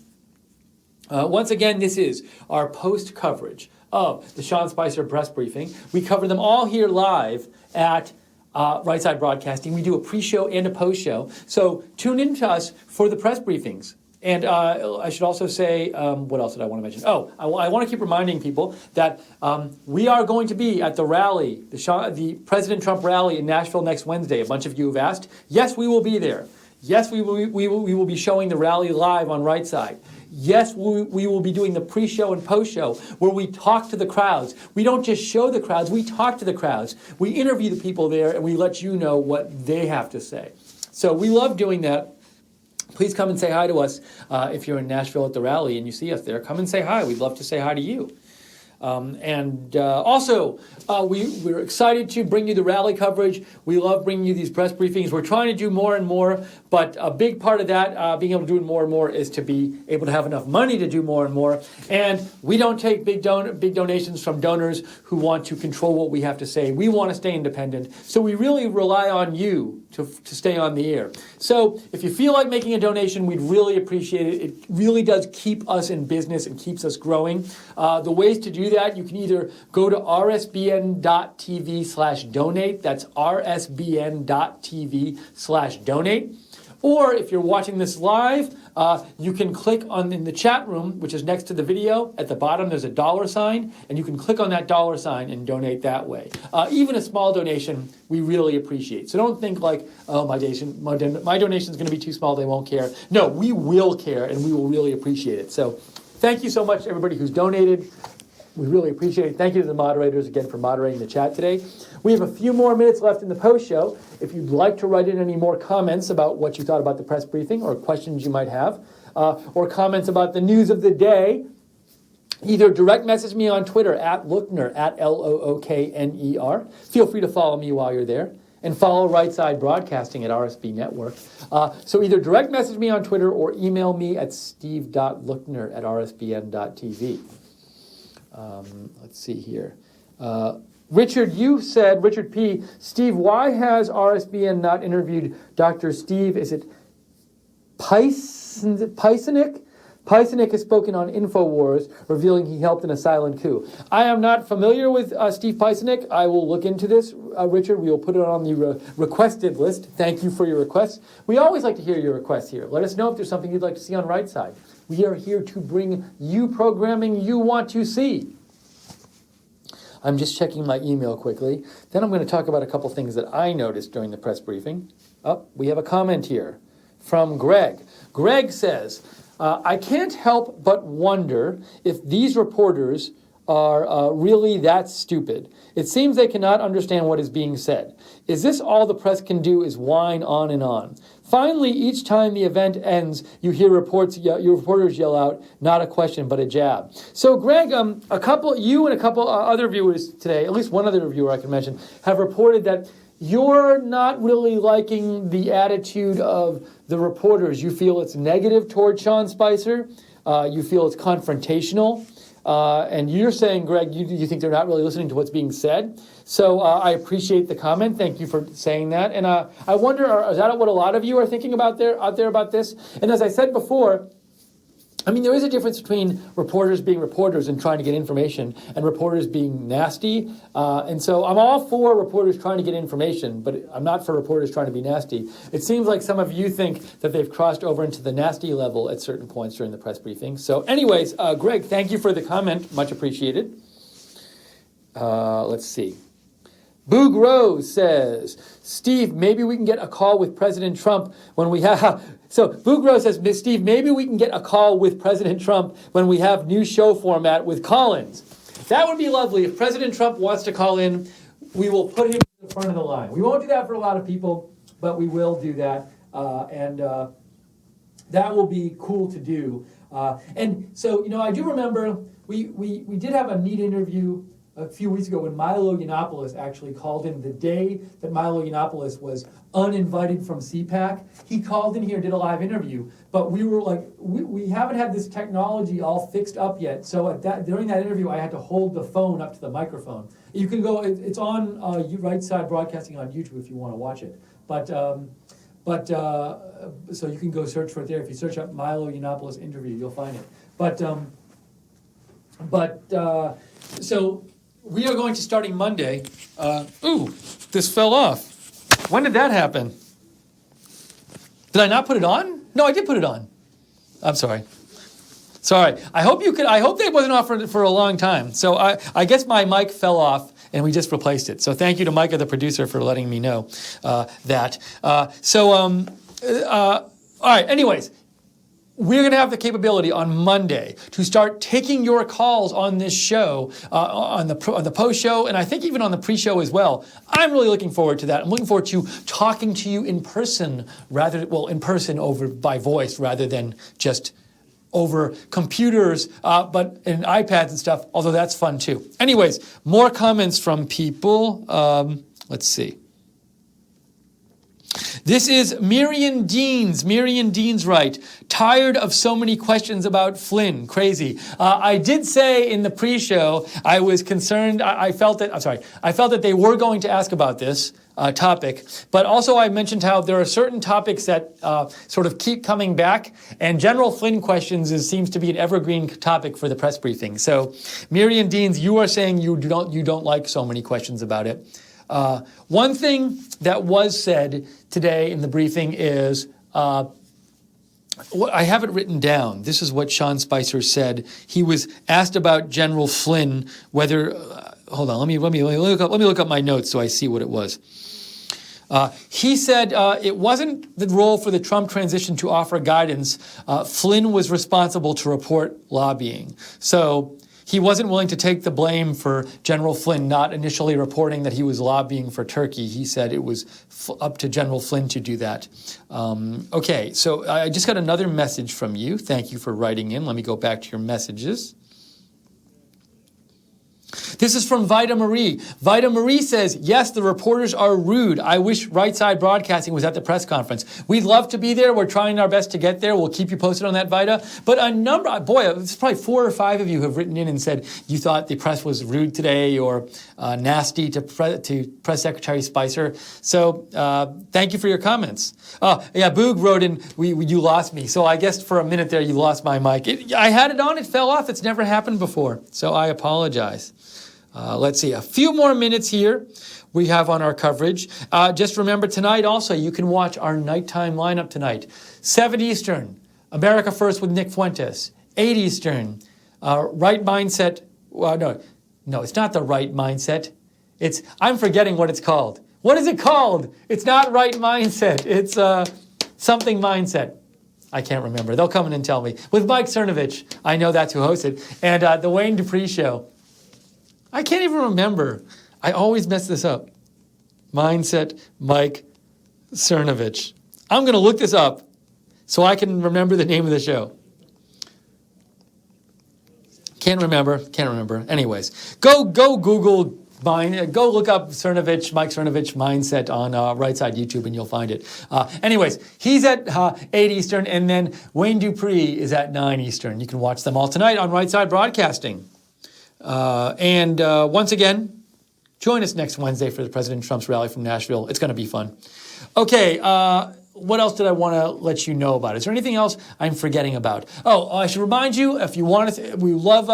Once again, this is our post coverage of the Sean Spicer press briefing. We cover them all here live at Right Side Broadcasting. We do a pre-show and a post-show. So tune in to us for the press briefings. And I should also say, what else did I want to mention? Oh, I want to keep reminding people that we are going to be at the rally, the President Trump rally in Nashville next Wednesday. A bunch of you have asked. Yes, we will be there. Yes, we will be showing the rally live on Right Side. Yes, we will be doing the pre-show and post-show where we talk to the crowds. We don't just show the crowds, we talk to the crowds. We interview the people there and we let you know what they have to say. So we love doing that. Please come and say hi to us if you're in Nashville at the rally and you see us there. Come and say hi. We'd love to say hi to you. Also, we're excited to bring you the rally coverage. We love bringing you these press briefings. We're trying to do more and more, but a big part of that, being able to do more and more, is to be able to have enough money to do more and more. And we don't take big donations from donors who want to control what we have to say. We want to stay independent. So we really rely on you to stay on the air. So if you feel like making a donation, we'd really appreciate it. It really does keep us in business and keeps us growing. The ways to do that, you can either go to rsbn.tv/donate. That's rsbn.tv/donate. Or if you're watching this live, you can click in the chat room, which is next to the video. At the bottom, there's a $sign, and you can click on that $sign and donate that way. Even a small donation, we really appreciate. So don't think like, oh, my donation is going to be too small, they won't care. No, we will care, and we will really appreciate it. So thank you so much to everybody who's donated. We really appreciate it. Thank you to the moderators again for moderating the chat today. We have a few more minutes left in the post show. If you'd like to write in any more comments about what you thought about the press briefing or questions you might have, or comments about the news of the day, either direct message me on Twitter at Lookner, at Lookner. Feel free to follow me while you're there. And follow Right Side Broadcasting at RSB Network. So either direct message me on Twitter or email me at steve.lookner@rsbn.tv. Let's see here. Richard, you said, Richard P., Steve, why has RSBN not interviewed Dr. Steve, is it Pisanik? Pisanik has spoken on InfoWars, revealing he helped in a silent coup. I am not familiar with Steve Pisanik. I will look into this, Richard. We will put it on the requested list. Thank you for your requests. We always like to hear your requests here. Let us know if there's something you'd like to see on Right Side. We are here to bring you programming you want to see. I'm just checking my email quickly. Then I'm going to talk about a couple things that I noticed during the press briefing. We have a comment here from Greg. Greg says, I can't help but wonder if these reporters are really that stupid. It seems they cannot understand what is being said. Is this all the press can do is whine on and on? Finally, each time the event ends, you hear your reporters yell out, not a question, but a jab. So, Greg, you and a couple other viewers today, at least one other viewer I can mention, have reported that you're not really liking the attitude of the reporters. You feel it's negative toward Sean Spicer. You feel it's confrontational. And you're saying, Greg, you think they're not really listening to what's being said. So I appreciate the comment. Thank you for saying that. And I wonder, is that what a lot of you are thinking about out there about this? And as I said before, I mean, there is a difference between reporters being reporters and trying to get information and reporters being nasty. And so I'm all for reporters trying to get information, but I'm not for reporters trying to be nasty. It seems like some of you think that they've crossed over into the nasty level at certain points during the press briefing. So anyways, Greg, thank you for the comment. Much appreciated. Let's see. Boog Rose says, Steve, maybe we can get a call with President Trump when we have... So Boog Rose says, Miss Steve, maybe we can get a call with President Trump when we have new show format with Collins. That would be lovely. If President Trump wants to call in, we will put him in the front of the line. We won't do that for a lot of people, but we will do that. And that will be cool to do. And so, I do remember we did have a neat interview a few weeks ago when Milo Yiannopoulos actually called in the day that Milo Yiannopoulos was uninvited from CPAC. He called in here and did a live interview, but we were like, we haven't had this technology all fixed up yet. So during that interview, I had to hold the phone up to the microphone. You can go, it's on Right Side Broadcasting on YouTube if you want to watch it. So you can go search for it there. If you search up Milo Yiannopoulos interview, you'll find it. So we are going to, starting Monday, this fell off. When did that happen? Did I not put it on? No, I did put it on. I'm sorry. Sorry. I hope that wasn't off for a long time. So I guess my mic fell off and we just replaced it. So thank you to Micah, the producer, for letting me know that. All right, anyways. We're going to have the capability on Monday to start taking your calls on this show, on the post show, and I think even on the pre-show as well. I'm really looking forward to that. I'm looking forward to talking to you in person over by voice rather than just over computers, but and iPads and stuff, although that's fun too. Anyways, more comments from people. Let's see. This is Miriam Deans. Miriam Deans right. Tired of so many questions about Flynn. Crazy. I did say in the pre-show I was concerned. I felt that they were going to ask about this topic, but also I mentioned how there are certain topics that sort of keep coming back, and General Flynn questions seems to be an evergreen topic for the press briefing. So, Miriam Deans, you are saying you don't like so many questions about it. One thing that was said today in the briefing is, I have it written down. This is what Sean Spicer said. He was asked about General Flynn, whether, hold on, let me look up my notes so I see what it was. He said it wasn't the role for the Trump transition to offer guidance. Flynn was responsible to report lobbying. So he wasn't willing to take the blame for General Flynn not initially reporting that he was lobbying for Turkey. He said it was up to General Flynn to do that. Okay, so I just got another message from you. Thank you for writing in. Let me go back to your messages. This is from Vida Marie. Vida Marie says, yes, the reporters are rude. I wish Right Side Broadcasting was at the press conference. We'd love to be there. We're trying our best to get there. We'll keep you posted on that, Vida. But it's probably 4 or 5 of you have written in and said you thought the press was rude today or nasty to Press Secretary Spicer. So thank you for your comments. Boog wrote in, you lost me. So I guess for a minute there you lost my mic. I had it on, it fell off. It's never happened before. So I apologize. Let's see, a few more minutes here we have on our coverage. Just remember tonight also, you can watch our nighttime lineup tonight. 7 Eastern, America First with Nick Fuentes. 8 Eastern, Right Mindset. No, it's not the Right Mindset. I'm forgetting what it's called. What is it called? It's not Right Mindset. It's something Mindset. I can't remember. They'll come in and tell me. With Mike Cernovich. I know that's who hosts it. And the Wayne Dupree Show. I can't even remember. I always mess this up. Mindset, Mike Cernovich. I'm going to look this up so I can remember the name of the show. Can't remember. Anyways, go Google, go look up Cernovich, Mike Cernovich Mindset on Right Side YouTube and you'll find it. Anyways, he's at 8 Eastern and then Wayne Dupree is at 9 Eastern. You can watch them all tonight on Right Side Broadcasting. Once again, join us next Wednesday for the President Trump's rally from Nashville. It's going to be fun. Okay, what else did I want to let you know about? Is there anything else I'm forgetting about? Oh, I should remind you, if you want to, we love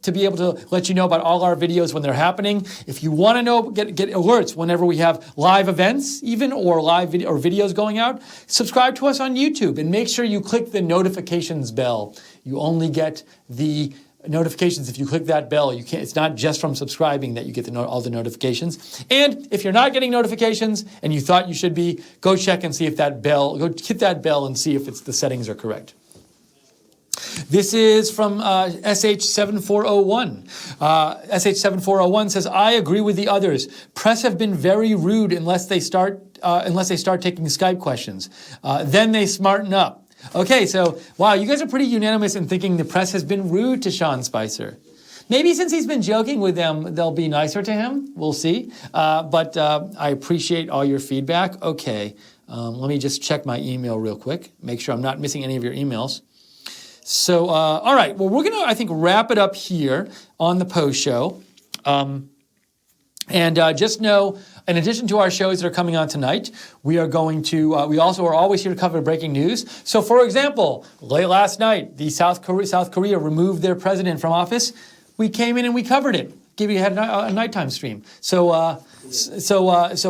to be able to let you know about all our videos when they're happening. If you want to know, get alerts whenever we have live events, even or live video or videos going out. Subscribe to us on YouTube and make sure you click the notifications bell. You only get the notifications if you click that bell. You can't. It's not just from subscribing that you get all the notifications. And if you're not getting notifications and you thought you should be, go check and see if that bell. Go hit that bell and see if the settings are correct. This is from SH7401. SH7401 says, I agree with the others. Press have been very rude unless they start taking Skype questions. Then they smarten up. Okay, so, wow, you guys are pretty unanimous in thinking the press has been rude to Sean Spicer. Maybe since he's been joking with them, they'll be nicer to him. We'll see. But I appreciate all your feedback. Okay, let me just check my email real quick, make sure I'm not missing any of your emails. So, all right, well, we're going to, I think, wrap it up here on the post show. And just know, in addition to our shows that are coming on tonight, we are going to, we also are always here to cover breaking news. So, for example, late last night, South Korea removed their president from office. We came in and we covered it. We had a nighttime stream. So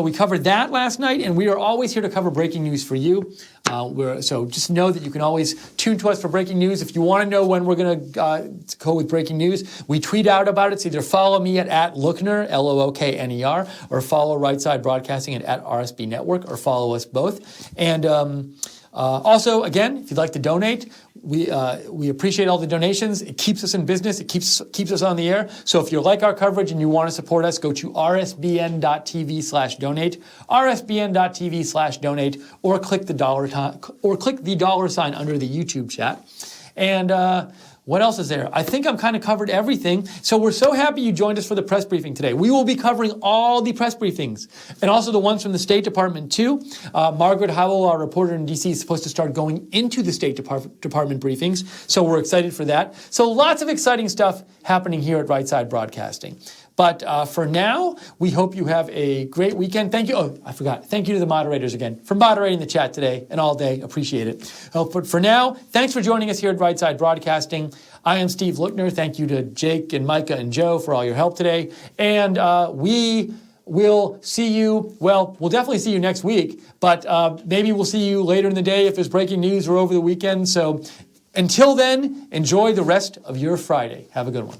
we covered that last night, and we are always here to cover breaking news for you. So just know that you can always tune to us for breaking news. If you want to know when we're going to go with breaking news, we tweet out about it. So either follow me at Lookner, Lookner, or follow Right Side Broadcasting at RSB Network, or follow us both. And also, again, if you'd like to donate, we appreciate all the donations. It keeps us in business. It keeps us on the air. So if you like our coverage and you want to support us, go to rsbn.tv/donate, rsbn.tv/donate, or click the dollar sign under the YouTube chat. And what else is there? I think I'm kind of covered everything. So we're so happy you joined us for the press briefing today. We will be covering all the press briefings and also the ones from the State Department too. Margaret Howell, our reporter in DC, is supposed to start going into the State Department briefings. So we're excited for that. So lots of exciting stuff happening here at Right Side Broadcasting. But for now, we hope you have a great weekend. Thank you. Oh, I forgot. Thank you to the moderators again for moderating the chat today and all day. Appreciate it. But for now, thanks for joining us here at Right Side Broadcasting. I am Steve Lookner. Thank you to Jake and Micah and Joe for all your help today. And we will see you, well, we'll definitely see you next week, but maybe we'll see you later in the day if there's breaking news or over the weekend. So until then, enjoy the rest of your Friday. Have a good one.